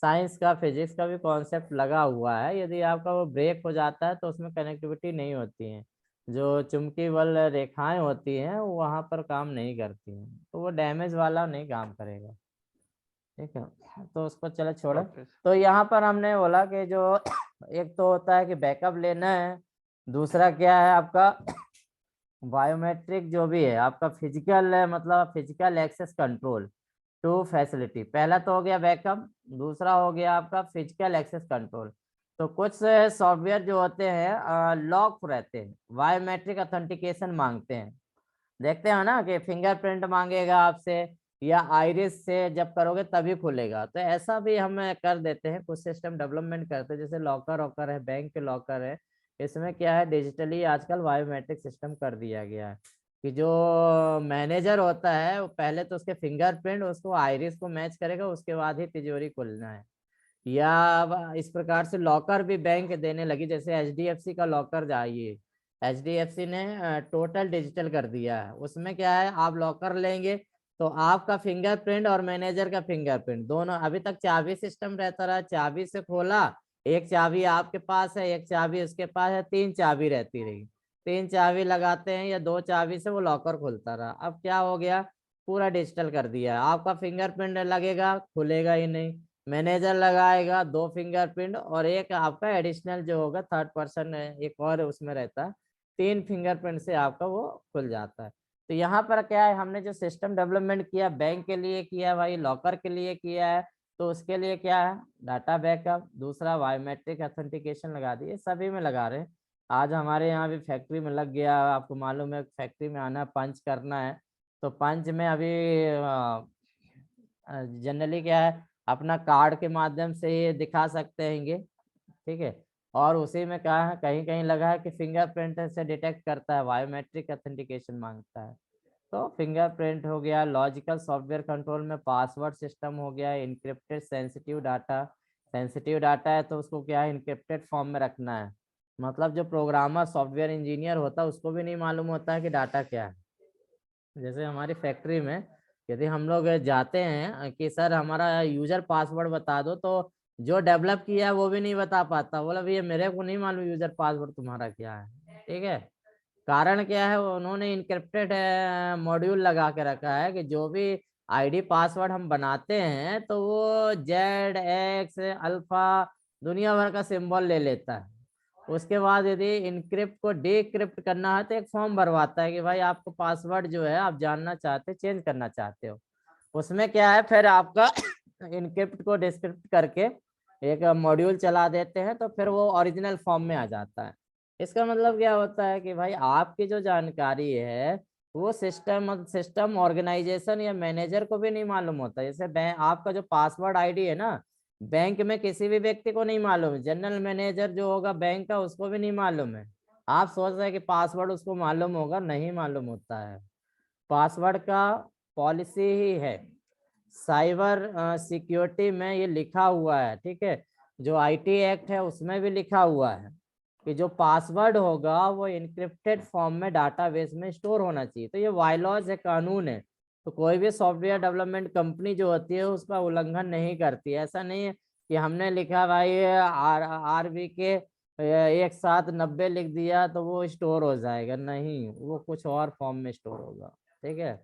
साइंस का, फिजिक्स का भी कॉन्सेप्ट लगा हुआ है। यदि आपका वो ब्रेक हो जाता है तो उसमें कनेक्टिविटी नहीं होती है, जो चुंबकीय बल रेखाएं होती हैं वो वहां पर काम नहीं करती हैं, तो वो डैमेज वाला नहीं काम करेगा, ठीक है। तो उसको चलो छोड़ो। ओके। तो यहाँ पर हमने बोला कि जो एक तो होता है कि बैकअप लेना है, दूसरा क्या है आपका, बायोमेट्रिक जो भी है आपका, फिजिकल मतलब physical access control to facility. पहला तो हो गया बैकअप, दूसरा हो गया आपका फिजिकल एक्सेस कंट्रोल। तो कुछ सॉफ्टवेयर जो होते हैं लॉक रहते हैं, बायोमेट्रिक ऑथेंटिकेशन मांगते हैं, देखते हो ना कि फिंगरप्रिंट मांगेगा आपसे, या आइरिस से जब करोगे तभी खुलेगा। तो ऐसा भी हम कर देते हैं, कुछ सिस्टम डेवलपमेंट करते हैं, जैसे लॉकर वॉकर है, बैंक के लॉकर है, इसमें क्या है, डिजिटली आजकल बायोमेट्रिक सिस्टम कर दिया गया है, कि जो मैनेजर होता है वो पहले तो उसके फिंगरप्रिंट उसको आइरिस को मैच करेगा, उसके बाद ही तिजोरी खुलना है। या अब इस प्रकार से लॉकर भी बैंक देने लगी, जैसे HDFC का लॉकर जाइए, HDFC ने टोटल डिजिटल कर दिया है। उसमें क्या है, आप लॉकर लेंगे तो आपका फिंगरप्रिंट और मैनेजर का फिंगरप्रिंट दोनों, अभी तक चाबी सिस्टम रहता रहा, चाबी से खोला, एक चाबी आपके पास है, एक चाबी उसके पास है, 3 चाबी रहती रही। 3 चाबी लगाते हैं या 2 चाबी से वो लॉकर खुलता रहा। अब क्या हो गया, पूरा डिजिटल कर दिया। आपका फिंगरप्रिंट लगेगा, खुलेगा ही नहीं। मैनेजर लगाएगा 2 फिंगरप्रिंट और एक आपका एडिशनल जो होगा थर्ड पर्सन एक और उसमें रहता है, 3 फिंगरप्रिंट से आपका वो खुल जाता है। तो यहाँ पर क्या है, हमने जो सिस्टम डेवलपमेंट किया बैंक के लिए किया भाई, लॉकर के लिए किया है, तो उसके लिए क्या है, डाटा बैकअप, दूसरा बायोमेट्रिक ऑथेंटिकेशन लगा दिए, सभी में लगा रहे हैं। आज हमारे यहाँ भी फैक्ट्री में लग गया, आपको मालूम है फैक्ट्री में आना पंच करना है, तो पंच में अभी जनरली क्या है, अपना कार्ड के माध्यम से ये दिखा सकते हैंगे, ठीक है। और उसी में क्या है, कहीं कहीं लगा है कि फिंगरप्रिंट से डिटेक्ट करता है, बायोमेट्रिक ऑथेंटिकेशन मांगता है। तो फिंगरप्रिंट हो गया, लॉजिकल सॉफ्टवेयर कंट्रोल में पासवर्ड सिस्टम हो गया, इनक्रिप्टेड सेंसिटिव डाटा है तो उसको क्या है, इनक्रिप्टेड फॉर्म में रखना है। मतलब जो प्रोग्रामर सॉफ्टवेयर इंजीनियर होता है उसको भी नहीं मालूम होता है कि डाटा क्या है। जैसे हमारी फैक्ट्री में यदि हम लोग जाते हैं कि सर हमारा यूजर पासवर्ड बता दो, तो जो डेवलप किया है वो भी नहीं बता पाता, बोला भैया मेरे को नहीं मालूम यूजर पासवर्ड तुम्हारा क्या है, ठीक है। कारण क्या है, उन्होंने इनक्रिप्टेड मॉड्यूल लगा के रखा है कि जो भी आईडी पासवर्ड हम बनाते हैं तो वो ZX अल्फा दुनिया भर का सिंबल ले लेता है। उसके बाद यदि इनक्रिप्ट को डीक्रिप्ट करना है तो एक फॉर्म भरवाता है कि भाई आपको पासवर्ड जो है आप जानना चाहते चेंज करना चाहते हो। उसमें क्या है, फिर आपका इनक्रिप्ट को डिस्क्रिप्ट करके एक मॉड्यूल चला देते हैं तो फिर वो ओरिजिनल फॉर्म में आ जाता है। इसका मतलब क्या होता है कि भाई आपकी जो जानकारी है वो सिस्टम ऑर्गेनाइजेशन या मैनेजर को भी नहीं मालूम होता। जैसे आपका जो पासवर्ड आईडी है ना, बैंक में किसी भी व्यक्ति को नहीं मालूम है, जनरल मैनेजर जो होगा बैंक का उसको भी नहीं मालूम है। आप सोच रहे हैं कि पासवर्ड उसको मालूम होगा, नहीं मालूम होता है। पासवर्ड का पॉलिसी ही है, साइबर सिक्योरिटी में ये लिखा हुआ है, ठीक है। जो IT एक्ट है उसमें भी लिखा हुआ है कि जो पासवर्ड होगा वो इनक्रिप्टेड फॉर्म में डाटाबेस में स्टोर होना चाहिए। तो ये बायलॉज है, कानून है। तो कोई भी सॉफ्टवेयर डेवलपमेंट कंपनी जो होती है उसका उल्लंघन नहीं करती है। ऐसा नहीं है कि हमने लिखा भाई RB के 1790 लिख दिया तो वो स्टोर हो जाएगा, नहीं, वो कुछ और फॉर्म में स्टोर होगा, ठीक है।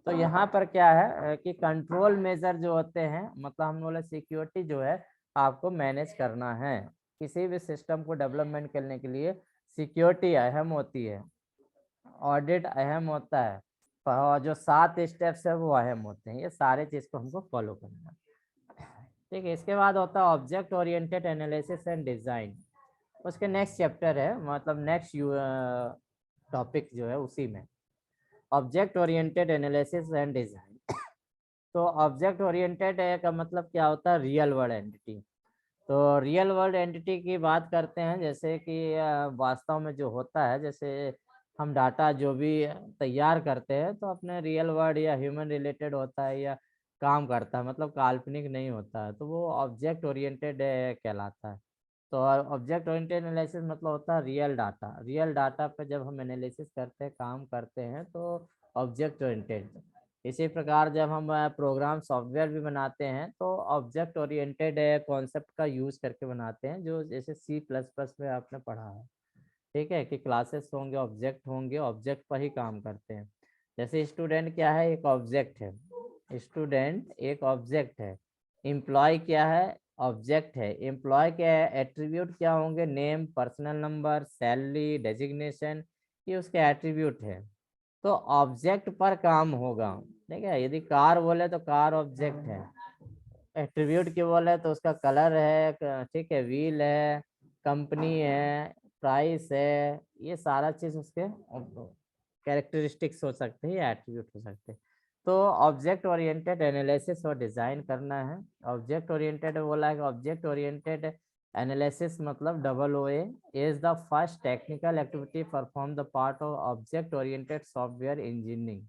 तो यहाँ पर क्या है कि कंट्रोल मेजर जो होते हैं, मतलब हम बोले सिक्योरिटी जो है आपको मैनेज करना है। किसी भी सिस्टम को डेवलपमेंट करने के लिए सिक्योरिटी अहम होती है, ऑडिट अहम होता है, और जो 7 स्टेप्स है वो अहम होते हैं। ये सारे चीज को हमको फॉलो करना है, ठीक है। इसके बाद होता है object oriented analysis and design. उसके नेक्स्ट चैप्टर है, मतलब नेक्स्ट टॉपिक जो है उसी में object oriented analysis and design. तो ऑब्जेक्ट ओरिएंटेड का मतलब क्या होता है, रियल वर्ल्ड एंटिटी। तो रियल वर्ल्ड एंटिटी की बात करते हैं, जैसे कि वास्तव में जो होता है, जैसे हम डाटा जो भी तैयार करते हैं तो अपने रियल वर्ल्ड या ह्यूमन रिलेटेड होता है या काम करता है, मतलब काल्पनिक नहीं होता है, तो वो ऑब्जेक्ट ओरिएंटेड कहलाता है। तो ऑब्जेक्ट ओरिएंटेड एनालिसिस मतलब होता है रियल डाटा पे जब हम एनालिसिस करते हैं, काम करते हैं, तो ऑब्जेक्ट ओरिएंटेड। इसी प्रकार जब हम प्रोग्राम सॉफ्टवेयर भी बनाते हैं तो ऑब्जेक्ट ओरिएंटेड कॉन्सेप्ट का यूज करके बनाते हैं, जो जैसे C++ में आपने पढ़ा है, ठीक है, कि क्लासेस होंगे, ऑब्जेक्ट होंगे, ऑब्जेक्ट पर ही काम करते हैं। जैसे स्टूडेंट क्या है, एक ऑब्जेक्ट है, स्टूडेंट एक ऑब्जेक्ट है। एम्प्लॉय क्या है, ऑब्जेक्ट है। एम्प्लॉय के एट्रीब्यूट क्या होंगे, name, personal number, salary, designation, ये उसके एट्रीब्यूट है। तो ऑब्जेक्ट पर काम होगा, ठीक है। यदि कार बोले तो कार ऑब्जेक्ट है, एट्रीब्यूट की बोले तो उसका कलर है, ठीक है, व्हील है, कंपनी है, प्राइस है, ये सारा चीज उसके कैरेक्टरिस्टिक्स हो सकते हैं या एट्रीब्यूट हो सकते हैं। तो ऑब्जेक्ट ओरिएंटेड एनालिसिस और डिजाइन करना है। ऑब्जेक्ट ओरिएंटेड बोला है कि ऑब्जेक्ट ओरिएंटेड एनालिसिस मतलब OOA is the first technical activity performed the part of object oriented software engineering।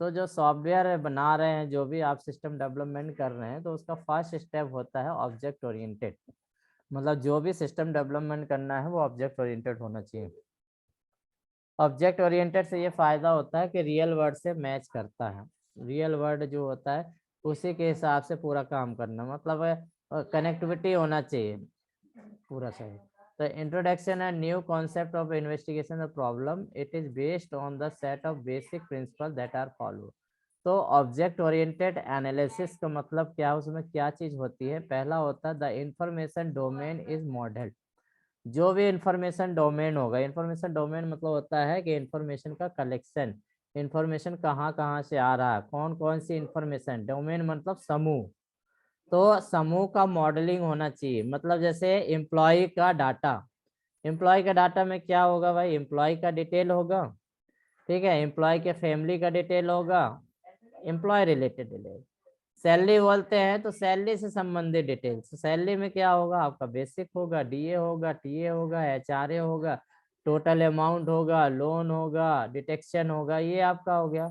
तो जो सॉफ्टवेयर बना रहे हैं, जो भी आप सिस्टम डेवलपमेंट कर रहे हैं, तो उसका फर्स्ट स्टेप होता है ऑब्जेक्ट ओरिएंटेड। मतलब जो भी सिस्टम डेवलपमेंट करना है वो ऑब्जेक्ट ओरिएंटेड होना चाहिए। ऑब्जेक्ट ओरिएंटेड से ये फायदा होता है कि रियल वर्ल्ड से मैच करता है। रियल वर्ल्ड जो होता है उसी के हिसाब से पूरा काम करना, मतलब कनेक्टिविटी होना चाहिए पूरा सही। The introduction and new concept of investigation of problem, it is based on the set of basic principles that are followed. तो ऑब्जेक्ट ओरिएंटेड एनालिसिस का मतलब क्या है, उसमें क्या चीज होती है? पहला होता है the information domain is model. जो भी इंफॉर्मेशन डोमेन होगा, इंफॉर्मेशन डोमेन मतलब होता है कि इंफॉर्मेशन का कलेक्शन, इंफॉर्मेशन कहाँ कहाँ से आ रहा है, कौन कौन सी इंफॉर्मेशन, डोमेन मतलब समूह। तो समूह का मॉडलिंग होना चाहिए। मतलब जैसे एम्प्लॉय का डाटा, एम्प्लॉय का डाटा में क्या होगा भाई? एम्प्लॉय का डिटेल होगा, ठीक है, एम्प्लॉय के फैमिली का डिटेल होगा, एम्प्लॉय रिलेटेड डिटेल। सैलरी बोलते हैं तो सैलरी से संबंधित डिटेल्स, सैलरी में क्या होगा? आपका बेसिक होगा, डीए होगा, टीए होगा, एचआरए होगा, टोटल अमाउंट होगा, लोन होगा, डिटेक्शन होगा, ये आपका हो गया।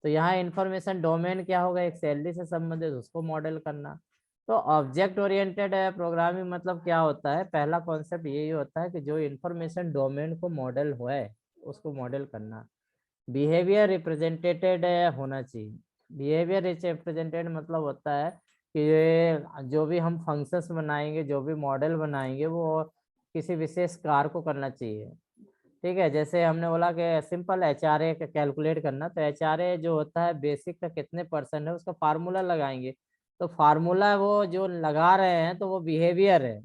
तो यहाँ इंफॉर्मेशन डोमेन क्या होगा? एक सैलरी से संबंधित, उसको मॉडल करना। तो ऑब्जेक्ट ओरिएंटेड प्रोग्रामिंग मतलब क्या होता है? पहला कॉन्सेप्ट यही होता है कि जो इंफॉर्मेशन डोमेन को मॉडल है उसको मॉडल करना। बिहेवियर रिप्रेजेंटेटेड होना चाहिए। बिहेवियर रिप्रेजेंटेड मतलब होता है कि जो भी हम फंक्शंस बनाएंगे, जो भी मॉडल बनाएंगे, वो किसी विशेष कार्य को करना चाहिए, ठीक है। जैसे हमने बोला कि सिंपल एचआरए का कैलकुलेट करना, तो एचआरए जो होता है बेसिक का कितने परसेंट है उसका फार्मूला लगाएंगे। तो फार्मूला वो जो लगा रहे हैं तो वो बिहेवियर है,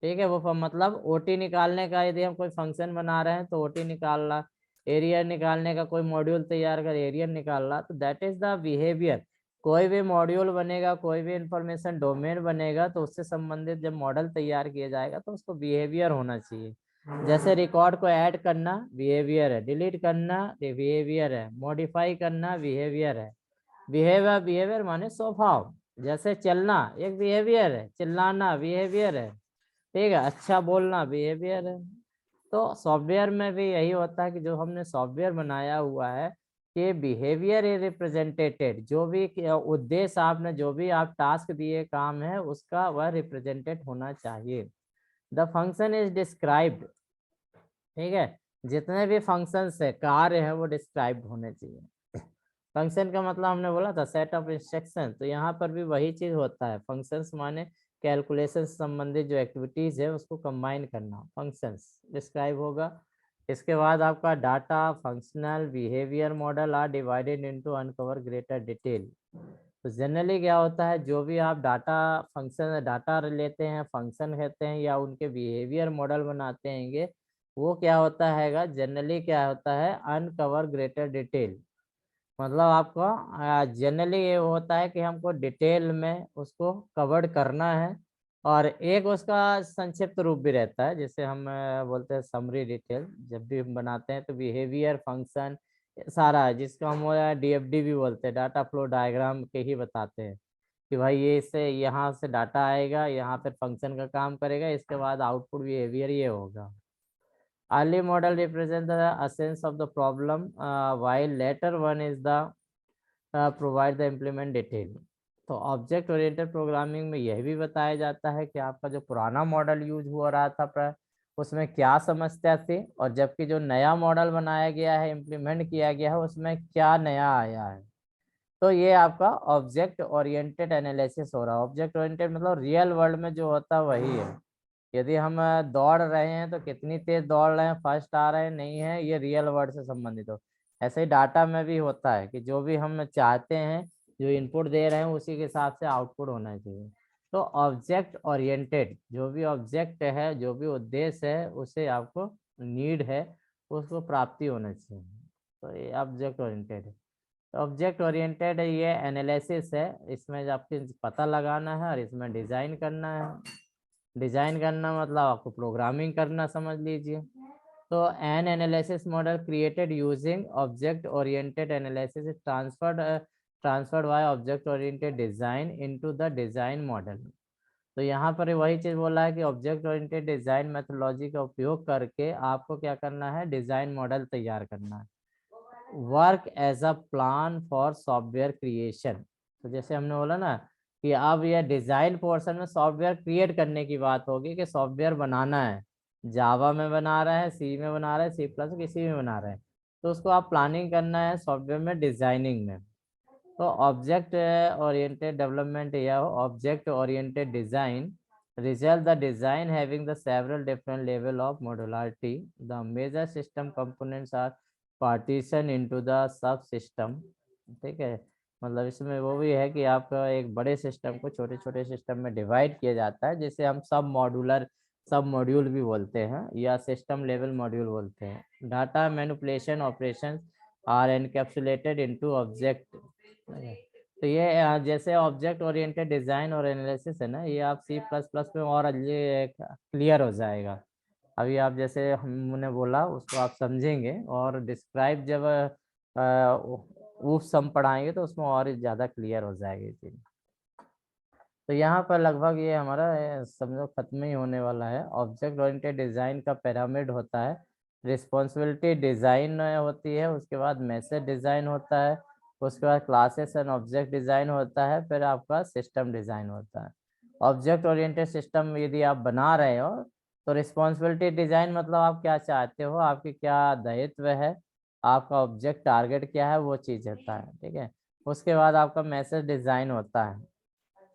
ठीक है। वो मतलब ओटी निकालने का, यदि हम कोई फंक्शन बना रहे हैं तो ओटी निकालना, एरिया निकालने का कोई मॉड्यूल तैयार कर एरिया निकालना, तो दैट इज द बिहेवियर। कोई भी मॉड्यूल बनेगा, कोई भी इंफॉर्मेशन डोमेन बनेगा, तो उससे संबंधित जब मॉडल तैयार किया जाएगा तो उसको बिहेवियर होना चाहिए। जैसे रिकॉर्ड को ऐड करना बिहेवियर है, डिलीट करना बिहेवियर है, मॉडिफाई करना बिहेवियर है। बिहेवियर, बिहेवियर माने स्वभाव। जैसे चलना एक बिहेवियर है, चिल्लाना बिहेवियर है, ठीक है, अच्छा बोलना बिहेवियर है। तो सॉफ्टवेयर में भी यही होता है कि जो हमने सॉफ्टवेयर बनाया हुआ है कि बिहेवियर इज रिप्रेजेंटेटेड, जो भी उद्देश्य आपने, जो भी आप टास्क दिए काम है उसका वह रिप्रेजेंटेड होना चाहिए। द फंक्शन इज डिस्क्राइब्ड, ठीक है, जितने भी फंक्शंस है, कार्य है, वो डिस्क्राइब्ड होने चाहिए। फंक्शन का मतलब हमने बोला था सेट ऑफ इंस्ट्रक्शन, तो यहाँ पर भी वही चीज होता है। फंक्शंस माने कैलकुलेशन से संबंधित जो एक्टिविटीज है उसको कंबाइन करना, फंक्शंस डिस्क्राइब होगा। इसके बाद आपका data, functional, behaviour model are divided into uncover greater detail. तो जनरली क्या होता है, जो भी आप डाटा फंक्शन डाटा लेते हैं, फंक्शन कहते हैं, या उनके बिहेवियर मॉडल बनाते हैं, वो क्या होता है, जनरली क्या होता है, अनकवर ग्रेटर डिटेल। मतलब आपको जनरली ये होता है कि हमको डिटेल में उसको कवर करना है, और एक उसका संक्षिप्त रूप भी रहता है, जैसे हम बोलते हैं समरी डिटेल। जब भी हम बनाते हैं तो बिहेवियर, फंक्शन सारा है, जिसको हम डीएफडी भी बोलते हैं, डाटा फ्लो डायग्राम के ही बताते हैं कि भाई ये इससे यहाँ से डाटा आएगा, यहाँ पर फंक्शन का काम करेगा, इसके बाद आउटपुट बिहेवियर ये होगा। Early model represents the essence of the problem, while later one is the provide the implement detail. तो ऑब्जेक्ट ओरिएंटेड प्रोग्रामिंग में यह भी बताया जाता है कि आपका जो पुराना मॉडल यूज हो रहा था उसमें क्या समस्या थी, और जबकि जो नया मॉडल बनाया गया है, इम्प्लीमेंट किया गया है, उसमें क्या नया आया है। तो ये आपका ऑब्जेक्ट ओरिएंटेड एनालिसिस हो रहा है। ऑब्जेक्ट ओरिएंटेड मतलब रियल वर्ल्ड में जो होता है वही है। यदि हम दौड़ रहे हैं तो कितनी तेज दौड़ रहे हैं, फर्स्ट आ रहे हैं नहीं है, ये रियल वर्ल्ड से संबंधित हो। ऐसे ही डाटा में भी होता है कि जो भी हम चाहते हैं, जो इनपुट दे रहे हैं, उसी के हिसाब से आउटपुट होना चाहिए। तो ऑब्जेक्ट ओरिएंटेड, जो भी ऑब्जेक्ट है, जो भी उद्देश्य है, उसे आपको नीड है, उसको प्राप्ति होना चाहिए। तो ये ऑब्जेक्ट ओरिएंटेड है। ऑब्जेक्ट ओरिएंटेड ये एनालिसिस है, इसमें आपको पता लगाना है और इसमें डिजाइन करना है। डिजाइन करना मतलब आपको प्रोग्रामिंग करना समझ लीजिए। तो N analysis model created using object oriented analysis is transferred by object oriented design into the design model. तो यहाँ पर वही चीज बोला है कि ऑब्जेक्ट ओरिएंटेड डिजाइन मेथोडोलॉजी का उपयोग करके आपको क्या करना है, डिजाइन मॉडल तैयार करना है। Work as a plan for software creation. तो जैसे हमने बोला ना कि अब यह डिजाइन पोर्शन में सॉफ्टवेयर क्रिएट करने की बात होगी, कि सॉफ्टवेयर बनाना है, जावा में बना रहे हैं, सी में बना रहे हैं, सी प्लस किसी में बना रहे हैं, तो उसको आप प्लानिंग करना है सॉफ्टवेयर में, डिजाइनिंग में। तो ऑब्जेक्ट ओरिएंटेड डेवलपमेंट या object oriented design result the design having the several different level of modularity. The major system components are partitioned into the subsystem. ठीक है, मतलब इसमें वो भी है कि आपका एक बड़े सिस्टम को छोटे छोटे सिस्टम में डिवाइड किया जाता है, जिसे हम सब मॉड्यूल भी बोलते हैं या सिस्टम लेवल मॉड्यूल बोलते हैं। Data manipulation operation are encapsulated into object. तो ये जैसे ऑब्जेक्ट ओरिएंटेड डिजाइन और एनालिसिस है ना, ये आप C++ में और ये क्लियर हो जाएगा। अभी आप जैसे हमने बोला उसको आप समझेंगे, और डिस्क्राइब जब सम पढ़ाएंगे तो उसमें और ज़्यादा क्लियर हो जाएगी चीज। तो यहाँ पर लगभग ये हमारा समझो खत्म ही होने वाला है। ऑब्जेक्ट ओरिएंटेड डिजाइन का पिरामिड होता है, रिस्पॉन्सिबिलिटी डिजाइन होती है, उसके बाद मैसेज डिजाइन होता है, उसके बाद क्लासेस एंड ऑब्जेक्ट डिजाइन होता है, फिर आपका सिस्टम डिजाइन होता है। ऑब्जेक्ट ओरिएंटेड सिस्टम यदि आप बना रहे हो तो रिस्पॉन्सिबिलिटी डिजाइन मतलब आप क्या चाहते हो, आपकी क्या दायित्व है, आपका ऑब्जेक्ट टारगेट क्या है, वो चीज होता है। ठीक है, उसके बाद आपका मैसेज डिजाइन होता है।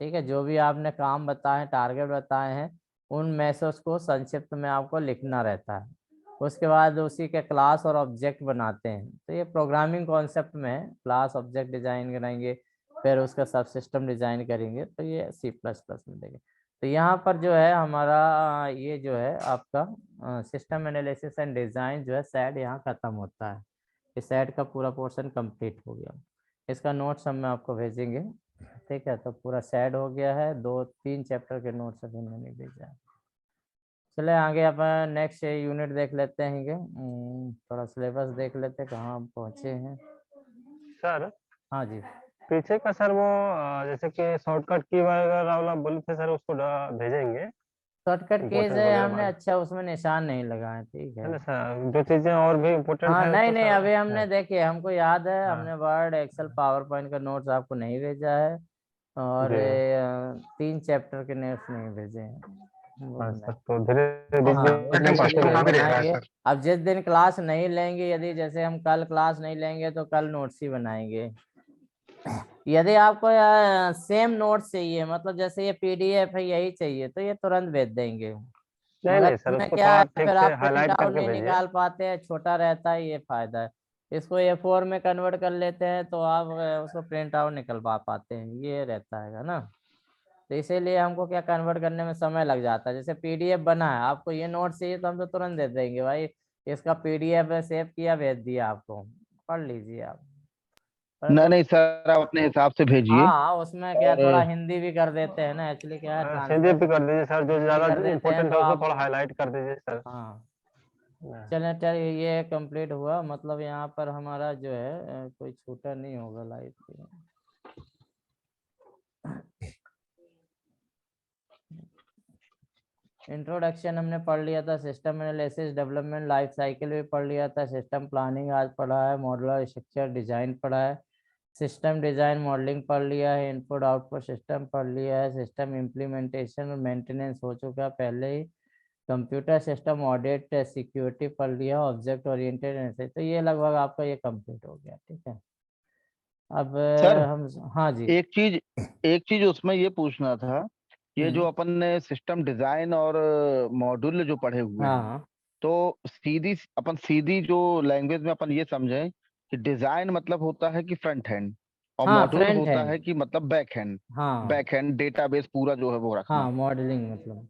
ठीक है, जो भी आपने काम बताए, टारगेट बताए हैं, उन मैसेज को संक्षिप्त में आपको लिखना रहता है। उसके बाद उसी के क्लास और ऑब्जेक्ट बनाते हैं। तो ये प्रोग्रामिंग कॉन्सेप्ट में है, क्लास ऑब्जेक्ट डिजाइन कराएंगे, फिर उसका सब सिस्टम डिजाइन करेंगे, तो ये C++ में देंगे। तो यहाँ पर जो है हमारा ये जो है आपका सिस्टम एनालिसिस एंड डिजाइन जो है सेट यहाँ खत्म होता है। इस सेट का पूरा पोर्शन कंप्लीट हो गया। इसका नोट्स हम आपको भेजेंगे। ठीक है, तो पूरा सेट हो गया है, 2-3 चैप्टर के नोट्स अभी मैंने भेजा है। चले आगे अपन नेक्स्ट यूनिट देख लेते हैं। थोड़ा सिलेबस देख लेते हैं कहाँ हम पहुँचे हैं। सर हाँ जी, पीछे का सर वो जैसे कि शॉर्टकट की वगैरह वाला बोले थे सर, उसको भेजेंगे शॉर्टकट केस इम्पोर्टेंट है वगैरह हमने, वाले, अच्छा उसमें निशान नहीं लगाए। ठीक है है, ना सर? जो चीजें और भी इम्पोर्टेंट हाँ है नहीं तो नहीं, सर। अभी हमने हाँ देखे, हमको याद है, हाँ हमने वर्ड एक्सेल पावर पॉइंट का नोट्स आपको नहीं भेजा है, और जी 3 चैप्टर के नोट्स नहीं भेजे हैं, वो हाँ सर, बनाए। तो धीरे धीरे बीच हाँ, वो बीच में धीरे पढ़ते धीरे रहेंगे बनाएंगे। अब जिस दिन क्लास नहीं लेंगे, यदि जैसे हम कल क्लास नहीं लेंगे तो कल नोट्स ही बनाएंगे। यदि आपको सेम नोट्स चाहिए, मतलब जैसे ये PDF है यही चाहिए, तो ये तुरंत भेज देंगे। नहीं मगर नहीं सर, इसमें उसको क्या थोड़ा है, ठीक फिर से आप प्रिंट हाईलाइट आउट करके नहीं भेजिए। निकाल पाते हैं, छोटा रहता है, ये फायदा है। इसको A4 में कन्वर्ट कर लेते हैं तो आप उसको प्रिंट आउट निकलवा पाते हैं, ये रहता है ना। तो इसीलिए हमको क्या कन्वर्ट करने में समय लग जाता है। जैसे PDF बना है, आपको ये नोट चाहिए तो हम तो तुरंत दे देंगे भाई, इसका PDF सेव किया भेज दिया आपको, पढ़ लीजिए आप। नहीं परंतु नहीं सर, आप अपने हिसाब से भेजिए। हाँ, उसमें क्या और थोड़ा हिंदी भी कर देते हैं ना, एक्चुअली क्या है, हिंदी ट्रांसलेट भी कर दीजिए सर, जो हिंदी ज्यादा कर देते हैं इम्पोर्टेंट तो है उसको आप, थोड़ा हाईलाइट कर दीजिए सर। हाँ। हाँ, चलिए ये कंप्लीट हुआ, मतलब यहाँ पर हमारा जो है कोई छूटा नहीं होगा लाइफ में। इंट्रोडक्शन हमने पढ़ लिया था, system analysis development life cycle भी पढ़ लिया था, सिस्टम प्लानिंग आज पढ़ा है, मॉडुलर स्ट्रक्चर डिजाइन पढ़ा है, सिस्टम डिजाइन मॉडलिंग पढ़ लिया है, इनपुट आउटपुट सिस्टम पढ़ लिया है, सिस्टम इम्प्लीमेंटेशन और मेंटेनेंस हो चुका है पहले ही, कंप्यूटर सिस्टम ऑडिट सिक्योरिटी पढ़ लिया, ऑब्जेक्ट ओरिएंटेड एनालिसिस। तो ये लगभग आपका ये कंप्लीट हो गया। ठीक है, अब सर हम, हाँ जी, एक चीज उसमें ये पूछना था, ये जो हम्म, अपन ने सिस्टम डिजाइन और मॉड्यूल जो पढ़े हुए हाँ हैं, हाँ तो सीधी जो लैंग्वेज में अपन ये समझें कि डिजाइन मतलब होता है कि फ्रंट हैंड, और हाँ, मॉड्यूल फ्रंट होता हैंड, है कि मतलब हाँ बैक हैंड डेटाबेस पूरा जो है वो रखना। हाँ, मॉडलिंग मतलब,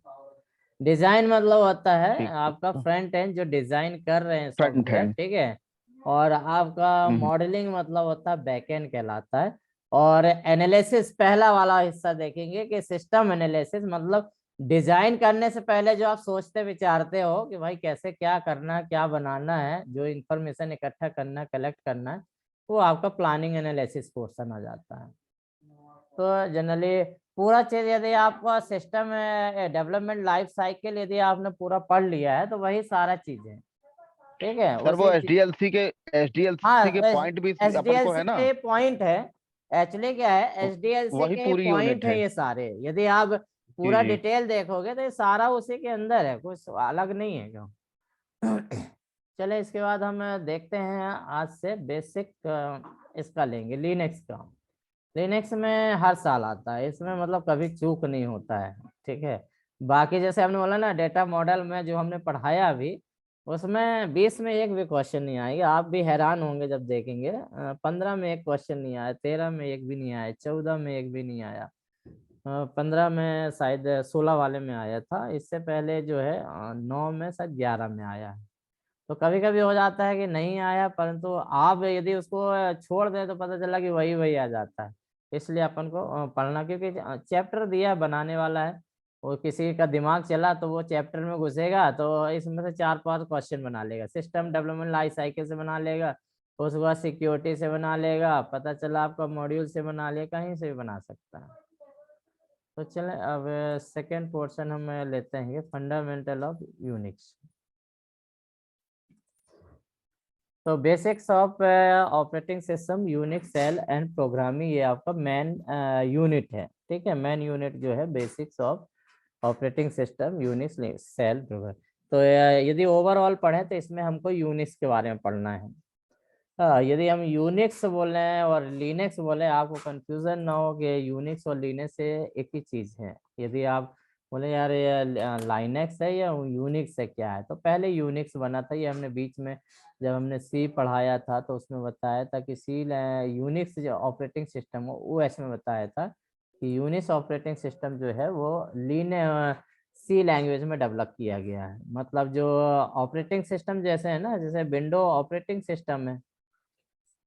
डिजाइन मतलब होता है ठीक आपका ठीक। फ्रंट एंड जो डिजाइन कर रहे हैं फ्रंट सॉफ्टवेयर। हैंड। ठीक है, और आपका हम्म मॉडलिंग मतलब होता है बैक एंड कहलाता है। और एनालिसिस पहला वाला हिस्सा देखेंगे कि सिस्टम एनालिसिस मतलब डिजाइन करने से पहले जो आप सोचते विचारते हो कि भाई कैसे क्या करना है, क्या बनाना है, जो इंफॉर्मेशन इकट्ठा करना है, कलेक्ट करना है, वो आपका प्लानिंग एनालिसिस पोर्शन आ जाता है। तो जनरली पूरा चीज यदि आपका सिस्टम डेवलपमेंट लाइफ साइकिल यदि आपने पूरा पढ़ लिया है तो वही सारा चीज है। ठीक है, सर, वो उसी एसडीएलसी के हाँ, पॉइंट भी अपन को एचडीएलसी है ना, के पॉइंट है। एक्चुअली क्या है, एचडीएलसी वही के पूरी पॉइंट यूनिट है है। ये सारे। यदि आप जी पूरा जी। डिटेल देखोगे तो ये सारा उसी के अंदर है, कुछ अलग नहीं है क्यों। चले इसके बाद हम देखते हैं, आज से बेसिक इसका लेंगे, लिनक्स का। लिनक्स में हर साल आता है, इसमें मतलब कभी चूक नहीं होता है। ठीक है, बाकी जैसे हमने बोला ना डेटा मॉडल में जो हमने पढ़ाया अभी, उसमें 20 में एक भी क्वेश्चन नहीं आएगा। आप भी हैरान होंगे जब देखेंगे। 15 में एक क्वेश्चन नहीं आया, 13 में एक भी नहीं आया, 14 में एक भी नहीं आया, 15 में शायद 16 वाले में आया था। इससे पहले जो है 9 में शायद 11 में आया है। तो कभी कभी हो जाता है कि नहीं आया, परंतु आप यदि उसको छोड़ दें तो पता चला कि वही वही आ जाता है। इसलिए अपन को पढ़ना, क्योंकि चैप्टर दिया बनाने वाला है, वो किसी का दिमाग चला तो वो चैप्टर में घुसेगा तो इसमें से 4-5 क्वेश्चन बना लेगा। सिस्टम डेवलपमेंट लाइफ साइकिल से बना लेगा, उसके बाद सिक्योरिटी से बना लेगा, पता चला आपका मॉड्यूल से बना लेगा, कहीं से भी बना सकता है। तो चलें अब सेकेंड पोर्शन हम लेते हैं, फंडामेंटल ऑफ यूनिक्स। तो basics of operating system Unix shell and programming, ये आपका मेन यूनिट है। ठीक है, मेन यूनिट जो है basics of operating system Unix shell program. तो यदि ओवरऑल पढ़े तो इसमें हमको यूनिक्स के बारे में पढ़ना है। यदि हम यूनिक्स बोले और लिनक्स बोले, आपको कंफ्यूजन ना हो कि यूनिक्स और लिनक्स से एक ही चीज है। यदि आप बोले यार ये लाइनेक्स है या यूनिक्स है क्या है, तो पहले यूनिक्स बना था। ये हमने बीच में जब हमने सी पढ़ाया था तो उसमें बताया था कि सी यूनिक्स जो ऑपरेटिंग सिस्टम हो वो इसमें बताया था कि यूनिक्स ऑपरेटिंग सिस्टम जो है वो सी लैंग्वेज में डेवलप किया गया है। मतलब जो ऑपरेटिंग सिस्टम जैसे है ना, जैसे विंडो ऑपरेटिंग सिस्टम है,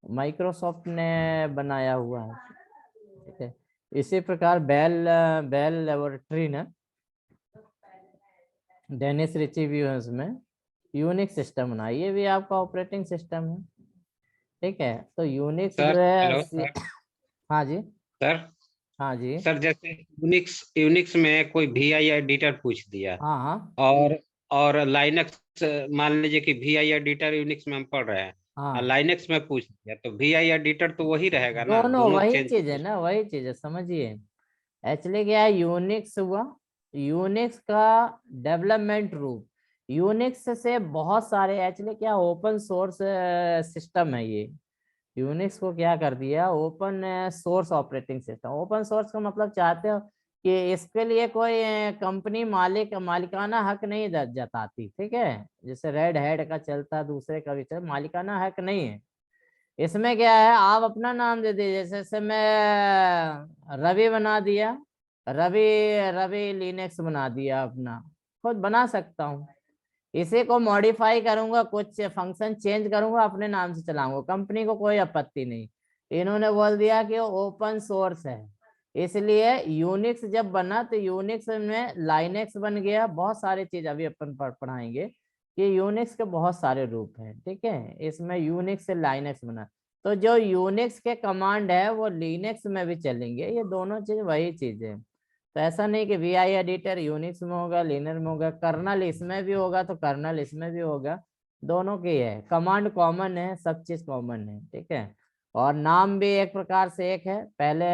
माइक्रोसॉफ्ट ने बनाया हुआ है। ठीक है, इसी प्रकार बेल लेबोरेटरी ने डेनिस रिची व्यूज में यूनिक्स सिस्टम बनाया, ये भी आपका ऑपरेटिंग सिस्टम है। ठीक है, तो यूनिक्स सर जो है हेलो सर। हाँ जी, सर हाँ जी, सर जैसे यूनिक्स यूनिक्स में कोई VI एडिटर पूछ दिया, हाँ हाँ और लाइनक्स मान लीजिए कि VI एडिटर यूनिक्स में हम पढ़ रहे हैं, हाँ, लाइनक्स में पूछ दिया, तो VI एडिटर तो वही रहेगा ना, दोनों दोनों वही चेंज। चीज है ना, वही चीज है, समझिए। एक्चुअली क्या है, यूनिक्स हुआ, यूनिक्स का डेवलपमेंट रूप। यूनिक्स से बहुत सारे एक्चुअली क्या ओपन सोर्स सिस्टम है ये। यूनिक्स को क्या कर दिया, open source operating system. Open source का मतलब चाहते हो कि इसके लिए कोई कंपनी मालिकाना हक नहीं जताती। ठीक है, जैसे रेड हैट का चलता, दूसरे का भी चलता, मालिकाना हक नहीं है। इसमें क्या है, आप अपना नाम दे दीजिए। जैसे मैं रवि बना दिया, रवि रवि लिनक्स बना दिया, अपना खुद बना सकता हूँ। इसी को मॉडिफाई करूंगा, कुछ फंक्शन चेंज करूंगा, अपने नाम से चलाऊंगा, कंपनी को कोई आपत्ति नहीं। इन्होंने बोल दिया कि ओपन सोर्स है, इसलिए यूनिक्स जब बना तो यूनिक्स में लाइनेक्स बन गया। बहुत सारी चीज अभी अपन पढ़ाएंगे कि यूनिक्स के बहुत सारे रूप हैं। ठीक है, इसमें यूनिक्स से लाइनेक्स बना, तो जो यूनिक्स के कमांड है वो लिनक्स में भी चलेंगे। ये दोनों चीज वही चीज है। तो ऐसा नहीं कि VI एडिटर यूनिक्स में होगा, लिनक्स में होगा, कर्नल इसमें भी होगा तो कर्नल इसमें भी होगा। दोनों की है, कमांड कॉमन है, सब चीज कॉमन है। ठीक है, और नाम भी एक प्रकार से एक है। पहले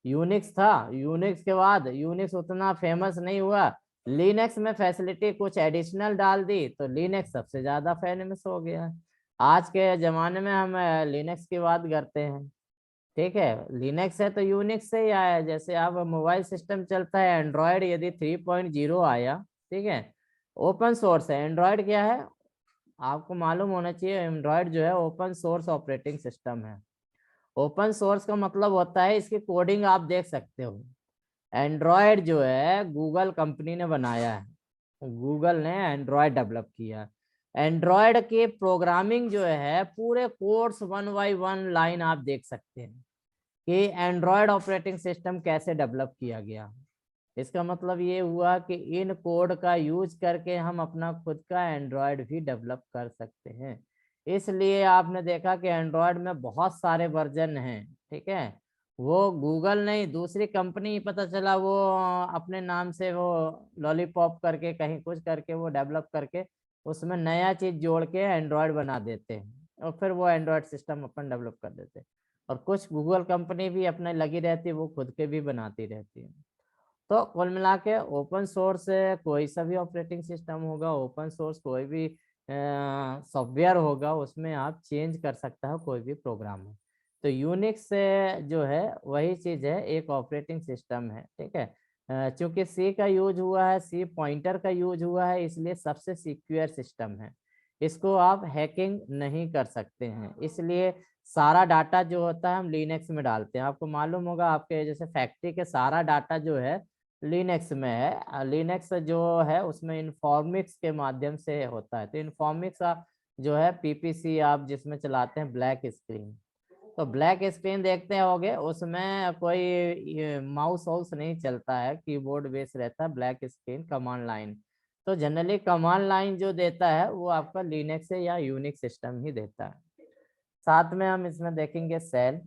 यूनिक्स था, यूनिक्स के बाद यूनिक्स उतना फेमस नहीं हुआ, लिनक्स में फैसिलिटी कुछ एडिशनल डाल दी तो लिनक्स सबसे ज्यादा फेमस हो गया। आज के जमाने में हम लिनक्स की बात करते हैं। ठीक है, लिनक्स है तो यूनिक्स से ही आया है। जैसे आप मोबाइल सिस्टम चलता है एंड्रॉयड, यदि 3.0 आया, ठीक है, ओपन सोर्स है। एंड्रॉयड क्या है, आपको मालूम होना चाहिए, एंड्रॉयड जो है ओपन सोर्स ऑपरेटिंग सिस्टम है। ओपन सोर्स का मतलब होता है इसकी कोडिंग आप देख सकते हो। एंड्रॉयड जो है गूगल कंपनी ने बनाया है, गूगल ने एंड्रॉयड डेवलप किया। एंड्रॉयड की प्रोग्रामिंग जो है पूरे कोड्स 1 बाय 1 लाइन आप देख सकते हैं कि एंड्रॉयड ऑपरेटिंग सिस्टम कैसे डेवलप किया गया। इसका मतलब ये हुआ कि इन कोड का यूज करके हम अपना खुद का एंड्रॉयड भी डेवलप कर सकते हैं। इसलिए आपने देखा कि एंड्रॉयड में बहुत सारे वर्जन हैं। ठीक है, वो गूगल नहीं, दूसरी कंपनी पता चला वो अपने नाम से वो लॉलीपॉप करके कहीं कुछ करके वो डेवलप करके उसमें नया चीज जोड़ के एंड्रॉयड बना देते हैं और फिर वो एंड्रॉयड सिस्टम अपन डेवलप कर देते हैं। और कुछ गूगल कंपनी भी अपने लगी रहती है, वो खुद के भी बनाती रहती है। तो कुल मिला के ओपन सोर्स कोई सा भी ऑपरेटिंग सिस्टम होगा, ओपन सोर्स कोई भी सॉफ्टवेयर होगा, उसमें आप चेंज कर सकता है कोई भी प्रोग्राम हो। तो यूनिक्स जो है वही चीज है, एक ऑपरेटिंग सिस्टम है। ठीक है, चूंकि सी का यूज हुआ है, सी पॉइंटर का यूज हुआ है, इसलिए सबसे सिक्योर सिस्टम है। इसको आप हैकिंग नहीं कर सकते हैं, इसलिए सारा डाटा जो होता है हम लिनक्स में डालते हैं। आपको मालूम होगा आपके जैसे फैक्ट्री के सारा डाटा जो है लिनक्स में है। लिनक्स जो है उसमें इन्फॉर्मिक्स के माध्यम से होता है। तो इन्फॉर्मिक्स जो है पीपीसी आप जिसमें चलाते हैं ब्लैक स्क्रीन, तो ब्लैक स्क्रीन देखते होगे उसमें कोई माउस वाउस नहीं चलता है, कीबोर्ड बेस रहता है, ब्लैक स्क्रीन कमांड लाइन। तो जनरली कमांड लाइन जो देता है वो आपका लिनक्स या यूनिक्स सिस्टम ही देता है। साथ में हम इसमें देखेंगे सेल।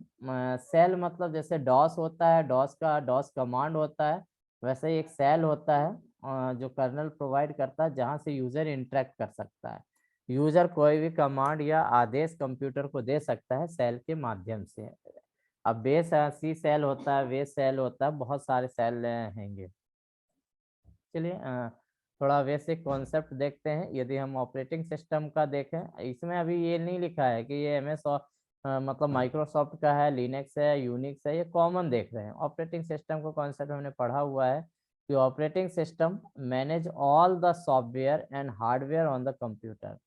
सेल मतलब जैसे डॉस होता है, डॉस का डॉस कमांड होता है, वैसे ही एक सेल होता है जो कर्नल प्रोवाइड करता है, जहाँ से यूजर इंटरेक्ट कर सकता है। यूजर कोई भी कमांड या आदेश कंप्यूटर को दे सकता है सेल के माध्यम से। अब बेस सी सेल होता है, बेस सेल होता है, बहुत सारे सेल हैंगे। चलिए थोड़ा बेसिक कॉन्सेप्ट देखते हैं। यदि हम ऑपरेटिंग सिस्टम का देखें, इसमें अभी ये नहीं लिखा है कि ये MS मतलब माइक्रोसॉफ्ट का है, लिनक्स है, यूनिक्स है, ये कॉमन देख रहे हैं। ऑपरेटिंग सिस्टम का कॉन्सेप्ट हमने पढ़ा हुआ है कि operating system manage all the software and hardware on the computer.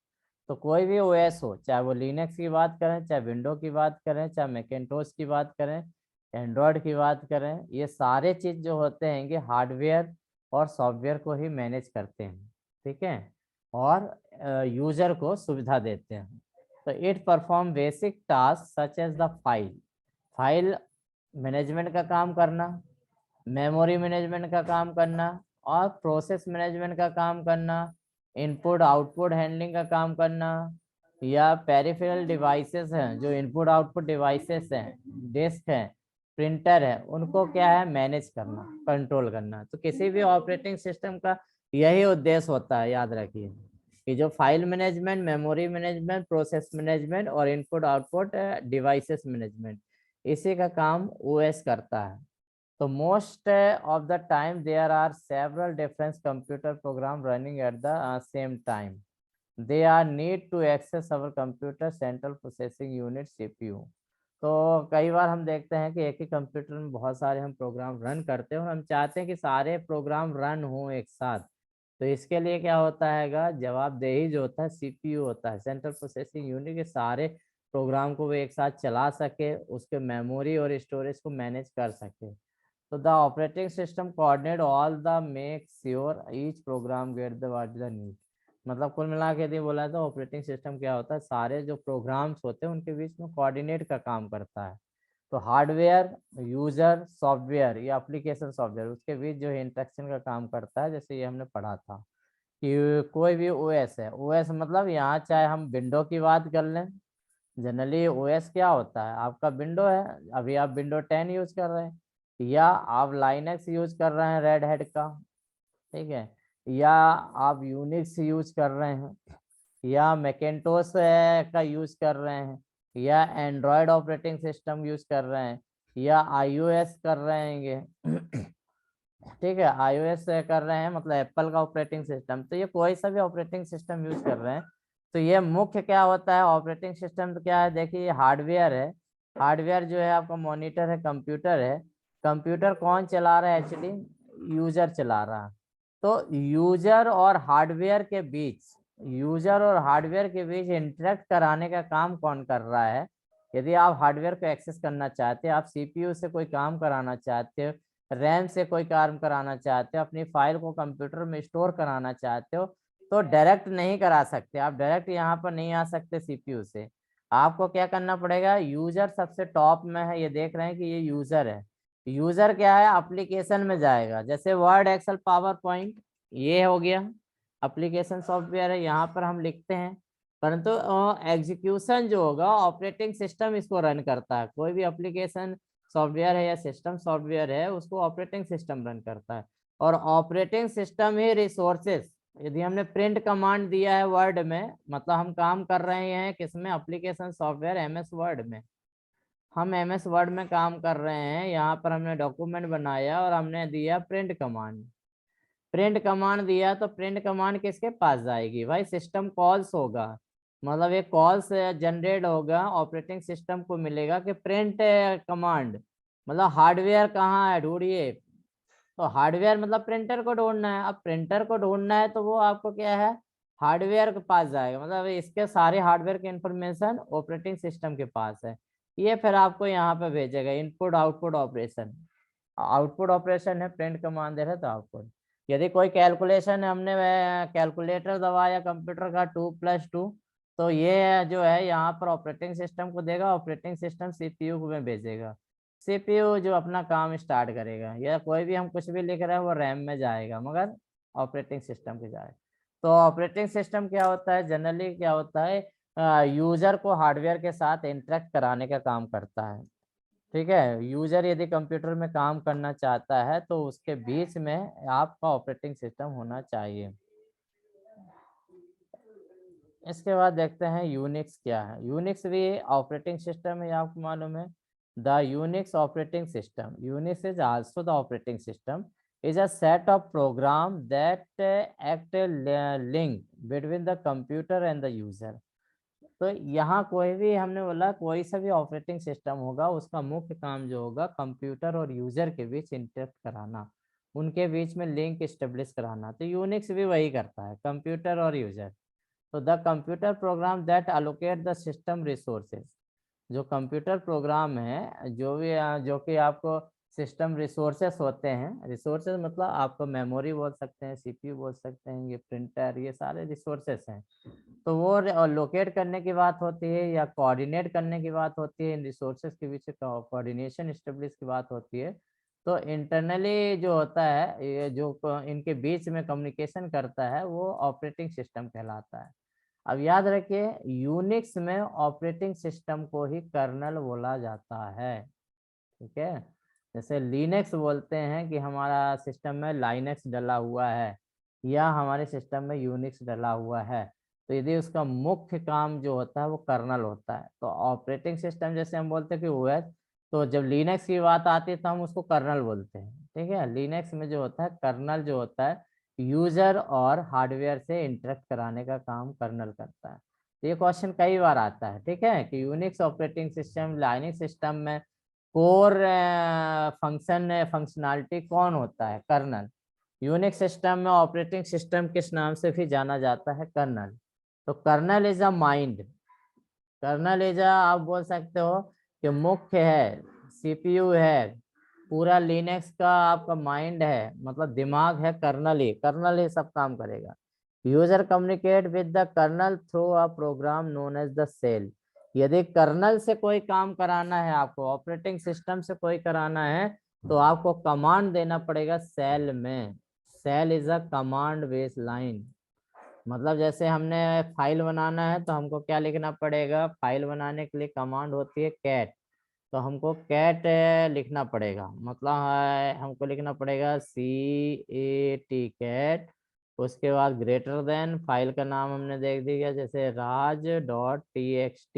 तो कोई भी ओएस हो, चाहे वो लिनक्स की बात करें, चाहे विंडो की बात करें, चाहे मैकिन्टोश की बात करें, एंड्रॉयड की बात करें, ये सारे चीज जो होते हैं कि हार्डवेयर और सॉफ्टवेयर को ही मैनेज करते हैं, ठीक है, और यूजर को सुविधा देते हैं। तो it perform basic task such as the file management का काम करना, मेमोरी मैनेजमेंट का काम करना, और प्रोसेस मैनेजमेंट का काम करना, इनपुट आउटपुट हैंडलिंग का काम करना, या पेरिफेरल डिवाइसेस हैं जो इनपुट आउटपुट डिवाइसेस हैं, डिस्क है, प्रिंटर है, उनको क्या है मैनेज करना, कंट्रोल करना। तो किसी भी ऑपरेटिंग सिस्टम का यही उद्देश्य होता है, याद रखिए कि जो file management, memory management, process management और इनपुट आउटपुट डिवाइसेस मैनेजमेंट, इसी का काम ओएस करता है। So most of the time there are several different computer program running at the same time. They are need to access our computer central processing unit CPU. तो कई बार हम देखते हैं कि एक ही कंप्यूटर में बहुत सारे हम प्रोग्राम रन करते हैं और हम चाहते हैं कि सारे प्रोग्राम रन हों एक साथ। तो इसके लिए क्या होता है, जवाबदेही जो होता है CPU होता है, सेंट्रल प्रोसेसिंग यूनिट के सारे प्रोग्राम को वो एक साथ चला सके, उसके मेमोरी और स्टोरेज को मैनेज कर सके। So the operating system coordinate all the make sure each program get the what the need। मतलब कुल मिला के यदि बोला तो ऑपरेटिंग सिस्टम क्या होता है, सारे जो प्रोग्राम्स होते हैं उनके बीच में कोऑर्डिनेट का काम करता है। तो हार्डवेयर, यूजर, सॉफ्टवेयर या एप्लीकेशन सॉफ्टवेयर, उसके बीच जो इंटरेक्शन का काम करता है। जैसे ये हमने पढ़ा था कि कोई भी ओएस है, ओएस मतलब यहाँ चाहे हम विंडो की बात कर लें, जनरली ओएस क्या होता है, आपका विंडो है, अभी आप विंडो 10 यूज कर रहे हैं, या आप लाइनक्स यूज कर रहे हैं रेड हैट का, ठीक है, या आप यूनिक्स यूज कर रहे हैं, या मैकिन्टोश का यूज कर रहे हैं, या एंड्रॉयड ऑपरेटिंग सिस्टम यूज कर रहे हैं, या iOS कर रहे हैं ठीक है, iOS कर रहे हैं मतलब एप्पल का ऑपरेटिंग सिस्टम। तो ये कोई सा भी ऑपरेटिंग सिस्टम यूज कर रहे हैं, तो ये मुख्य क्या होता है ऑपरेटिंग सिस्टम, तो क्या है देखिए, हार्डवेयर है। हार्डवेयर जो है आपका मॉनिटर है, कंप्यूटर है। कंप्यूटर कौन चला रहा है, एक्चुअली यूजर चला रहा है। तो यूजर और हार्डवेयर के बीच, यूजर और हार्डवेयर के बीच इंटरेक्ट कराने का काम कौन कर रहा है। यदि आप हार्डवेयर को एक्सेस करना चाहते हैं, आप CPU से कोई काम कराना चाहते हो, रैम से कोई काम कराना चाहते हो, अपनी फाइल को कंप्यूटर में स्टोर कराना चाहते हो, तो डायरेक्ट नहीं करा सकते आप, डायरेक्ट यहाँ पर नहीं आ सकते CPU से। आपको क्या करना पड़ेगा, यूजर सबसे टॉप में है, ये देख रहे हैं कि ये यूजर है। यूजर क्या है, एप्लीकेशन में जाएगा, जैसे वर्ड, एक्सेल, पावर पॉइंट, ये हो गया एप्लीकेशन सॉफ्टवेयर है, यहाँ पर हम लिखते हैं। परंतु एग्जीक्यूशन जो होगा ऑपरेटिंग सिस्टम इसको रन करता है। कोई भी एप्लीकेशन सॉफ्टवेयर है या सिस्टम सॉफ्टवेयर है, उसको ऑपरेटिंग सिस्टम रन करता है। और ऑपरेटिंग सिस्टम ही रिसोर्सेस, यदि हमने प्रिंट कमांड दिया है वर्ड में, मतलब हम काम कर रहे हैं किसमें, एप्लीकेशन सॉफ्टवेयर MS वर्ड में, हम MS वर्ड में काम कर रहे हैं। यहाँ पर हमने डॉक्यूमेंट बनाया और हमने दिया प्रिंट कमांड। प्रिंट कमांड दिया तो प्रिंट कमांड किसके पास जाएगी भाई, सिस्टम कॉल्स होगा, मतलब एक कॉल्स जनरेट होगा, ऑपरेटिंग सिस्टम को मिलेगा कि प्रिंट कमांड, मतलब हार्डवेयर कहाँ है ढूंढिए, तो हार्डवेयर मतलब प्रिंटर को ढूंढना है। अब प्रिंटर को ढूंढना है तो वो आपको क्या है, हार्डवेयर के पास जाएगा, मतलब इसके सारे हार्डवेयर के इंफॉर्मेशन ऑपरेटिंग सिस्टम के पास है। ये फिर आपको यहाँ पे भेजेगा input output operation. Output operation है, प्रिंट कमांड दे रहे तो आउटपुट। यदि कोई कैलकुलेशन है, हमने कैलकुलेटर दबाया कंप्यूटर का 2+2, तो ये जो है यहाँ पर ऑपरेटिंग सिस्टम को देगा, ऑपरेटिंग सिस्टम सीपीयू में भेजेगा, सीपीयू जो अपना काम स्टार्ट करेगा। या कोई भी हम कुछ भी लिख रहे हैं वो रैम में जाएगा मगर ऑपरेटिंग सिस्टम के जाएगा। तो ऑपरेटिंग सिस्टम क्या होता है, जनरली क्या होता है, यूजर को हार्डवेयर के साथ इंटरेक्ट कराने का काम करता है। ठीक है, यूजर यदि कंप्यूटर में काम करना चाहता है तो उसके बीच में आपका ऑपरेटिंग सिस्टम होना चाहिए। इसके बाद देखते हैं यूनिक्स क्या है। यूनिक्स भी ऑपरेटिंग सिस्टम है, आपको मालूम है। The Unix operating system, Unix is also the operating system, is a set of program that act link between the computer and the user। तो यहाँ कोई भी, हमने बोला कोई सा भी ऑपरेटिंग सिस्टम होगा उसका मुख्य काम जो होगा कंप्यूटर और यूजर के बीच इंटरेक्ट कराना, उनके बीच में लिंक स्टेब्लिश कराना। तो यूनिक्स भी वही करता है, कंप्यूटर और यूजर। तो the computer program that allocate the system resources, जो कंप्यूटर प्रोग्राम है जो कि आपको सिस्टम रिसोर्सेस होते हैं। रिसोर्सेस मतलब आपको मेमोरी बोल सकते हैं, सीपीयू बोल सकते हैं, ये प्रिंटर, ये सारे रिसोर्सेस हैं। तो वो लोकेट करने की बात होती है या कोऑर्डिनेट करने की बात होती है, इन रिसोर्सेस के बीच कोऑर्डिनेशन एस्टेब्लिश की बात होती है। तो इंटरनली जो होता है, ये जो इनके बीच में कम्युनिकेशन करता है वो ऑपरेटिंग सिस्टम कहलाता है। अब याद रखिए यूनिक्स में ऑपरेटिंग सिस्टम को ही कर्नल बोला जाता है। ठीक है, जैसे लिनक्स बोलते हैं कि हमारा सिस्टम में लाइनक्स डला हुआ है या हमारे सिस्टम में यूनिक्स डला हुआ है, तो यदि उसका मुख्य काम जो होता है वो कर्नल होता है। तो ऑपरेटिंग सिस्टम जैसे हम बोलते हैं कि ओएस, तो जब लिनक्स की बात आती है तो हम उसको कर्नल बोलते हैं। ठीक है, लिनक्स में जो होता है कर्नल जो होता है यूजर और हार्डवेयर से इंटरेक्ट कराने का काम कर्नल करता है। तो ये क्वेश्चन कई बार आता है। ठीक है, कि Unix operating system Linux system में कोर फंक्शनैलिटी कौन होता है, कर्नल। यूनिक्स सिस्टम में ऑपरेटिंग सिस्टम किस नाम से भी जाना जाता है, कर्नल। तो kernel is a mind, kernel is a, आप बोल सकते हो कि मुख्य है, सीपीयू है, पूरा लिनक्स का आपका माइंड है, मतलब दिमाग है कर्नल ही सब काम करेगा। User communicate with the kernel through a program known as the shell. यदि कर्नल से कोई काम कराना है आपको, ऑपरेटिंग सिस्टम से कोई कराना है, तो आपको कमांड देना पड़ेगा सेल में। Shell is a command based line. मतलब जैसे हमने फाइल बनाना है तो हमको क्या लिखना पड़ेगा, फाइल बनाने के लिए कमांड होती है कैट, तो हमको कैट लिखना पड़ेगा। मतलब हमको लिखना पड़ेगा CAT कैट, उसके बाद ग्रेटर देन, फाइल का नाम हमने देख दिया जैसे raj.txt,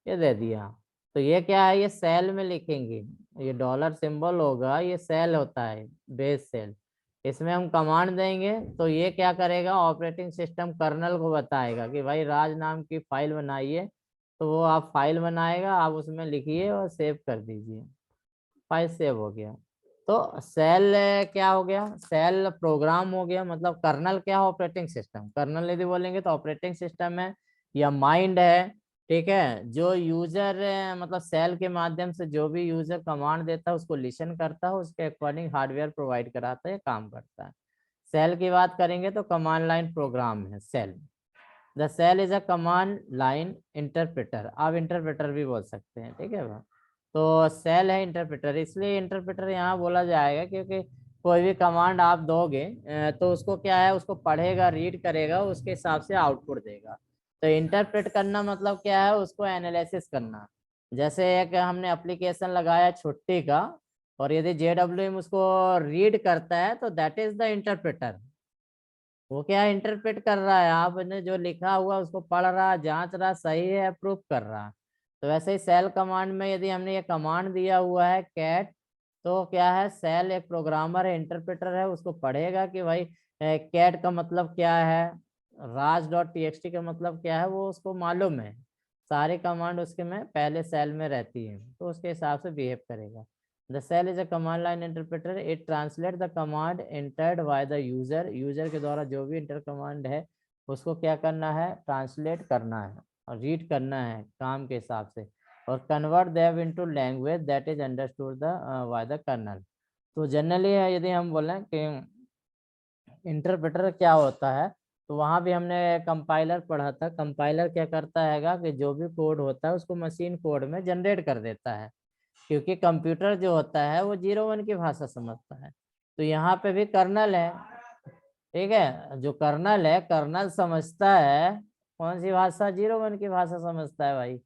ये दे दिया। तो ये क्या है, ये सेल में लिखेंगे, ये डॉलर सिंबल होगा, ये सेल होता है, बेस सेल। इसमें हम कमांड देंगे तो ये क्या करेगा, ऑपरेटिंग सिस्टम कर्नल को बताएगा कि भाई राज नाम की फाइल बनाइए, तो वो आप फाइल बनाएगा, आप उसमें लिखिए और सेव कर दीजिए, फाइल सेव हो गया। तो सेल क्या हो गया, सेल प्रोग्राम हो गया। मतलब कर्नल क्या है, ऑपरेटिंग सिस्टम। कर्नल यदि बोलेंगे तो ऑपरेटिंग सिस्टम है या माइंड है। ठीक है, जो यूजर मतलब सेल के माध्यम से जो भी यूजर कमांड देता है उसको लिसन करता है, उसके अकॉर्डिंग हार्डवेयर प्रोवाइड कराता है, काम करता है। सेल की बात करेंगे तो कमांड लाइन प्रोग्राम है shell. The shell is a command line interpreter, आप इंटरप्रेटर भी बोल सकते हैं। ठीक है, तो सेल है इंटरप्रेटर, इसलिए इंटरप्रेटर यहाँ बोला जाएगा क्योंकि कोई भी कमांड आप दोगे तो उसको क्या है, उसको पढ़ेगा, रीड करेगा, उसके हिसाब से आउटपुट देगा। तो इंटरप्रेट करना मतलब क्या है, उसको एनालिसिस करना। जैसे एक हमने एप्लीकेशन लगाया छुट्टी का, और यदि JWM उसको रीड करता है तो दैट इज द इंटरप्रेटर। वो क्या इंटरप्रेट कर रहा है, आपने जो लिखा हुआ उसको पढ़ रहा, जांच रहा, सही है, अप्रूव कर रहा। तो वैसे ही सेल कमांड में यदि हमने ये कमांड दिया हुआ है कैट, तो क्या है, सेल एक प्रोग्रामर है, इंटरप्रेटर है, उसको पढ़ेगा कि भाई कैट का मतलब क्या है, raj.txt का मतलब क्या है, वो उसको मालूम है। सारी कमांड उसके में पहले सेल में रहती है, तो उसके हिसाब से बिहेव करेगा। The shell is a command line interpreter. It translates the command entered by the user. User के द्वारा जो भी इंटर कमांड है उसको क्या करना है, ट्रांसलेट करना है और रीड करना है काम के हिसाब से, और convert them into language that is understood by the kernel. तो जनरली यदि हम बोलें कि इंटरप्रेटर क्या होता है, तो वहाँ भी हमने कंपाइलर पढ़ा था। कंपाइलर क्या करता है कि जो भी कोड होता है उसको मशीन कोड में जनरेट कर देता है, क्योंकि कंप्यूटर जो होता है वो 0-1 की भाषा समझता है। तो यहाँ पे भी कर्नल है, ठीक है, जो कर्नल है, कर्नल समझता है कौन सी भाषा, 0-1 की भाषा समझता है भाई।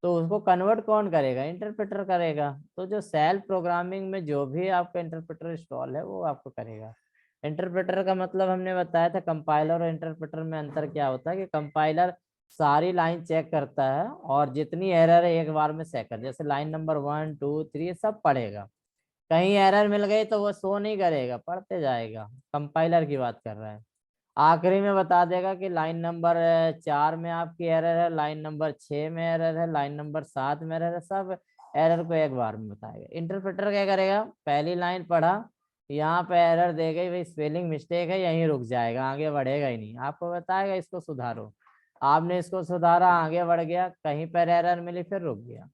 तो उसको कन्वर्ट कौन करेगा, इंटरप्रेटर करेगा। तो जो सेल प्रोग्रामिंग में जो भी आपका इंटरप्रेटर इंस्टॉल है वो आपको करेगा। इंटरप्रेटर का मतलब हमने बताया था, कंपाइलर और इंटरप्रेटर में अंतर क्या होता है कि कंपाइलर सारी लाइन चेक करता है और जितनी एरर है एक बार में चेक कर, जैसे लाइन नंबर 1 2 3 सब पढ़ेगा। कहीं एरर मिल गई तो वो शो नहीं करेगा, पढ़ते जाएगा। कंपाइलर की बात कर रहा है। आखिरी में बता देगा कि लाइन नंबर 4 में आपकी एरर है, लाइन नंबर 6 में एरर है, लाइन नंबर 7 में एरर है, सब एरर को एक बार में बताएगा। इंटरप्रेटर क्या करेगा, पहली लाइन पढ़ा, यहाँ पे एरर दे गई भाई, स्पेलिंग मिस्टेक है, यहीं रुक जाएगा, आगे बढ़ेगा ही नहीं, आपको बताएगा इसको सुधारो। आपने इसको सुधारा, आगे बढ़ गया, कहीं पर एरर मिली फिर रुक गया।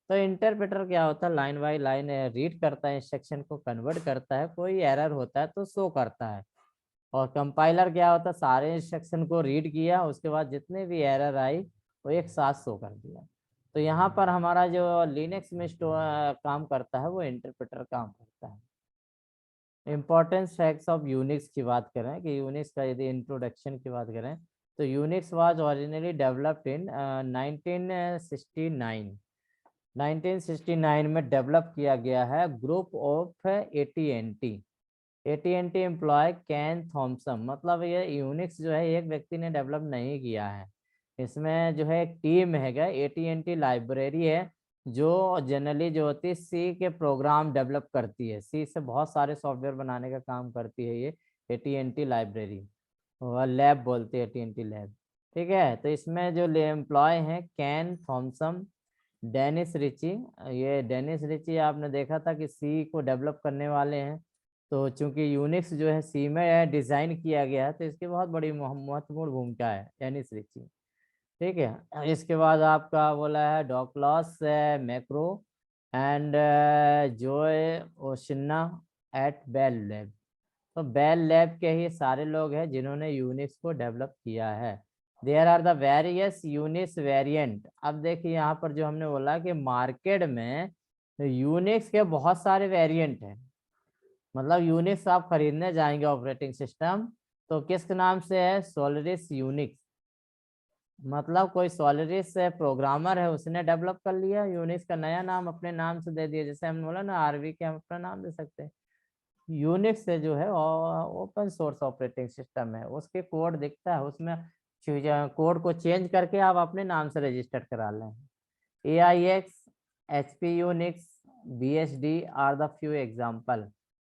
तो इंटरप्रेटर क्या होता है, लाइन बाय लाइन रीड करता है, इंस्ट्रक्शन को कन्वर्ट करता है, कोई एरर होता है तो शो करता है। और कंपाइलर क्या होता है, सारे इंस्ट्रक्शन को रीड किया, उसके बाद जितने भी एरर आई वो एक साथ शो कर दिया। तो यहाँ पर हमारा जो लिनक्स में काम करता है वो इंटरप्रेटर काम करता है। इम्पोर्टेंस फैक्ट्स ऑफ यूनिक्स की बात करें कि यूनिक्स का यदि इंट्रोडक्शन की बात करें तो Unix was originally developed in 1969। 1969 में डेवलप किया गया है group of AT&T employ Ken Thompson. मतलब ये यूनिक्स जो है एक व्यक्ति ने डेवलप नहीं किया है, इसमें जो है एक टीम है, AT&T लाइब्रेरी है जो जनरली जो होती है सी के प्रोग्राम डेवलप करती है, सी से बहुत सारे सॉफ्टवेयर बनाने का काम करती है ये AT&T लाइब्रेरी, लैब बोलते हैं AT&T लैब, ठीक है। तो इसमें जो एम्प्लॉय हैं कैन थॉमसन, डेनिस रिची। ये डेनिस रिची आपने देखा था कि सी को डेवलप करने वाले हैं। तो चूंकि यूनिक्स जो है सी में डिजाइन किया गया है तो इसकी बहुत बड़ी महत्वपूर्ण भूमिका है डेनिस रिची, ठीक है। इसके बाद आपका बोला है Douglas McIlroy and Joe Ossanna at Bell Lab. तो बेल लैब के ही सारे लोग हैं जिन्होंने यूनिक्स को डेवलप किया है। There are the various Unix variant. अब देखिए यहाँ पर जो हमने बोला कि मार्केट में यूनिक्स के बहुत सारे वेरिएंट हैं। मतलब यूनिक्स आप खरीदने जाएंगे ऑपरेटिंग सिस्टम तो किस नाम से है, सोलरिस यूनिक्स। मतलब कोई सोलरिस प्रोग्रामर है उसने डेवलप कर लिया, यूनिक्स का नया नाम अपने नाम से दे दिया। जैसे हम बोला ना आरवी के हम अपना नाम दे सकते हैं, यूनिक्स से जो है ओपन सोर्स ऑपरेटिंग सिस्टम है, उसके कोड दिखता है उसमें, कोड को चेंज करके आप अपने नाम से रजिस्टर करा लें। AIX, HP Unix, BSD are the few example.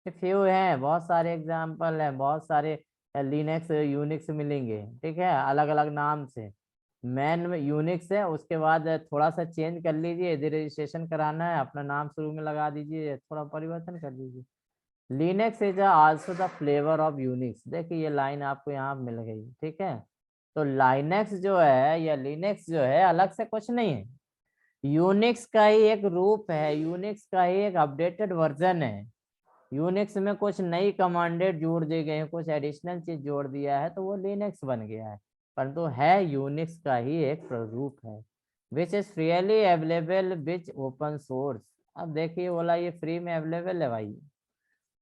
Few हैं, बहुत सारे एग्जाम्पल हैं, बहुत सारे लिनक्स यूनिक्स मिलेंगे, ठीक है, अलग अलग नाम से। मैन यूनिक्स है, उसके बाद थोड़ा सा चेंज कर लीजिए, यदि रजिस्ट्रेशन कराना है अपना नाम शुरू में लगा दीजिए, थोड़ा परिवर्तन कर दीजिए। Linux is also the flavour of Unix. देखिए ये लाइन आपको यहाँ मिल गई, ठीक है। तो लाइनेक्स जो है या लिनक्स जो है अलग से कुछ नहीं है, यूनिक्स का ही एक रूप है, यूनिक्स का ही एक अपडेटेड वर्जन है। यूनिक्स में कुछ नई कमांडेड जोड़ दी गई है, कुछ एडिशनल चीज जोड़ दिया है तो वो लिनक्स बन गया है, परंतु है यूनिक्स का ही एक रूप है। Which is freely available which open source. अब देखिए बोला ये फ्री में अवेलेबल है भाई,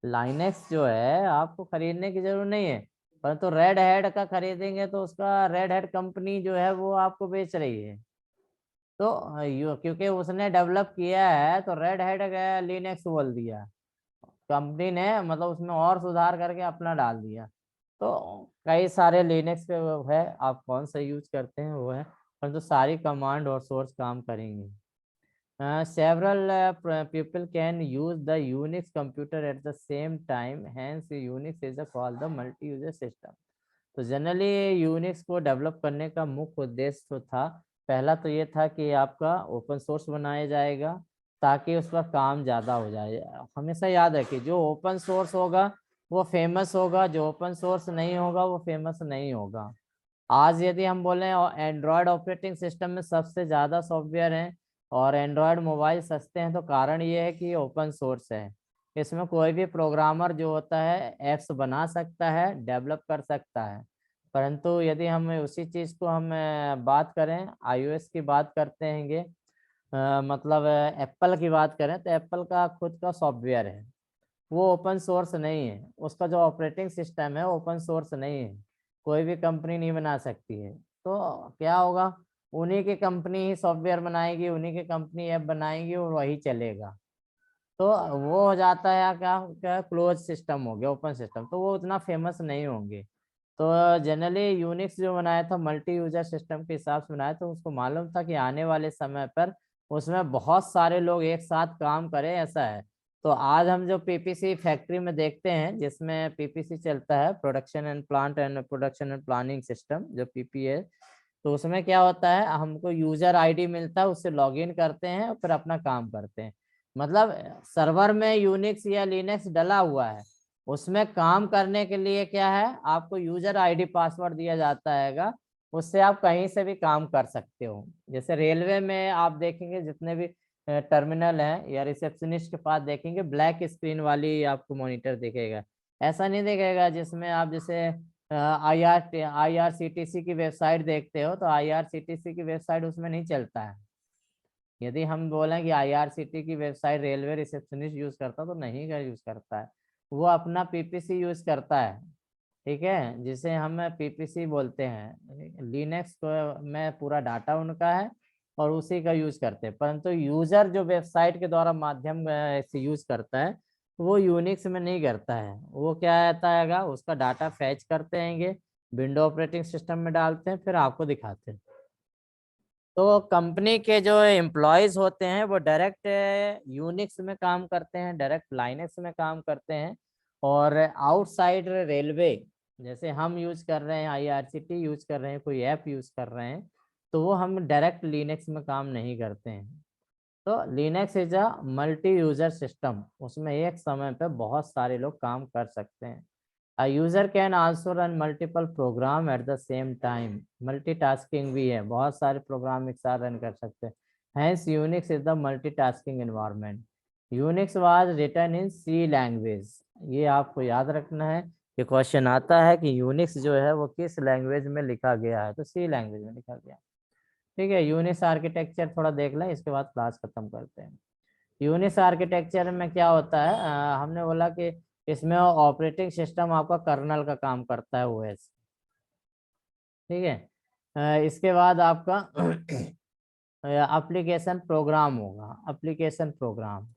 लाइनेक्स जो है आपको खरीदने की जरूरत नहीं है, परंतु रेड हेड का खरीदेंगे तो उसका रेड हेड कंपनी जो है वो आपको बेच रही है। तो क्योंकि उसने डेवलप किया है तो रेड हेड लिनक्स बोल दिया कंपनी ने, मतलब उसमें और सुधार करके अपना डाल दिया। तो कई सारे लिनक्स पे वो है, आप कौन सा यूज करते हैं वो है, परंतु सारी कमांड और सोर्स काम करेंगे। Several people can use the Unix computer at the same time, hence Unix is called the multi-user system। तो जनरली यूनिक्स को डेवलप करने का मुख्य उद्देश्य तो था, पहला तो ये था कि आपका ओपन सोर्स बनाया जाएगा, ताकि उस पर काम ज़्यादा हो जाए। हमेशा याद रखिए, जो ओपन सोर्स होगा वो फेमस होगा, जो ओपन सोर्स नहीं होगा वो फेमस नहीं होगा। आज यदि हम बोलें एंड्रॉयड ऑपरेटिंग सिस्टम में सबसे ज़्यादा सॉफ्टवेयर हैं और एंड्रॉयड मोबाइल सस्ते हैं, तो कारण ये है कि ये ओपन सोर्स है। इसमें कोई भी प्रोग्रामर जो होता है ऐप्स बना सकता है, डेवलप कर सकता है। परंतु यदि हम उसी चीज़ को हम बात करें, iOS की बात करते हैंगे, मतलब एप्पल की बात करें तो एप्पल का खुद का सॉफ्टवेयर है, वो ओपन सोर्स नहीं है। उसका जो ऑपरेटिंग सिस्टम है ओपन सोर्स नहीं है, कोई भी कंपनी नहीं बना सकती है। तो क्या होगा, उन्हीं की कंपनी ही सॉफ्टवेयर बनाएगी, उन्हीं की कंपनी ऐप बनाएगी और वही चलेगा। तो वो हो जाता है क्या क्या क्लोज सिस्टम हो गया, ओपन सिस्टम, तो वो उतना फेमस नहीं होंगे। तो जनरली यूनिक्स जो बनाया था मल्टी यूजर सिस्टम के हिसाब से बनाया, तो उसको मालूम था कि आने वाले समय पर उसमें बहुत सारे लोग एक साथ काम करें, ऐसा है। तो आज हम जो पीपीसी फैक्ट्री में देखते हैं, जिसमें पीपीसी चलता है, प्रोडक्शन एंड प्लानिंग सिस्टम, जो पीपी है, तो उसमें क्या होता है, हमको यूजर आईडी मिलता है, उससे लॉगिन करते हैं और फिर अपना काम करते हैं। मतलब सर्वर में यूनिक्स या लिनक्स डला हुआ है, उसमें काम करने के लिए क्या है, आपको यूजर आईडी पासवर्ड दिया जाता हैगा, उससे आप कहीं से भी काम कर सकते हो। जैसे रेलवे में आप देखेंगे जितने भी टर्मिनल हैं या रिसेप्शनिस्ट के पास देखेंगे, ब्लैक स्क्रीन वाली आपको मॉनिटर दिखेगा, ऐसा नहीं दिखेगा जिसमें आप जैसे IRCTC की वेबसाइट देखते हो, तो IRCTC की वेबसाइट उसमें नहीं चलता है। यदि हम बोलें कि IRCTC की वेबसाइट रेलवे रिसेप्शनिस्ट यूज करता, तो नहीं का यूज करता है, वो अपना पीपीसी यूज करता है, ठीक है, जिसे हम पीपीसी बोलते हैं। लिनक्स में पूरा डाटा उनका है और उसी का यूज करते हैं, परंतु यूजर जो वेबसाइट के द्वारा माध्यम से यूज करता है, वो यूनिक्स में नहीं करता है। वो क्या आता है, उसका डाटा फैच करते हैंगे, विंडो ऑपरेटिंग सिस्टम में डालते हैं, फिर आपको दिखाते हैं। तो कंपनी के जो एम्प्लॉयज होते हैं वो डायरेक्ट यूनिक्स में काम करते हैं, डायरेक्ट लाइनक्स में काम करते हैं। और आउटसाइड रेलवे, जैसे हम यूज कर रहे हैं, IRCTC यूज कर रहे हैं, कोई ऐप यूज कर रहे हैं, तो वो हम डायरेक्ट लिनक्स में काम नहीं करते हैं। तो Linux is a multi user system, उसमें एक समय पे बहुत सारे लोग काम कर सकते हैं। A user can also run multiple program at the same time. Multitasking भी है, बहुत सारे प्रोग्राम एक साथ रन कर सकते हैं। Hence Unix is the multitasking environment. Unix was written in C language. ये आपको याद रखना है, ये क्वेश्चन आता है कि यूनिक्स जो है वो किस लैंग्वेज में लिखा गया है, तो C लैंग्वेज में लिखा गया। ठीक है, यूनिक्स आर्किटेक्चर थोड़ा देख लें, इसके बाद क्लास खत्म करते हैं। यूनिक्स आर्किटेक्चर में क्या होता है, हमने बोला कि इसमें ऑपरेटिंग सिस्टम आपका कर्नल का काम करता है, OS, ठीक है। इसके बाद आपका एप्लीकेशन प्रोग्राम होगा, एप्लीकेशन प्रोग्राम।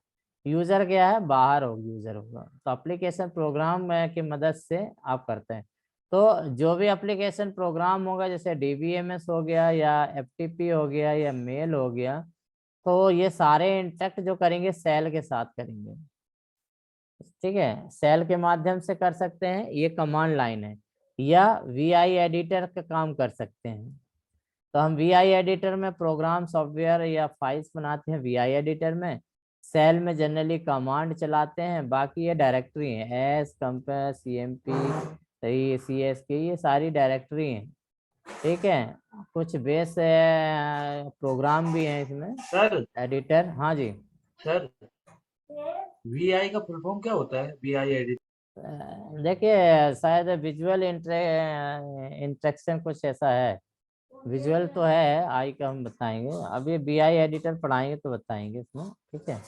यूजर क्या है, बाहर हो यूजर होगा, तो एप्लीकेशन प्रोग्राम की मदद से आप करते हैं। तो जो भी एप्लीकेशन प्रोग्राम होगा, जैसे DBMS हो गया या FTP हो गया या मेल हो गया, तो ये सारे इंटरेक्ट जो करेंगे सेल के साथ करेंगे, ठीक है, सेल के माध्यम से कर सकते हैं, ये कमांड लाइन है, या VI एडिटर का काम कर सकते हैं। तो हम VI एडिटर में प्रोग्राम सॉफ्टवेयर या फाइल्स बनाते हैं, VI एडिटर में। सेल में जनरली कमांड चलाते हैं, बाकी ये डायरेक्टरी है, एस कंपेस CMP CSK, ये सारी डायरेक्टरी हैं, ठीक है। कुछ बेस प्रोग्राम भी हैं इसमें, सर एडिटर। हाँ जी, सर VI का फुल फॉर्म क्या होता है? VI एडिट देखिए शायद विजुअल इंट्रैक्शन कुछ ऐसा है, विजुअल तो है, आई का हम बताएंगे, अब ये BI एडिटर पढ़ाएंगे तो बताएंगे इसमें, ठीक है।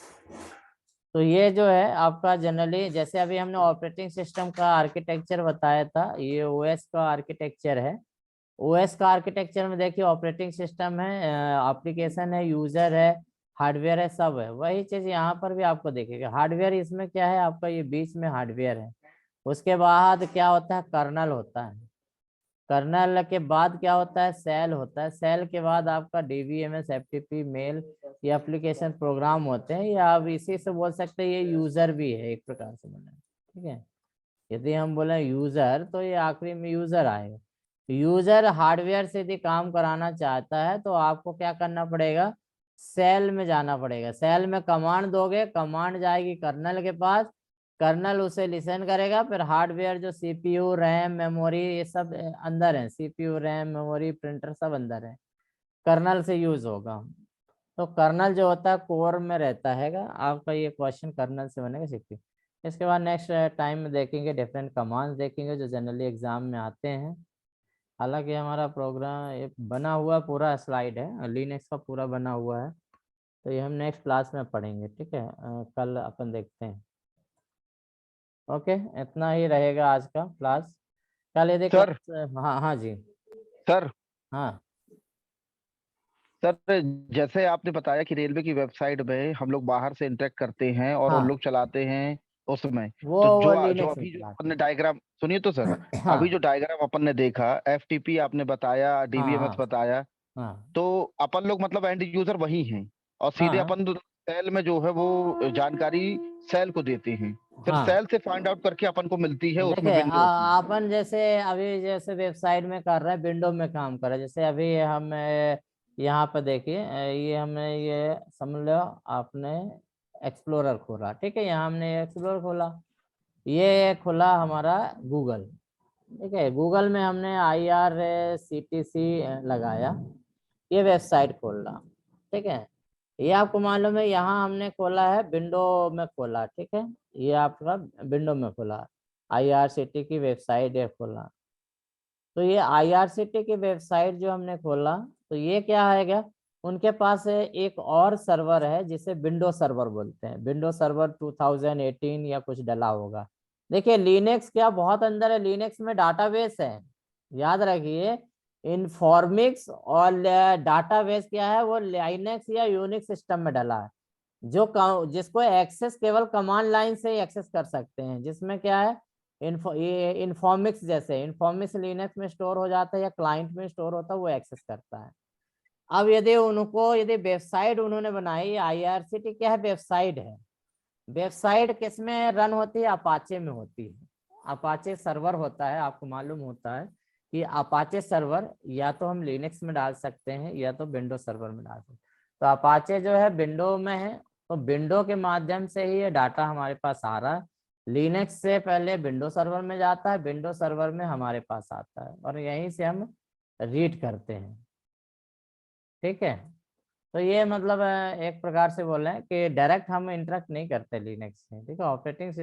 तो ये जो है आपका जनरली, जैसे अभी हमने ऑपरेटिंग सिस्टम का आर्किटेक्चर बताया था, ये OS का आर्किटेक्चर है। OS का आर्किटेक्चर में देखिए, ऑपरेटिंग सिस्टम है, एप्लीकेशन है, यूजर है, हार्डवेयर है, सब है। वही चीज यहाँ पर भी आपको देखेगा। हार्डवेयर इसमें क्या है, आपका ये बीच में हार्डवेयर है, उसके बाद क्या होता है, कर्नल होता है, कर्नल के बाद क्या होता है, सेल होता है, सेल के बाद आपका DBMS FTP मेल, ये एप्लीकेशन प्रोग्राम होते हैं, या आप इसी से बोल सकते हैं ये यूजर भी है एक प्रकार से बना है, ठीक है। यदि हम बोले यूजर, तो ये आखिरी में यूजर आएगा। यूजर हार्डवेयर से यदि काम कराना चाहता है, तो आपको क्या करना पड़ेगा, सेल में जाना पड़ेगा। सेल में कमांड दोगे, कमांड जाएगी कर्नल के पास, कर्नल उसे लिसन करेगा, फिर हार्डवेयर जो सीपीयू रैम मेमोरी ये सब अंदर है, सीपीयू रैम मेमोरी प्रिंटर सब अंदर है, कर्नल से यूज होगा। तो कर्नल जो होता है कोर में रहता है। आपका ये क्वेश्चन कर्नल से बनेगा सीपीयू। इसके बाद नेक्स्ट टाइम में देखेंगे डिफरेंट कमांड्स देखेंगे जो जनरली एग्जाम में आते हैं। हालांकि हमारा प्रोग्राम ये बना हुआ पूरा स्लाइड है, लिनक्स का पूरा बना हुआ है, तो ये हम नेक्स्ट क्लास में पढ़ेंगे, ठीक है। कल अपन देखते हैं। ओके, इतना ही रहेगा आज का क्लास। कल यदि सर। हाँ हाँ जी सर हाँ सर जैसे आपने बताया कि रेलवे की वेबसाइट में हम लोग बाहर से इंटरेक्ट करते हैं और हाँ उन लोग चलाते हैं उसमें, वो तो वो जो जो लिनक्स में अभी जो चलाते अपन ने डायग्राम सुनिए तो सर, हैं। हाँ अभी जो डायग्राम अपन ने देखा, एफटीपी आपने बताया, हाँ डीबीएमएस हाँ बताया, हाँ तो अपन लोग मतलब एंड यूजर वही हैं और सीधे हाँ अपन सेल में जो है वो जानकारी सेल को देते हैं, फिर हाँ। सेल से फाइंड आउट करके अपन को मिलती है उसमें देखिए विंडोज में। अपन जैसे अभी जैसे वेबसाइट में कर रहे हैं, विंडो में काम कर रहे हैं, जैसे अभी हम यहाँ पर देखिए ये हमने ये समझ लो आपने एक्सप्लोरर खोला, ठीक है, यहाँ हमने एक्सप्लोरर खोला, ये खुला हमारा गूगल, ठीक है। गूगल में हमने IRCTC लगाया, ये वेबसाइट खोल रहा, ठीक है। ये आपको मालूम है यहाँ हमने खोला है विंडो में खोला, ठीक है, ये आपका विंडो में खोला, IRCTC की वेबसाइट है खोला। तो ये IRCTC की वेबसाइट जो हमने खोला, तो ये क्या है क्या, उनके पास एक और सर्वर है जिसे विंडो सर्वर बोलते हैं, विंडो सर्वर 2018 या कुछ डला होगा। देखिए लिनक्स क्या बहुत अंदर है, लिनक्स में डाटाबेस है, याद रखिए, इन्फॉर्मिक्स और डाटाबेस क्या है, वो लाइनक्स या यूनिक्स सिस्टम में डला है, जो जिसको एक्सेस केवल कमांड लाइन से ही एक्सेस कर सकते हैं, जिसमें क्या है ये इन्फॉर्मिक्स, जैसे इन्फॉर्मिक्स लिनक्स में स्टोर हो जाता है या क्लाइंट में स्टोर होता है, वो एक्सेस करता है। अब यदि वेबसाइट उन्होंने बनाई, IRCTC क्या है, वेबसाइट है, वेबसाइट किस में रन होती है, अपाचे में होती है, अपाचे सर्वर होता है, आपको मालूम होता है कि अपाचे सर्वर या तो हम लिनक्स में डाल सकते हैं या तो विंडो सर्वर में डाल सकते हैं। तो अपाचे जो है विंडो में है, तो विंडो के माध्यम से ही ये डाटा हमारे पास आ रहा है, लिनक्स से पहले विंडो सर्वर में जाता है, विंडो सर्वर में हमारे पास आता है और यहीं से हम रीड करते हैं, ठीक है। तो ये मतलब एक प्रकार से बोल रहे हैं कि डायरेक्ट हम इंटरेक्ट नहीं करते लिनक्स से, ठीक है। ऑपरेटिंग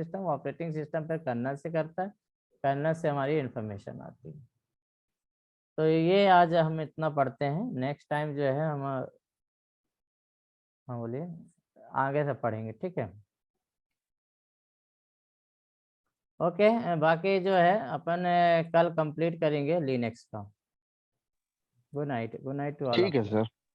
सिस्टम पर कर्नल से करता है, कर्नल से हमारी इंफॉर्मेशन आती है। तो ये आज हम इतना पढ़ते हैं, नेक्स्ट टाइम जो है हम हाँ बोलिए आगे से पढ़ेंगे, ठीक है। ओके, बाकी जो है अपन कल कंप्लीट करेंगे लिनक्स का। गुड नाइट टू ऑल ठीक ऑफ है यू। सर।